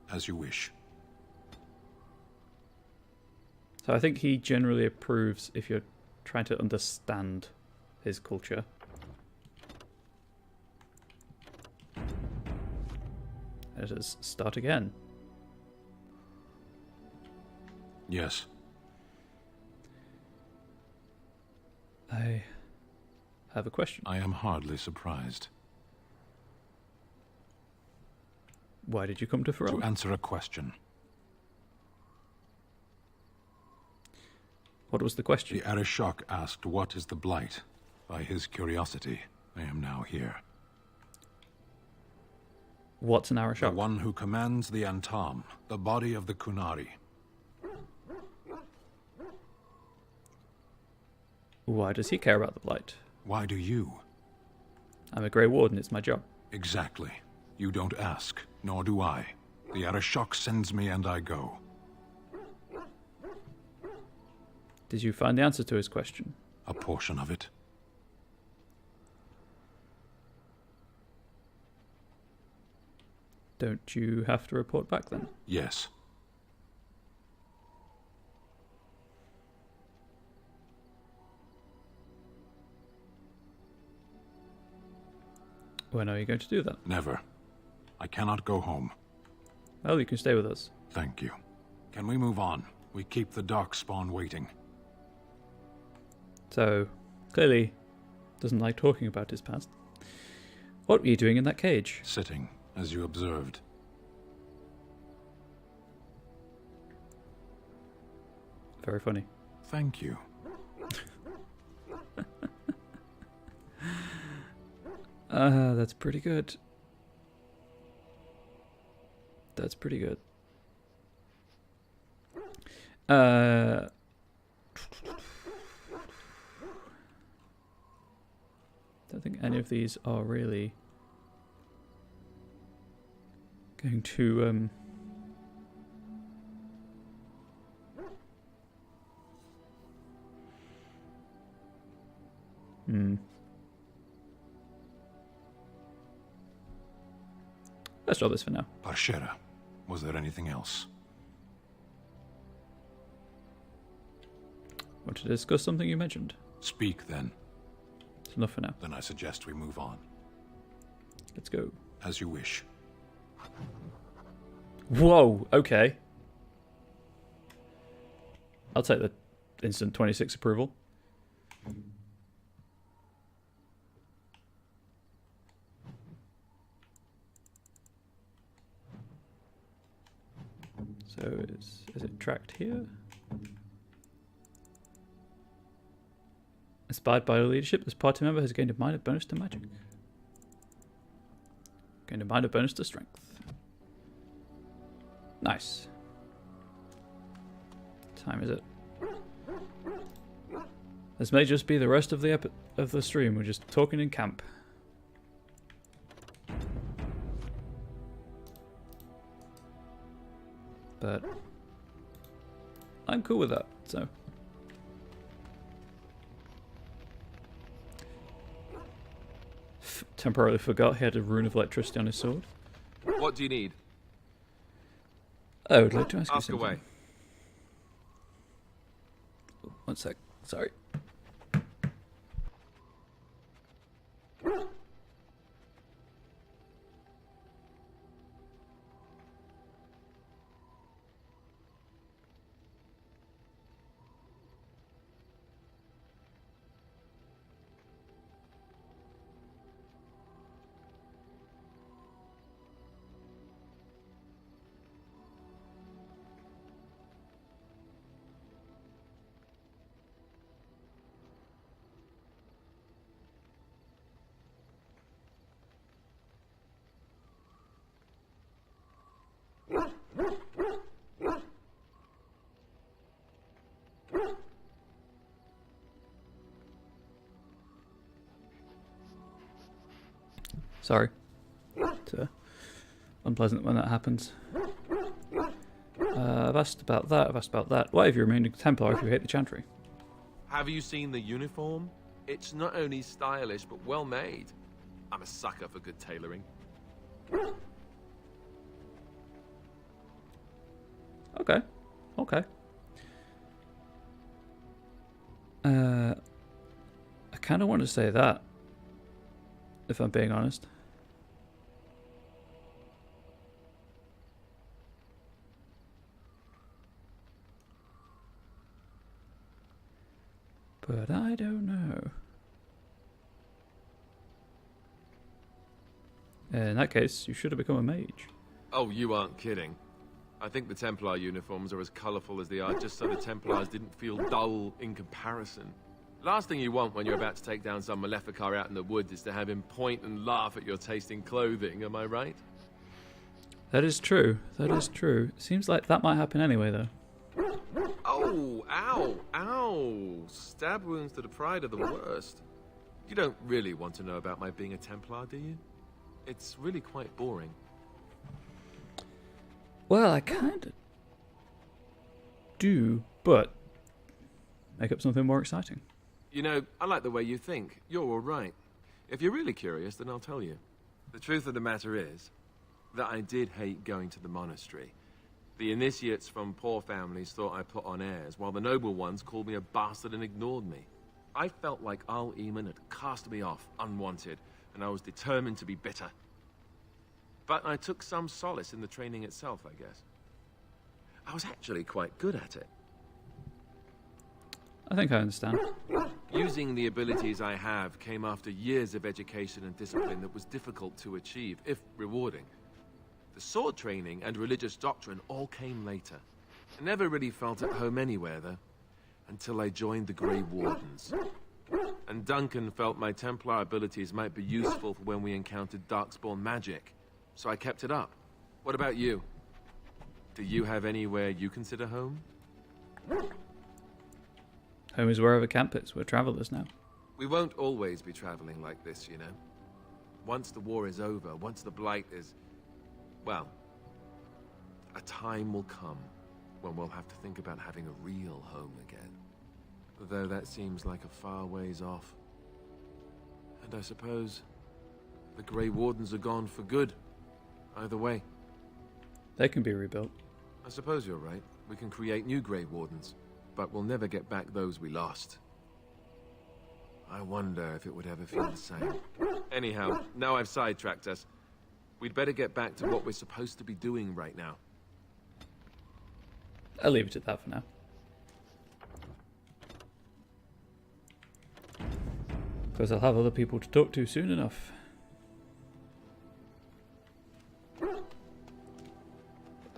As you wish. So I think he generally approves if you're trying to understand his culture. Let us start again. Yes. I have a question. I am hardly surprised. Why did you come to Ferelden? To answer a question. What was the question? The Arishok asked, what is the Blight? By his curiosity, I am now here. What's an Arishok? The one who commands the Antam, the body of the Kunari. Why does he care about the Blight? Why do you? I'm a Grey Warden, it's my job. Exactly. You don't ask, nor do I. The Arishok sends me and I go. Did you find the answer to his question? A portion of it. Don't you have to report back then? Yes. When are you going to do that? Never. I cannot go home. Well, you can stay with us. Thank you. Can we move on? We keep the dark spawn waiting. So, clearly, doesn't like talking about his past. What were you doing in that cage? Sitting, as you observed. Very funny. Thank you. That's pretty good. That's pretty good. Don't think any of these are really going to Let's drop this for now. Parshera, was there anything else? Want to discuss something you mentioned? Speak then. It's enough for now. Then I suggest we move on. Let's go. As you wish. Whoa, okay. I'll take the instant 26 approval. So is it tracked here? Inspired by your leadership, this party member has gained a minor bonus to magic. Gained a minor bonus to strength. Nice. What time is it? This may just be the rest of the stream. We're just talking in camp. But I'm cool with that, so. Temporarily forgot he had a rune of electricity on his sword. What do you need? I would like to ask you Ask something. away. One sec. Sorry. Sorry. It's unpleasant when that happens. I've asked about that, I've asked about that. Why have you remained a Templar if you hate the Chantry? Have you seen the uniform? It's not only stylish, but well made. I'm a sucker for good tailoring. Okay. Okay. I kind of want to say that, if I'm being honest. But I don't know. In that case, you should have become a mage. Oh, you aren't kidding. I think the Templar uniforms are as colourful as they are just so the Templars didn't feel dull in comparison. Last thing you want when you're about to take down some Maleficar out in the woods is to have him point and laugh at your taste in clothing, am I right? That is true. That is true. Seems like that might happen anyway, though. Oh, ow, ow. Stab wounds to the pride are the worst. You don't really want to know about my being a Templar, do you? It's really quite boring. Well, I kind of do, but make up something more exciting. You know, I like the way you think. You're all right. If you're really curious, then I'll tell you. The truth of the matter is, that I did hate going to the monastery. The initiates from poor families thought I put on airs, while the noble ones called me a bastard and ignored me. I felt like Al Eamon had cast me off, unwanted, and I was determined to be bitter. But I took some solace in the training itself, I guess. I was actually quite good at it. I think I understand. Using the abilities I have came after years of education and discipline that was difficult to achieve, if rewarding. The sword training and religious doctrine all came later. I never really felt at home anywhere, though, until I joined the Grey Wardens. And Duncan felt my Templar abilities might be useful for when we encountered Darkspawn magic, so I kept it up. What about you? Do you have anywhere you consider home? Home is wherever camp is. We're travelers now. We won't always be traveling like this, you know. Once the war is over, once the Blight is... well, a time will come when we'll have to think about having a real home again. Though that seems like a far ways off. And I suppose the Grey Wardens are gone for good. Either way. They can be rebuilt. I suppose you're right. We can create new Grey Wardens, but we'll never get back those we lost. I wonder if it would ever feel the same. Anyhow, now I've sidetracked us. We'd better get back to what we're supposed to be doing right now. I'll leave it at that for now. Because I'll have other people to talk to soon enough.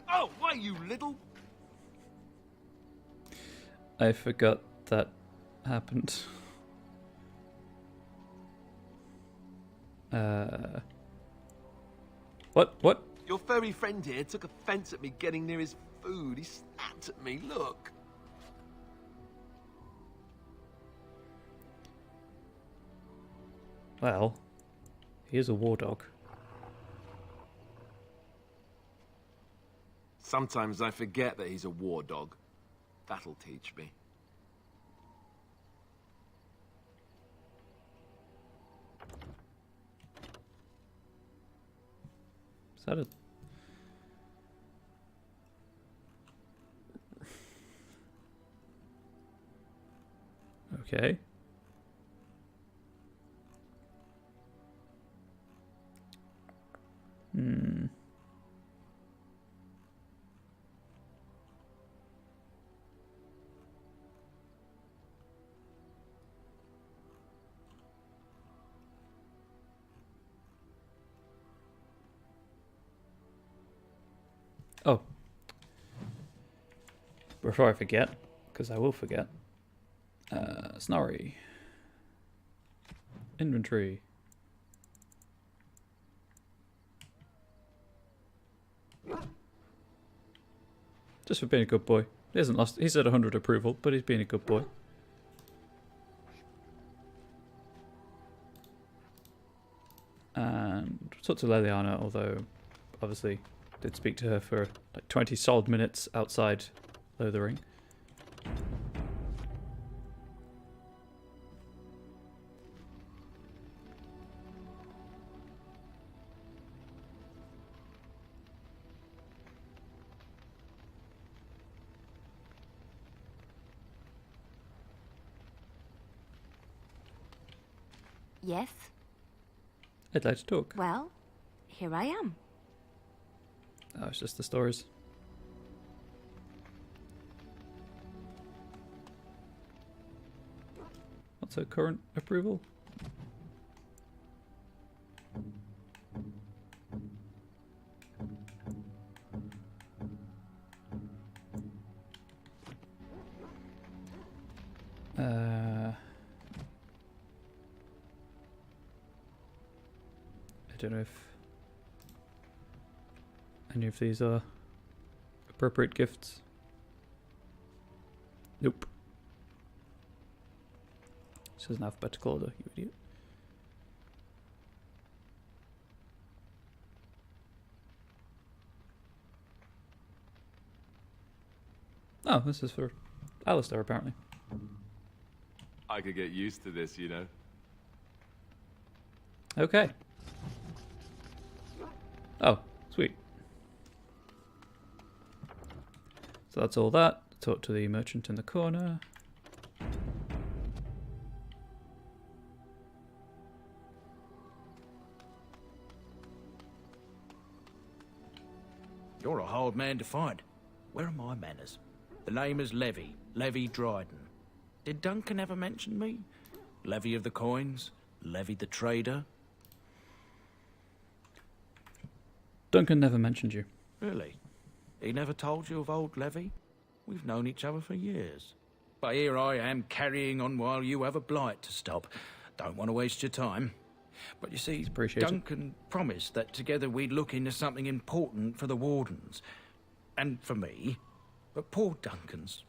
Oh, why, you little... I forgot that happened. What? Your furry friend here took offense at me getting near his food. He snapped at me, look. Well, he is a war dog. Sometimes I forget that he's a war dog. That'll teach me. Is that a... Okay. Oh. Before I forget, because I will forget. Snorri. Inventory. Just for being a good boy. He hasn't lost. He's at 100 approval, but he's being a good boy. And talked to Leliana, although obviously did speak to her for like 20 solid minutes outside Lothering. Yes? I'd like to talk. Well, here I am. Oh, it's just the stories. What's her current approval? I don't know if any of these are appropriate gifts. Nope. This is an alphabetical order, you idiot. Oh, this is for Alistair, apparently. I could get used to this, you know. Okay. Oh, Sweet. So that's all that. Talk to the merchant in the corner. You're a hard man to find. Where are my manners? The name is Levy. Levy Dryden. Did Duncan ever mention me? Levy of the coins? Levy the trader? Duncan never mentioned you. Really? He never told you of old Levy? We've known each other for years. But here I am carrying on while you have a blight to stop. Don't want to waste your time. But you see, Duncan promised that together we'd look into something important for the Wardens. And for me. But poor Duncan's...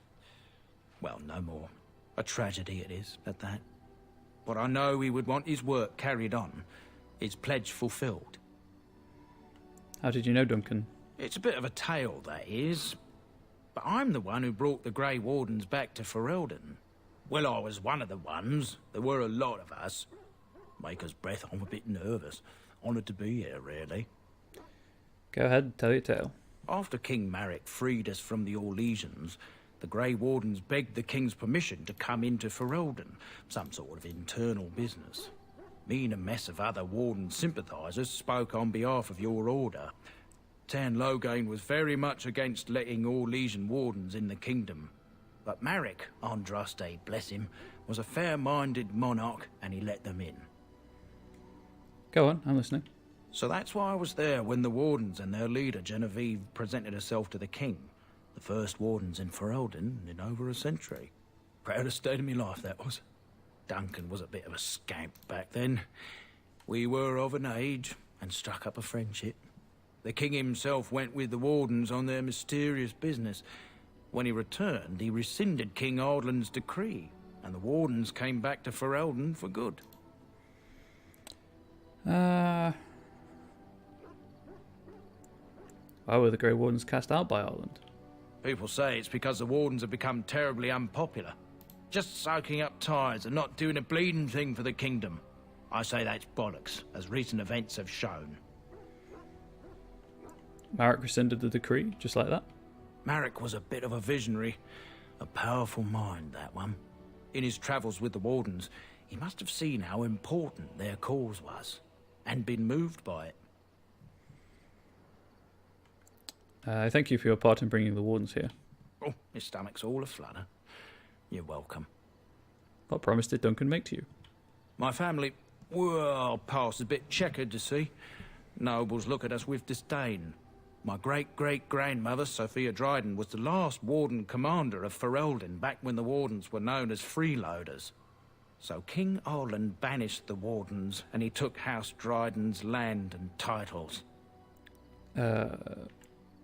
well, no more. A tragedy it is, at that. But I know he would want his work carried on. His pledge fulfilled. How did you know Duncan? It's a bit of a tale, that is. But I'm the one who brought the Grey Wardens back to Ferelden. Well, I was one of the ones. There were a lot of us. Maker's breath, I'm a bit nervous. Honoured to be here, really. Go ahead, tell your tale. After King Marek freed us from the Orlesians, the Grey Wardens begged the King's permission to come into Ferelden, some sort of internal business. Me and a mess of other Warden sympathisers spoke on behalf of your order. Tan Loghain was very much against letting Orlesian Wardens in the kingdom. But Marek, Andraste, bless him, was a fair-minded monarch and he let them in. Go on, I'm listening. So that's why I was there when the Wardens and their leader, Genevieve, presented herself to the King. The first Wardens in Ferelden in over a century. Proudest day of my life, that was. Duncan was a bit of a scamp back then. We were of an age and struck up a friendship. The King himself went with the Wardens on their mysterious business. When he returned, he rescinded King Ardland's decree, and the Wardens came back to Ferelden for good. Why were the Grey Wardens cast out by Ardland? People say it's because the Wardens have become terribly unpopular. Just soaking up ties and not doing a bleeding thing for the kingdom. I say that's bollocks, as recent events have shown. Marek rescinded the decree, just like that? Marek was a bit of a visionary. A powerful mind, that one. In his travels with the Wardens, he must have seen how important their cause was, and been moved by it. I thank you for your part in bringing the Wardens here. Oh, his stomach's all aflutter. You're welcome. What promise did Duncan make to you? My family, well, past a bit checkered, to see. Nobles look at us with disdain. My great-great-grandmother, Sophia Dryden, was the last Warden commander of Ferelden back when the Wardens were known as freeloaders. So King Ardland banished the Wardens, and he took House Dryden's land and titles.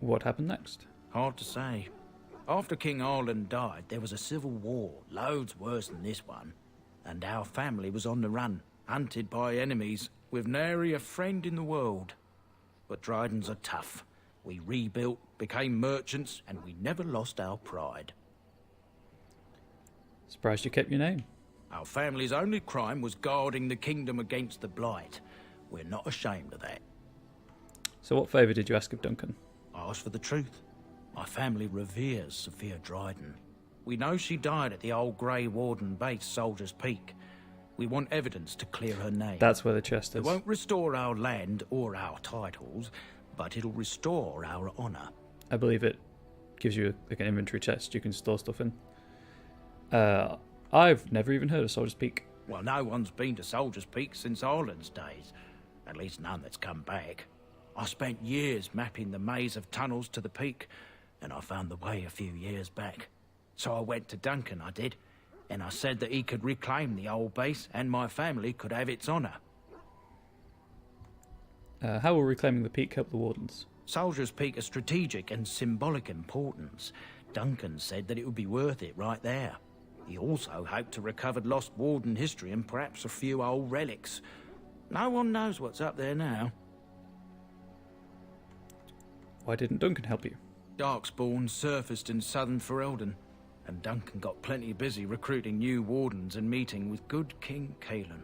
What happened next? Hard to say. After King Ardland died, there was a civil war, loads worse than this one. And our family was on the run, hunted by enemies, with nary a friend in the world. But Drydens are tough. We rebuilt, became merchants, and we never lost our pride. Surprised you kept your name. Our family's only crime was guarding the kingdom against the Blight. We're not ashamed of that. So what favour did you ask of Duncan? I asked for the truth. My family reveres Sophia Dryden. We know she died at the old Grey Warden base, Soldier's Peak. We want evidence to clear her name. That's where the chest is. It won't restore our land or our titles, but it'll restore our honour. I believe it gives you like an inventory chest you can store stuff in. I've never even heard of Soldier's Peak. Well, no one's been to Soldier's Peak since Ireland's days. At least none that's come back. I spent years mapping the maze of tunnels to the peak, and I found the way a few years back. So I went to Duncan, I did, and I said that he could reclaim the old base and my family could have its honour. How will reclaiming the peak help the Wardens? Soldier's Peak is strategic and symbolic importance. Duncan said that it would be worth it right there. He also hoped to recover lost Warden history and perhaps a few old relics. No one knows what's up there now. Why didn't Duncan help you? Darkspawn surfaced in southern Ferelden, and Duncan got plenty busy recruiting new Wardens and meeting with good King Kaelin.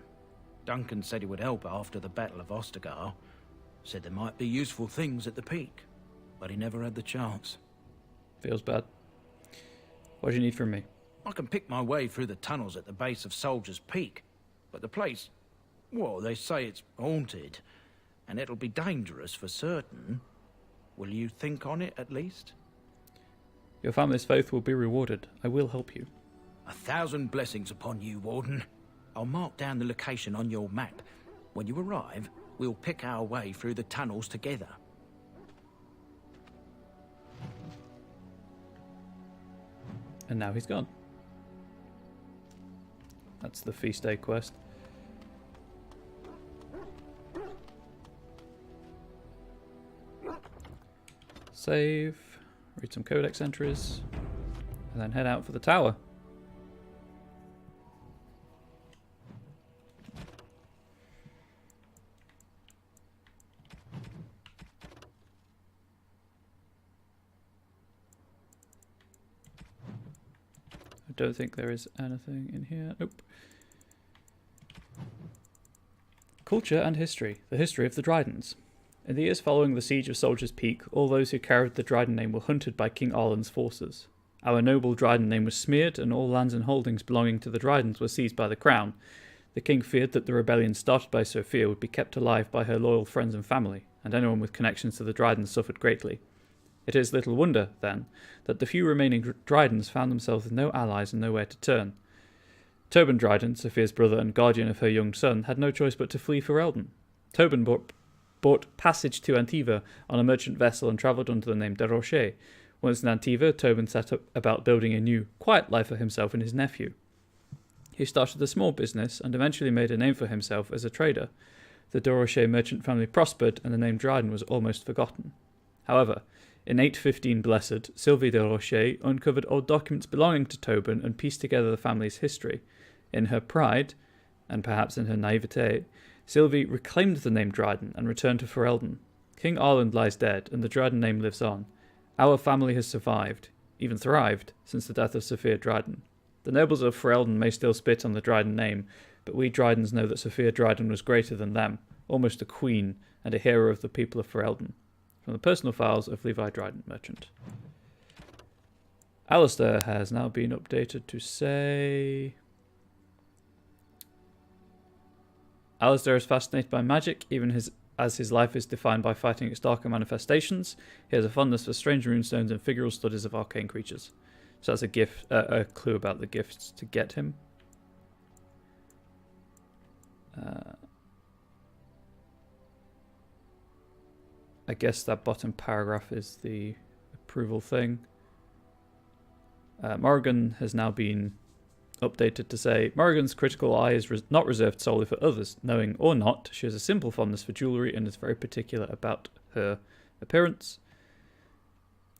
Duncan said he would help after the Battle of Ostagar. Said there might be useful things at the peak, but he never had the chance. Feels bad. What do you need from me? I can pick my way through the tunnels at the base of Soldier's Peak, but the place, well, they say it's haunted, and it'll be dangerous for certain. Will you think on it at least? Your family's faith will be rewarded. I will help you. 1,000 blessings upon you, Warden. I'll mark down the location on your map. When you arrive, we'll pick our way through the tunnels together. And now he's gone. That's the feast day quest. Save, read some codex entries, and then head out for the tower. I don't think there is anything in here. Nope. Culture and history. The history of the Dryden's. In the years following the siege of Soldier's Peak, all those who carried the Dryden name were hunted by King Arlen's forces. Our noble Dryden name was smeared, and all lands and holdings belonging to the Drydens were seized by the crown. The king feared that the rebellion started by Sophia would be kept alive by her loyal friends and family, and anyone with connections to the Drydens suffered greatly. It is little wonder, then, that the few remaining Drydens found themselves with no allies and nowhere to turn. Tobin Dryden, Sophia's brother and guardian of her young son, had no choice but to flee for Eldon. Tobin bought passage to Antiva on a merchant vessel and travelled under the name de Rocher. Once in Antiva, Tobin set about building a new, quiet life for himself and his nephew. He started a small business and eventually made a name for himself as a trader. The de Rocher merchant family prospered and the name Dryden was almost forgotten. However, in 815 Blessed, Sylvie de Rocher uncovered old documents belonging to Tobin and pieced together the family's history. In her pride, and perhaps in her naivete, Sylvie reclaimed the name Dryden and returned to Ferelden. King Arland lies dead, and the Dryden name lives on. Our family has survived, even thrived, since the death of Sophia Dryden. The nobles of Ferelden may still spit on the Dryden name, but we Drydens know that Sophia Dryden was greater than them, almost a queen and a hero of the people of Ferelden. From the personal files of Levi Dryden, merchant. Alistair has now been updated to say... Alistair is fascinated by magic, even as his life is defined by fighting its darker manifestations. He has a fondness for strange runestones and figural studies of arcane creatures. So that's a clue about the gifts to get him. I guess that bottom paragraph is the approval thing. Morrigan has now been updated to say, Morrigan's critical eye is not reserved solely for others. Knowing or not, she has a simple fondness for jewellery and is very particular about her appearance.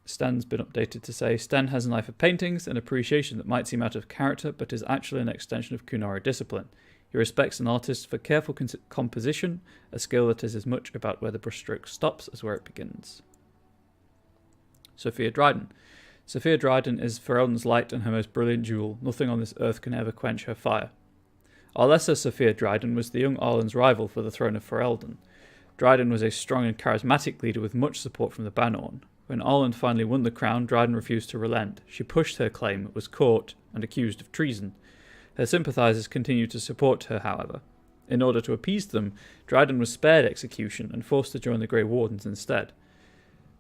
Stan's been updated to say, Stan has an eye for paintings, an appreciation that might seem out of character, but is actually an extension of Kunara discipline. He respects an artist for careful composition, a skill that is as much about where the brushstroke stops as where it begins. Sophia Dryden. Sophia Dryden is Ferelden's light and her most brilliant jewel. Nothing on this earth can ever quench her fire. Our lesser Sophia Dryden was the young Arlen's rival for the throne of Ferelden. Dryden was a strong and charismatic leader with much support from the Banorn. When Arlen finally won the crown, Dryden refused to relent. She pushed her claim, was caught, and accused of treason. Her sympathisers continued to support her, however. In order to appease them, Dryden was spared execution and forced to join the Grey Wardens instead.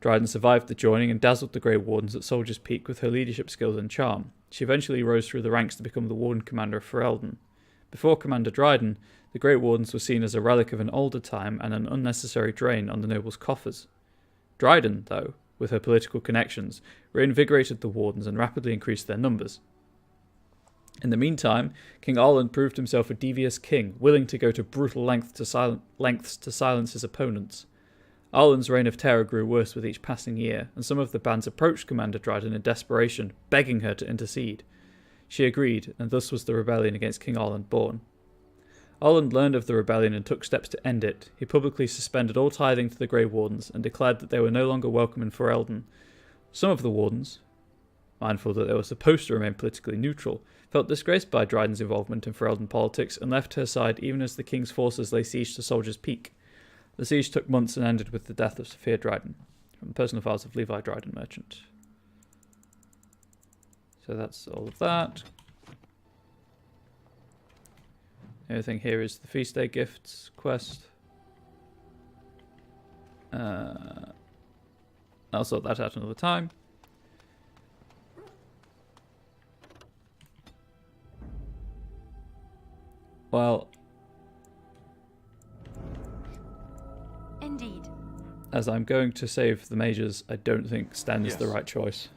Dryden survived the joining and dazzled the Grey Wardens at Soldier's Peak with her leadership skills and charm. She eventually rose through the ranks to become the Warden Commander of Ferelden. Before Commander Dryden, the Grey Wardens were seen as a relic of an older time and an unnecessary drain on the nobles' coffers. Dryden, though, with her political connections, reinvigorated the Wardens and rapidly increased their numbers. In the meantime, King Arland proved himself a devious king, willing to go to brutal lengths to silence his opponents. Arland's reign of terror grew worse with each passing year, and some of the bands approached Commander Dryden in desperation, begging her to intercede. She agreed, and thus was the rebellion against King Arland born. Arland learned of the rebellion and took steps to end it. He publicly suspended all tithing to the Grey Wardens and declared that they were no longer welcome in Ferelden. Some of the Wardens, mindful that they were supposed to remain politically neutral, felt disgraced by Dryden's involvement in Ferelden politics and left her side even as the king's forces lay siege to Soldier's Peak. The siege took months and ended with the death of Sophia Dryden, from the personal files of Levi Dryden, merchant. So that's all of that. The only thing here is the feast day gifts quest. I'll sort that out another time. Well, indeed. As I'm going to save the mages, I don't think Sten is the right choice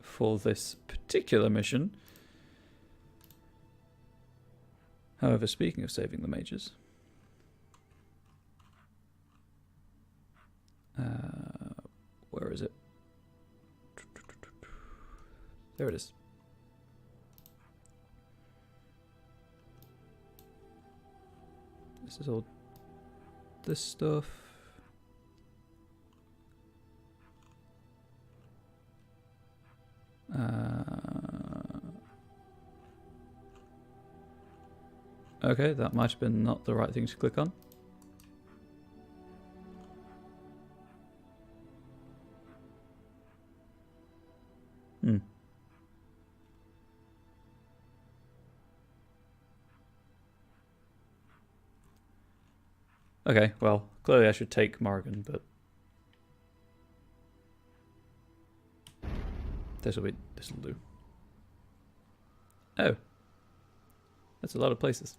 for this particular mission. However, speaking of saving the mages, where is it? There it is. This is all this stuff. Okay, that might have been not the right thing to click on. Okay, well, clearly I should take Morrigan, but this'll do. Oh. That's a lot of places.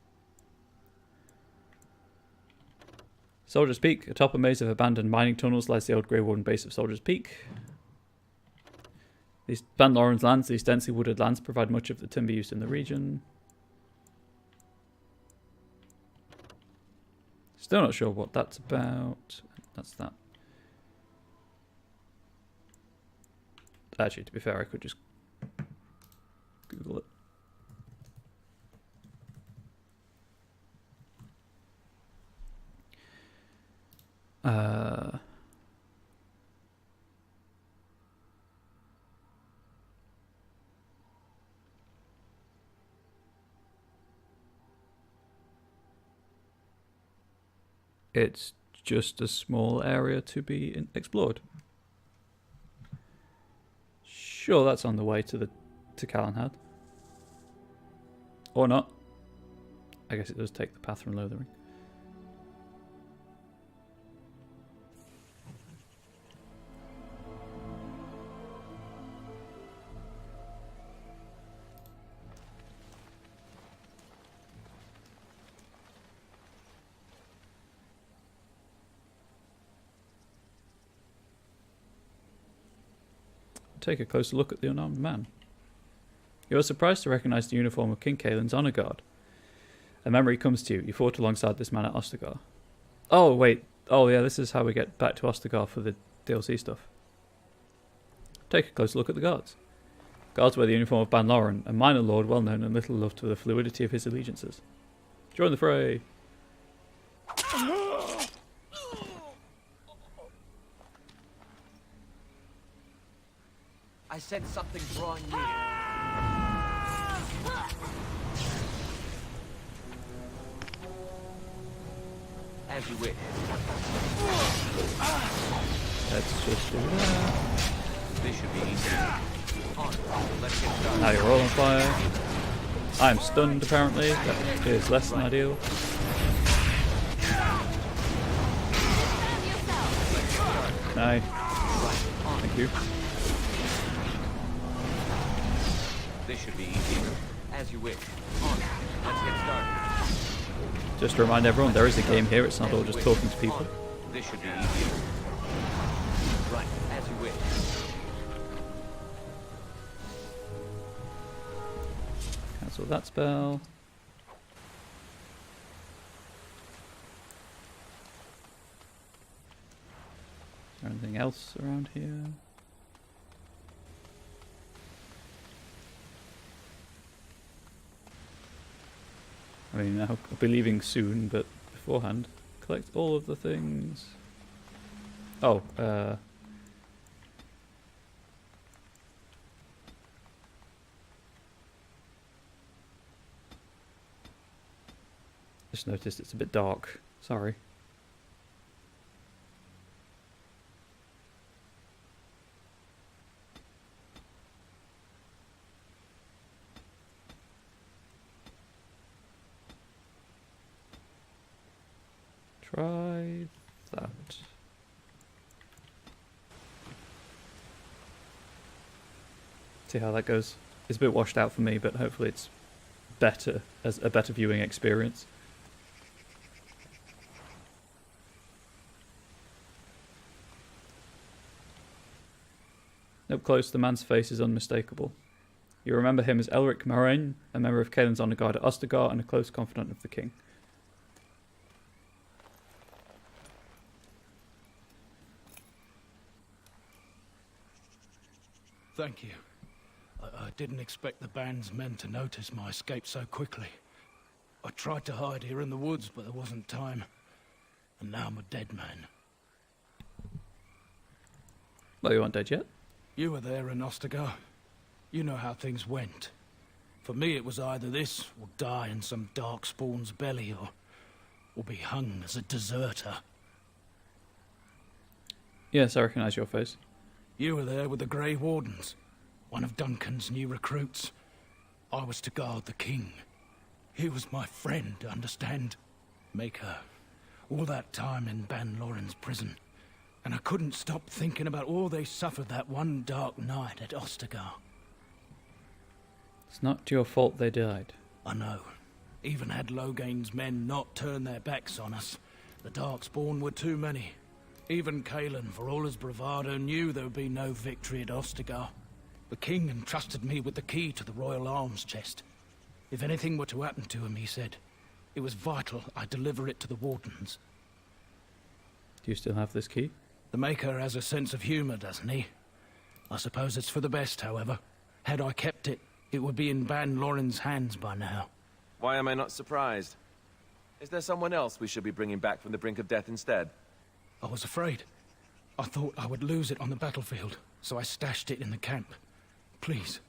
Soldier's Peak. Atop a maze of abandoned mining tunnels lies the old Grey Warden base of Soldier's Peak. These Ban Loren's lands, these densely wooded lands, provide much of the timber used in the region. Still not sure what that's about. That's that. Actually, to be fair, I could just Google it. It's just a small area to be explored. Sure, that's on the way to Calenhad. Or not. I guess it does take the path from Lothering. Take a closer look at the unarmed man. You are surprised to recognize the uniform of King Kaelin's honor guard. A memory comes to you. You fought alongside this man at Ostagar. Oh, wait. Oh, yeah, this is how we get back to Ostagar for the DLC stuff. Take a closer look at the guards. Guards wear the uniform of Ban Loren, a minor lord well known and little loved for the fluidity of his allegiances. Join the fray. I sense something drawing near. As you wish. Let's just do that. This should be easy. On. Let's get started. Now you're all on fire. I'm stunned apparently. That is less than ideal. No. Thank you. This should be easy. As you wish. On. Let's get started. Just to remind everyone, there is a game here. It's not all just talking to people. This should be easier. Right. As you wish. Cancel that spell. Is there anything else around here? I mean, I'll be leaving soon, but beforehand, collect all of the things. Oh, just noticed it's a bit dark. Sorry. try that. See how that goes. It's a bit washed out for me, but hopefully it's better, as a better viewing experience. Up close, the man's face is unmistakable. You remember him as Elric Moraine, a member of Caelan's Honor Guard at Ostagar and a close confidant of the king. Thank you. I didn't expect the band's men to notice my escape so quickly. I tried to hide here in the woods, but there wasn't time. And now I'm a dead man. Well, you aren't dead yet. You were there in Ostagar. You know how things went. For me, it was either this, or die in some darkspawn's belly, or be hung as a deserter. Yes, I recognise your face. You were there with the Grey Wardens, one of Duncan's new recruits. I was to guard the king. He was my friend, understand? Maker. All that time in Ban Loren's prison. And I couldn't stop thinking about all they suffered that one dark night at Ostagar. It's not your fault they died. I know. Even had Logain's men not turned their backs on us, the Darkspawn were too many. Even Caelan, for all his bravado, knew there would be no victory at Ostagar. The king entrusted me with the key to the royal arms chest. If anything were to happen to him, he said, it was vital I deliver it to the Wardens. Do you still have this key? The Maker has a sense of humour, doesn't he? I suppose it's for the best, however. Had I kept it, it would be in Ban Loren's hands by now. Why am I not surprised? Is there someone else we should be bringing back from the brink of death instead? I was afraid. I thought I would lose it on the battlefield, so I stashed it in the camp. Please.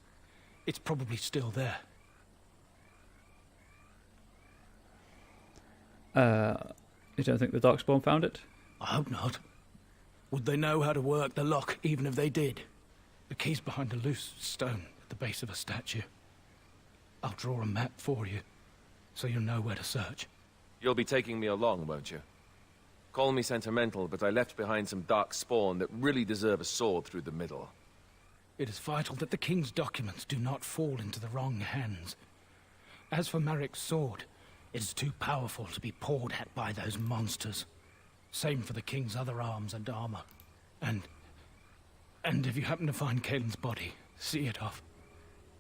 It's probably still there. You don't think the Darkspawn found it? I hope not. Would they know how to work the lock, even if they did? The key's behind a loose stone at the base of a statue. I'll draw a map for you, so you'll know where to search. You'll be taking me along, won't you? Call me sentimental, but I left behind some dark spawn that really deserve a sword through the middle. It is vital that the king's documents do not fall into the wrong hands. As for Marik's sword, it is too powerful to be pawed at by those monsters. Same for the king's other arms and armor. And if you happen to find Caelan's body, see it off.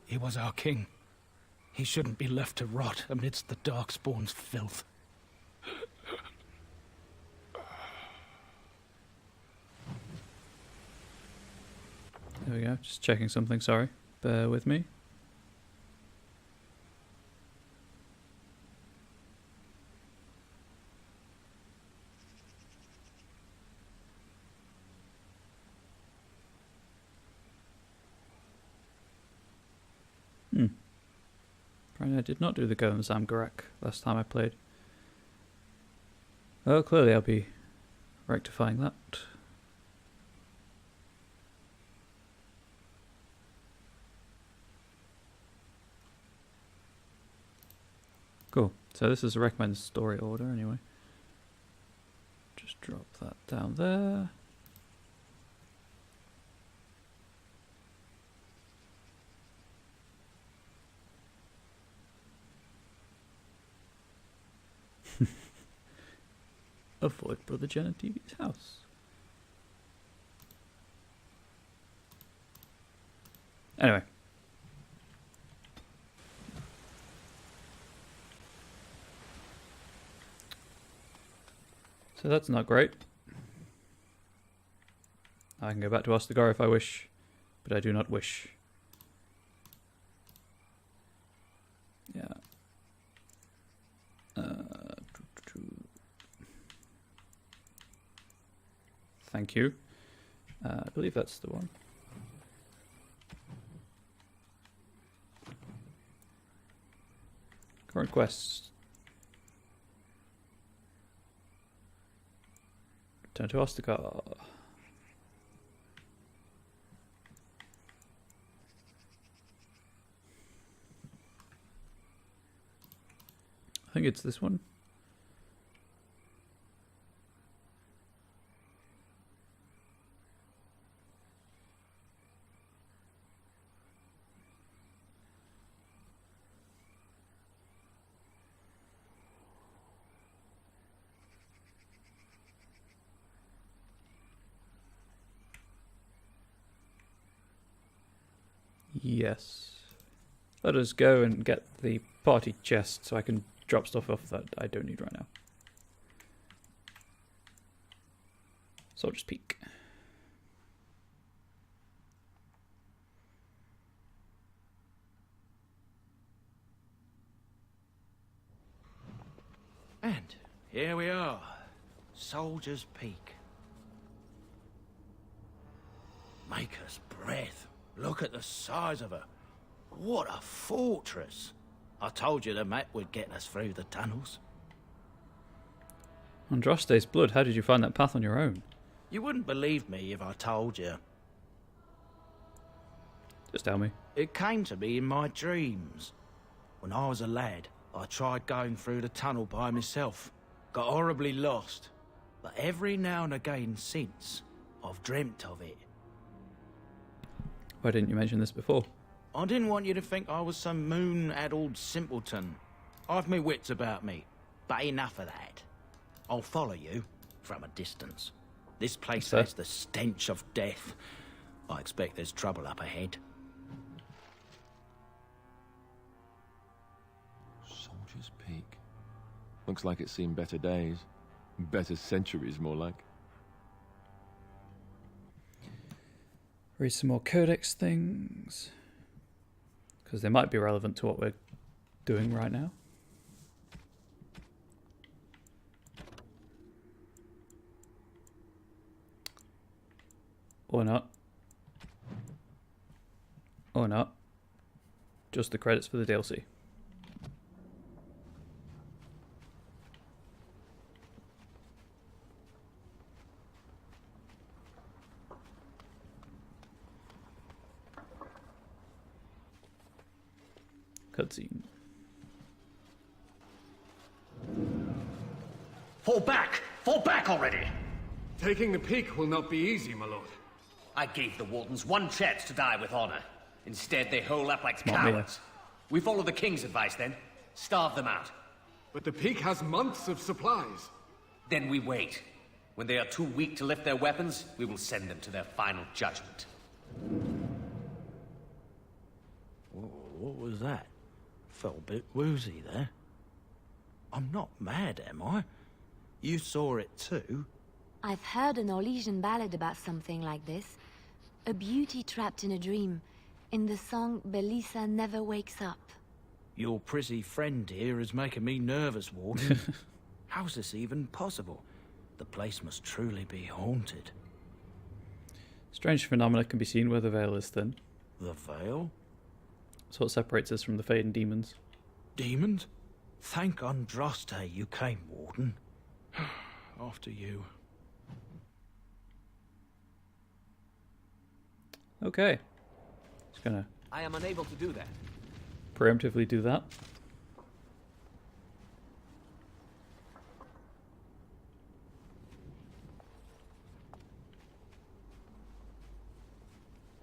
He was our king. He shouldn't be left to rot amidst the Darkspawn's filth. There we go, just checking something, sorry. Bear with me. Apparently I did not do the Go and Zamgarak last time I played. Well, clearly I'll be rectifying that. Cool. So this is a recommended story order anyway. Just drop that down there. Avoid Brother Genetivi's house. Anyway. So that's not great. I can go back to Ostagar if I wish, but I do not wish. Yeah. Thank you. I believe that's the one. Current quests. Return to Ostagar. I think it's this one. Yes. Let us go and get the party chest so I can drop stuff off that I don't need right now. Soldier's Peak. And here we are. Soldier's Peak. Maker's breath. Look at the size of her. What a fortress. I told you the map would get us through the tunnels. Andraste's blood, how did you find that path on your own? You wouldn't believe me if I told you. Just tell me. It came to me in my dreams. When I was a lad, I tried going through the tunnel by myself. Got horribly lost. But every now and again since, I've dreamt of it. Why didn't you mention this before? I didn't want you to think I was some moon-addled simpleton. I've my wits about me, but enough of that. I'll follow you from a distance. This place has the stench of death. I expect there's trouble up ahead. Soldier's Peak. Looks like it's seen better days. Better centuries, more like. Read some more codex things. Because they might be relevant to what we're doing right now. Or not. Or not. Just the credits for the DLC. Cutscene. Fall back! Fall back already! Taking the peak will not be easy, my lord. I gave the Wardens one chance to die with honor. Instead, they hole up like Not me. cowards. We follow the King's advice then. Starve them out. But the peak has months of supplies. Then we wait. When they are too weak to lift their weapons, we will send them to their final judgment. What was that? Felt a bit woozy there. I'm not mad, am I? You saw it too? I've heard an Orlesian ballad about something like this. A beauty trapped in a dream. In the song, Belisa never wakes up. Your prissy friend here is making me nervous, Warden. How's this even possible? The place must truly be haunted. Strange phenomena can be seen where the veil is thin. The veil? That's what separates us from the Fade and demons. Demons? Thank Andraste you came, Warden. After you. Okay. Just gonna I am unable to do that. preemptively do that.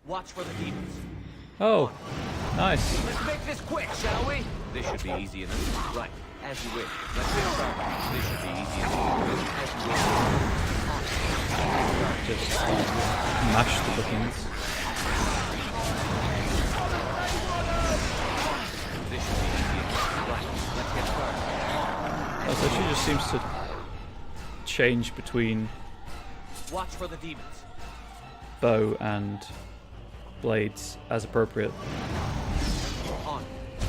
Watch for the demons. Oh, nice. Let's make this quick, shall we? This should be easy enough. Right, as you wish. Let's get started. This should be easy enough. As you wish. Just mash the buttons. This should be easy enough. Right, let's get started. Oh, so she just seems to change between Watch for the demons. bow and blades as appropriate. On.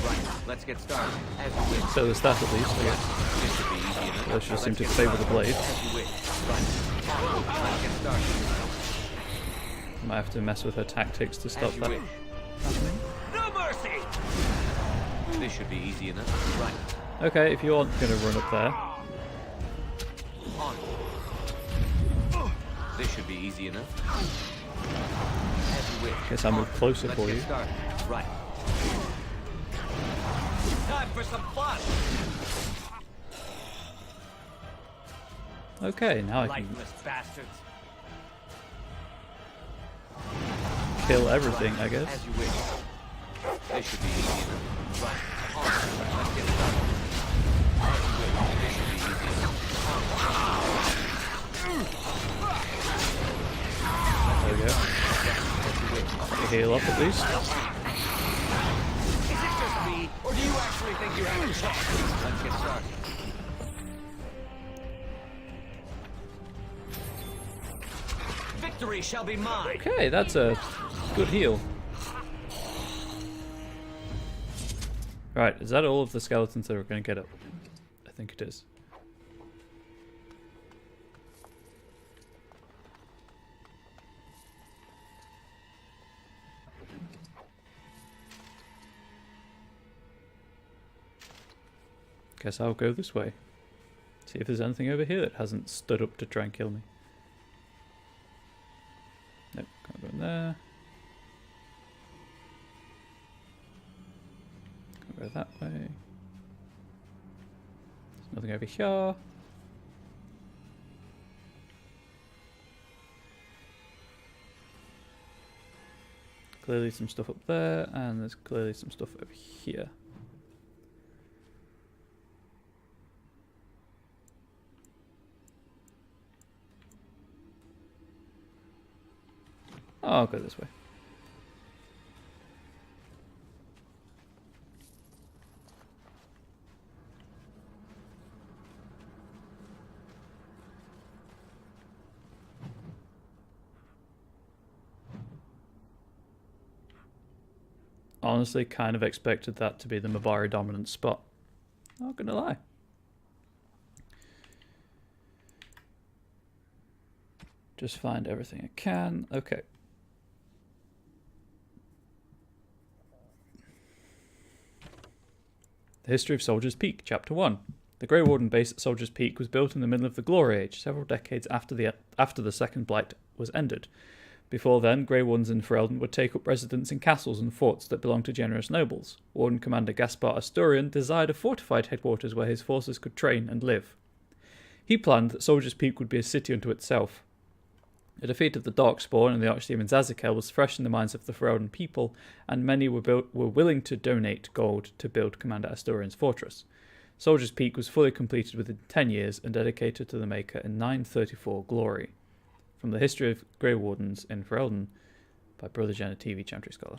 Right, let's get started. As you wish. So there's that at least, I guess. This should be easy enough. Well, she just seemed to Let's favour get the blade. started. As you wish. Right. On. Let's get started. Might have to mess with her tactics to stop As you that wish. happening. No mercy! This should be easy enough. Right. Okay, if you aren't going to run up there. On. This should be easy enough. As you wish. Guess I'll move closer Let's for get you. started. Right. Time for some fun! Okay, now I can Lifeless bastards. kill everything, I guess. As you wish. This should be easy enough. Right. On. Let's get started. As you wish. This should be easy enough. There we go. As you wish. Heal up at least. Let's get started. Victory shall be mine. Okay, that's a good heal. Right, is that all of the skeletons that we're going to get up? I think it is. Guess I'll go this way. See if there's anything over here that hasn't stood up to try and kill me. Nope, can't go in there. Can't go that way. There's nothing over here. Clearly some stuff up there, and there's clearly some stuff over here. Oh, I'll go this way. Honestly, kind of expected that to be the Mabari dominant spot. Not gonna lie. Just find everything I can. Okay. The History of Soldier's Peak, Chapter 1. The Grey Warden base at Soldier's Peak was built in the middle of the Glory Age, several decades after the Second Blight was ended. Before then, Grey Wardens in Ferelden would take up residence in castles and forts that belonged to generous nobles. Warden Commander Gaspar Asturian desired a fortified headquarters where his forces could train and live. He planned that Soldier's Peak would be a city unto itself. The defeat of the Darkspawn and the Archdemon Zazikel was fresh in the minds of the Ferelden people, and many were willing to donate gold to build Commander Asturian's fortress. Soldier's Peak was fully completed within 10 years and dedicated to the Maker in 934 glory. From the History of Grey Wardens in Ferelden by Brother Jenna TV Chantry Scholar.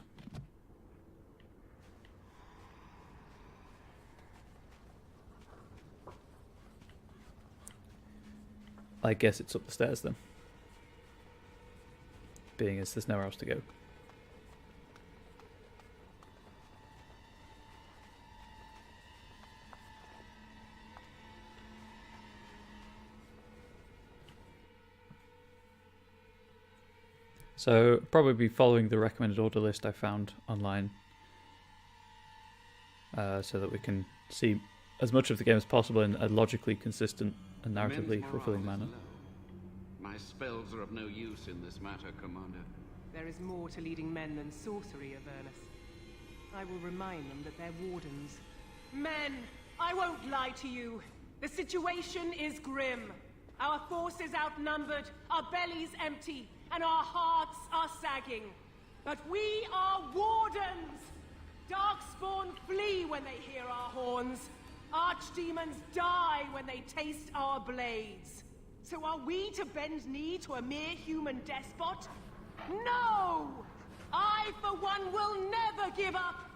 I guess it's up the stairs then. Being as there's nowhere else to go. So, probably be following the recommended order list I found online so that we can see as much of the game as possible in a logically consistent and narratively fulfilling manner. My spells are of no use in this matter, Commander. There is more to leading men than sorcery, Avernus. I will remind them that they're wardens. Men, I won't lie to you. The situation is grim. Our forces outnumbered, our bellies empty, and our hearts are sagging. But we are wardens! Darkspawn flee when they hear our horns. Archdemons die when they taste our blades. So are we to bend knee to a mere human despot? No! I, for one, will never give up!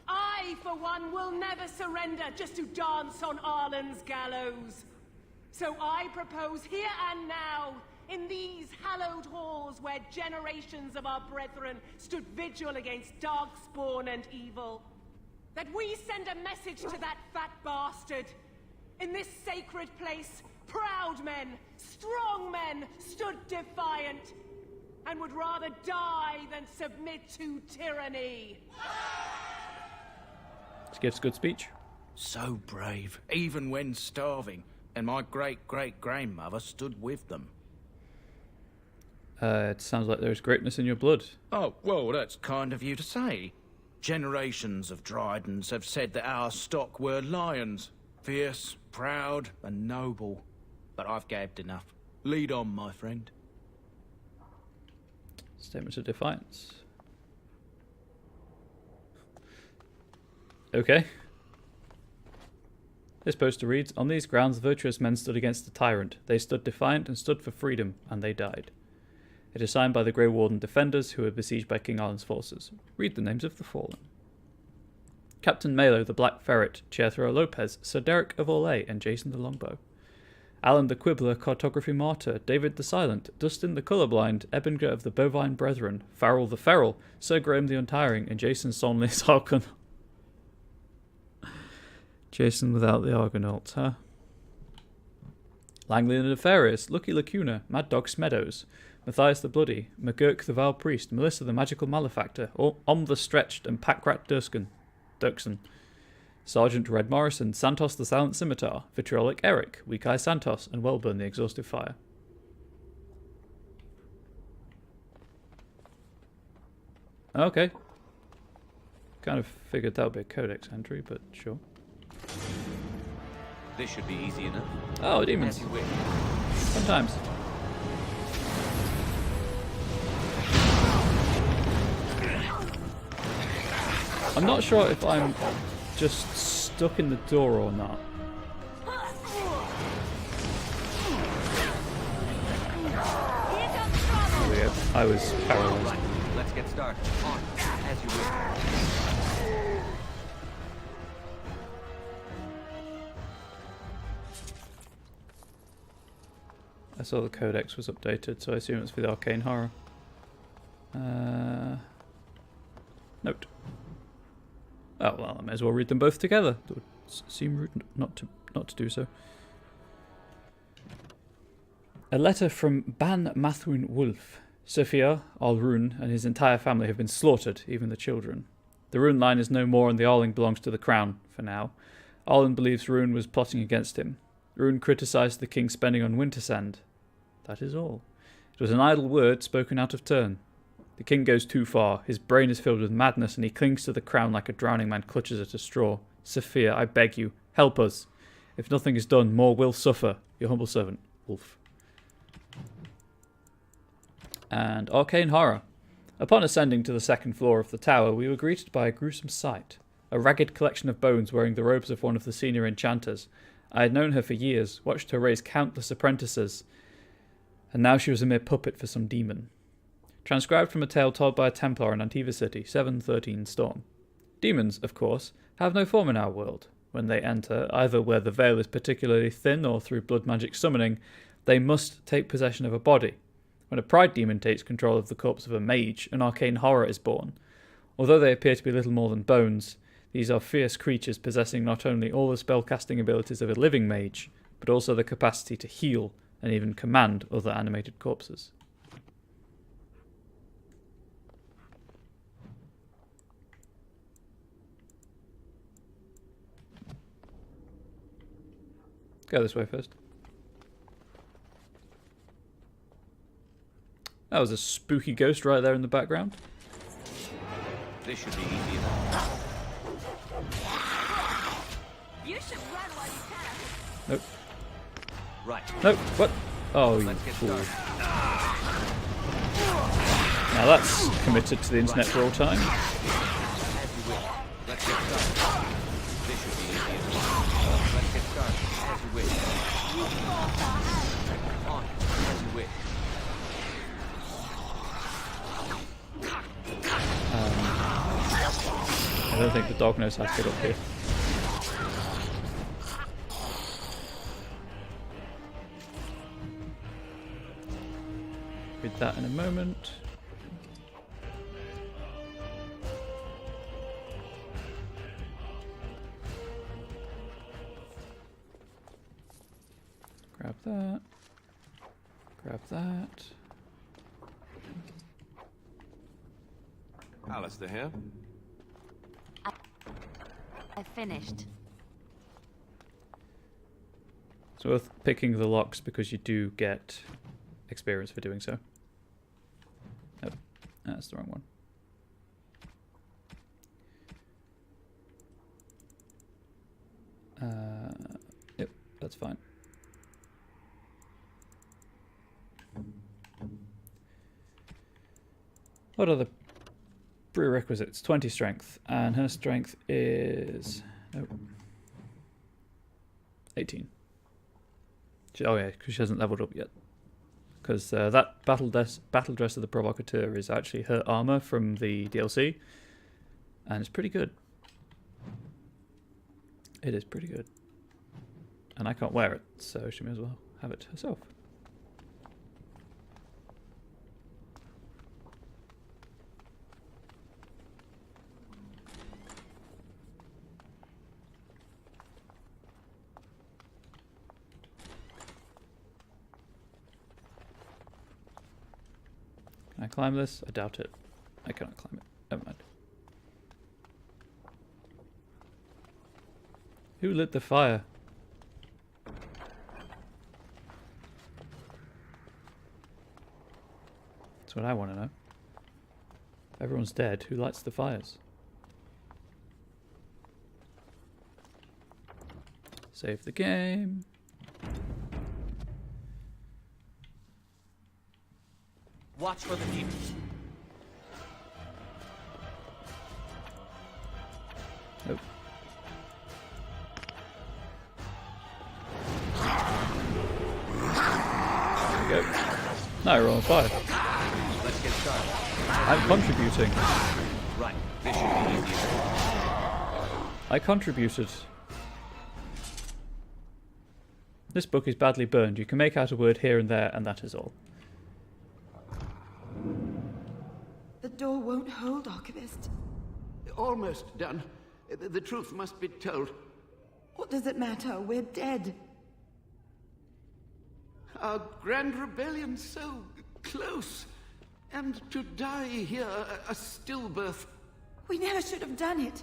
I, for one, will never surrender just to dance on Arlen's gallows. So I propose here and now, in these hallowed halls where generations of our brethren stood vigil against darkspawn and evil, that we send a message to that fat bastard. In this sacred place, proud men, strong men stood defiant, and would rather die than submit to tyranny. This gives a good speech. So brave, even when starving, and my great-great-grandmother stood with them. It sounds like there's greatness in your blood. Oh, well, that's kind of you to say. Generations of Dryadens have said that our stock were lions. Fierce, proud, and noble. But I've gabbed enough. Lead on, my friend. Statement of defiance. Okay. This poster reads, on these grounds virtuous men stood against the tyrant. They stood defiant and stood for freedom, and they died. It is signed by the Grey Warden defenders who were besieged by King Arlen's forces. Read the names of the fallen. Captain Malo the Black Ferret, Chairthrower Lopez, Sir Derek of Orlais, and Jason the Longbow. Alan the Quibbler, Cartography Martyr, David the Silent, Dustin the Colourblind, Ebinger of the Bovine Brethren, Farrell the Feral, Sir Graham the Untiring, and Jason Sonley's Argonaut. Jason without the Argonauts, huh? Langley the Nefarious, Lucky Lacuna, Mad Dog Smeadows, Matthias the Bloody, McGurk the Vile Priest, Melissa the Magical Malefactor, Om the Stretched, and Packrat Dirksen. Sergeant Red Morrison, Santos the Silent Scimitar, Vitriolic Eric, Weak Eye Santos, and Wellburn the Exhaustive Fire. Okay. Kind of figured that would be a codex entry, but sure. This should be easy enough. Oh, demons. As you wish. Sometimes. I'm not sure if I'm just stuck in the door or not. Weird. I was paralyzed. Right, let's get started. On, as you wish. I saw the codex was updated, so I assume it's for the arcane horror. Note. Oh well, I may as well read them both together. It would seem rude not to do so. A letter from Ban Mathwin Wolf. Sophia, Al-Rune, and his entire family have been slaughtered, even the children. The Rune line is no more, and the Arling belongs to the crown, for now. Arlen believes Rune was plotting against him. Rune criticised the king's spending on Wintersand. That is all. It was an idle word spoken out of turn. The king goes too far. His brain is filled with madness, and he clings to the crown like a drowning man clutches at a straw. Sophia, I beg you, help us. If nothing is done, more will suffer. Your humble servant, Wolf. And arcane horror. Upon ascending to the second floor of the tower, we were greeted by a gruesome sight. A ragged collection of bones wearing the robes of one of the senior enchanters. I had known her for years, watched her raise countless apprentices, and now she was a mere puppet for some demon. Transcribed from a tale told by a Templar in Antiva City, 713 Storm. Demons, of course, have no form in our world. When they enter, either where the veil is particularly thin or through blood magic summoning, they must take possession of a body. When a pride demon takes control of the corpse of a mage, an arcane horror is born. Although they appear to be little more than bones, these are fierce creatures possessing not only all the spellcasting abilities of a living mage, but also the capacity to heal and even command other animated corpses. Go this way first. That was a spooky ghost right there in the background. This should be easy enough. You should run while you can. Nope. Right. Nope. What? Oh, you fool. Now that's committed to the internet for all time. As you wish. Let's get started. This should be easy enough. Let's get started. As you wish. On, as you wish. I don't think the dog knows how to get up here. Read that in a moment. Grab that. Grab that. Alistair here. I finished. It's worth picking the locks because you do get experience for doing so. Nope, that's the wrong one. Yep, that's fine. What are the prerequisites? 20 strength, and her strength is 18. Oh yeah, because she hasn't leveled up yet. Because that battle dress of the Provocateur is actually her armor from the DLC, and it's pretty good. It is pretty good. And I can't wear it, so she may as well have it herself. Can I climb this? I doubt it. I cannot climb it. Never mind. Who lit the fire? That's what I want to know. If everyone's dead, who lights the fires? Save the game. Watch for the demons. Nope. There we go. Now we're on fire. Let's get started. I'm contributing. Right. This should be easier. I contributed. This book is badly burned. You can make out a word here and there, and that is all. The door won't hold, Archivist. Almost done. The truth must be told. What does it matter? We're dead. Our grand rebellion so close. And to die here, a stillbirth. We never should have done it.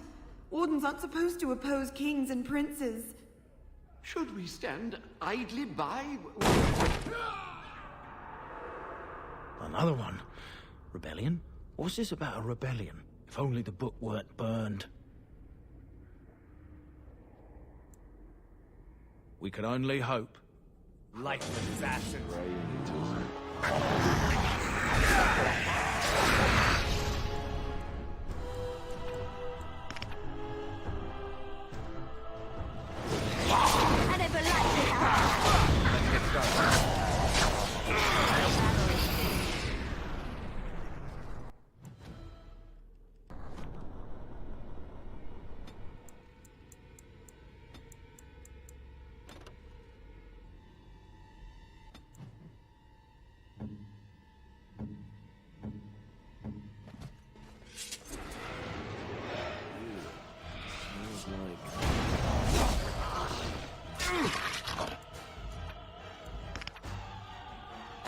Wardens aren't supposed to oppose kings and princes. Should we stand idly by? Another one. Rebellion? What's this about a rebellion? If only the book weren't burned. We can only hope. Life assassin. I never liked it. Let's get started.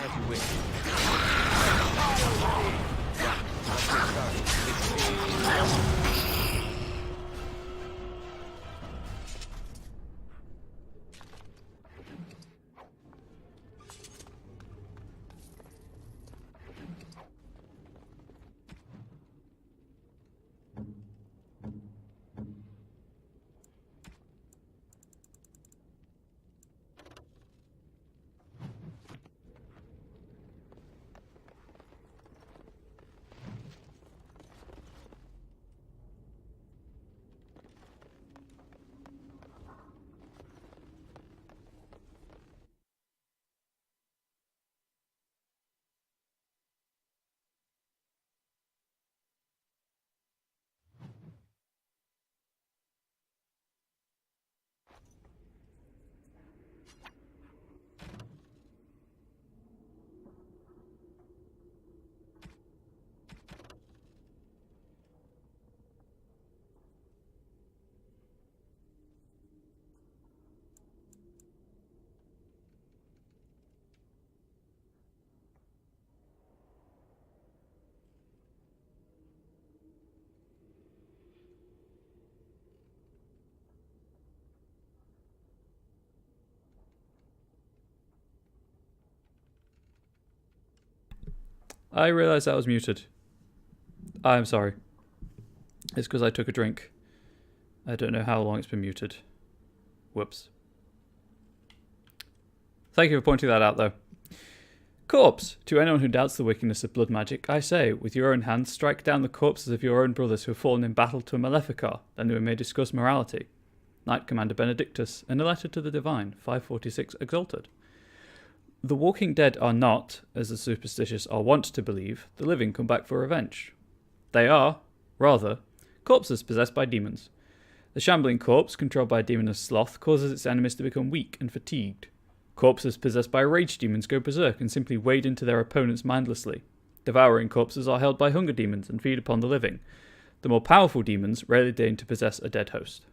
As you wish. Right, let's get started. This should be easy. I realised I was muted. I'm sorry. It's because I took a drink. I don't know how long it's been muted. Whoops. Thank you for pointing that out, though. Corpse! To anyone who doubts the wickedness of blood magic, I say, with your own hands, strike down the corpses of your own brothers who have fallen in battle to a Maleficar, then we may discuss morality. Knight Commander Benedictus, in a letter to the Divine, 546 Exalted. The walking dead are not, as the superstitious are wont to believe, the living come back for revenge. They are, rather, corpses possessed by demons. The shambling corpse, controlled by a demon of sloth, causes its enemies to become weak and fatigued. Corpses possessed by rage demons go berserk and simply wade into their opponents mindlessly. Devouring corpses are held by hunger demons and feed upon the living. The more powerful demons rarely deign to possess a dead host.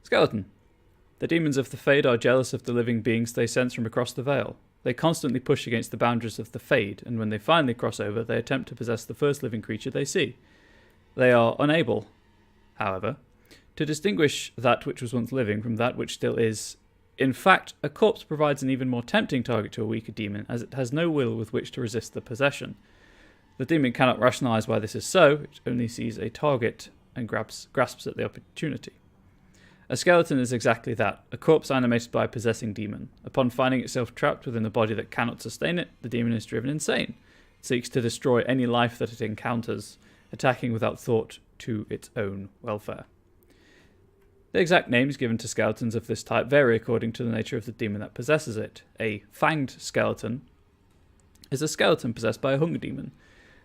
Skeleton. The demons of the Fade are jealous of the living beings they sense from across the Veil. They constantly push against the boundaries of the Fade, and when they finally cross over, they attempt to possess the first living creature they see. They are unable, however, to distinguish that which was once living from that which still is. In fact, a corpse provides an even more tempting target to a weaker demon, as it has no will with which to resist the possession. The demon cannot rationalize why this is so, it only sees a target and grasps at the opportunity. A skeleton is exactly that, a corpse animated by a possessing demon. Upon finding itself trapped within a body that cannot sustain it, the demon is driven insane. It seeks to destroy any life that it encounters, attacking without thought to its own welfare. The exact names given to skeletons of this type vary according to the nature of the demon that possesses it. A fanged skeleton is a skeleton possessed by a hunger demon.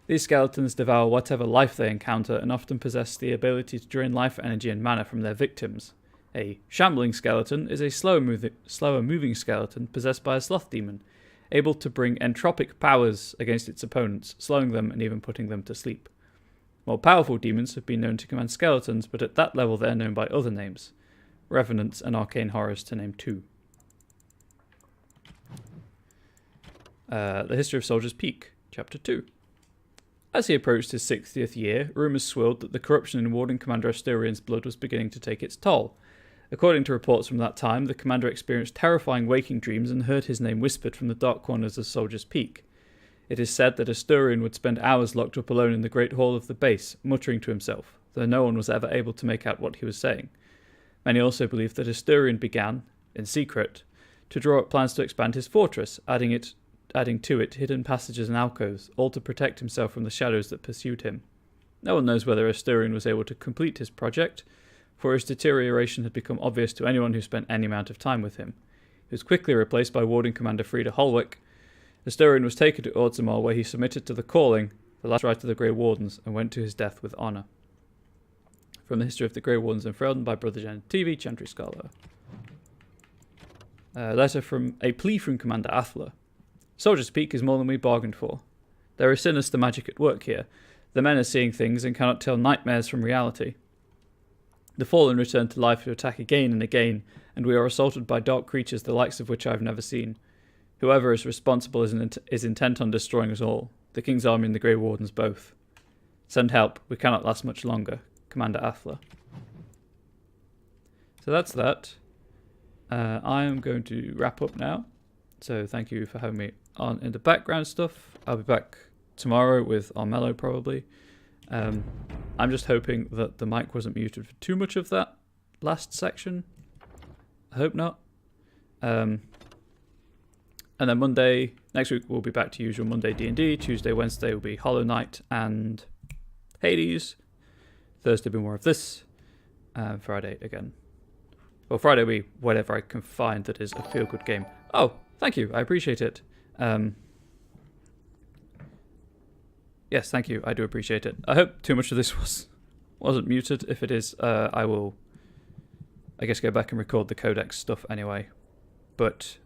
These skeletons devour whatever life they encounter and often possess the ability to drain life energy and mana from their victims. A shambling skeleton is a slower moving skeleton possessed by a sloth demon, able to bring entropic powers against its opponents, slowing them and even putting them to sleep. More powerful demons have been known to command skeletons, but at that level they are known by other names. Revenants and arcane horrors, to name two. The History of Soldier's Peak, Chapter 2. As he approached his 60th year, rumours swirled that the corruption in Warden Commander Asturian's blood was beginning to take its toll. According to reports from that time, the commander experienced terrifying waking dreams and heard his name whispered from the dark corners of Soldier's Peak. It is said that Asturian would spend hours locked up alone in the great hall of the base, muttering to himself, though no one was ever able to make out what he was saying. Many also believe that Asturian began, in secret, to draw up plans to expand his fortress, adding to it hidden passages and alcoves, all to protect himself from the shadows that pursued him. No one knows whether Asturian was able to complete his project, for his deterioration had become obvious to anyone who spent any amount of time with him. He was quickly replaced by Warden Commander Frida Holwick. Asturian was taken to Orzammar, where he submitted to the calling, the last rite of the Grey Wardens, and went to his death with honour. From the History of the Grey Wardens and Freldon by Brother Jen TV, Chantry Scholar. A plea from Commander Athler. Soldier's Peak is more than we bargained for. There is sinister magic at work here. The men are seeing things and cannot tell nightmares from reality. The fallen return to life to attack again and again, and we are assaulted by dark creatures the likes of which I have never seen. Whoever is responsible is intent on destroying us all, the King's Army and the Grey Wardens both. Send help, we cannot last much longer. Commander Athler. So that's that. I am going to wrap up now. So thank you for having me on in the background stuff. I'll be back tomorrow with Armello probably. I'm just hoping that the mic wasn't muted for too much of that last section. I hope not. And then Monday, next week we'll be back to usual Monday D&D. Tuesday, Wednesday will be Hollow Knight and Hades. Thursday will be more of this. And Friday again. Well, Friday will be whatever I can find that is a feel-good game. Oh, thank you. I appreciate it. Yes, thank you. I do appreciate it. I hope too much of this wasn't muted. If it is, I will, I guess, go back and record the codex stuff anyway. But,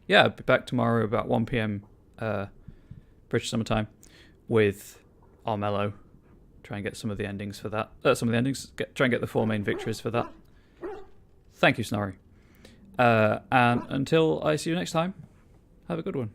yeah, I'll be back tomorrow about 1 PM British summertime with Armello. Try and get some of the endings for that. Try and get the 4 main victories for that. Thank you, Snorri. And until I see you next time, have a good one.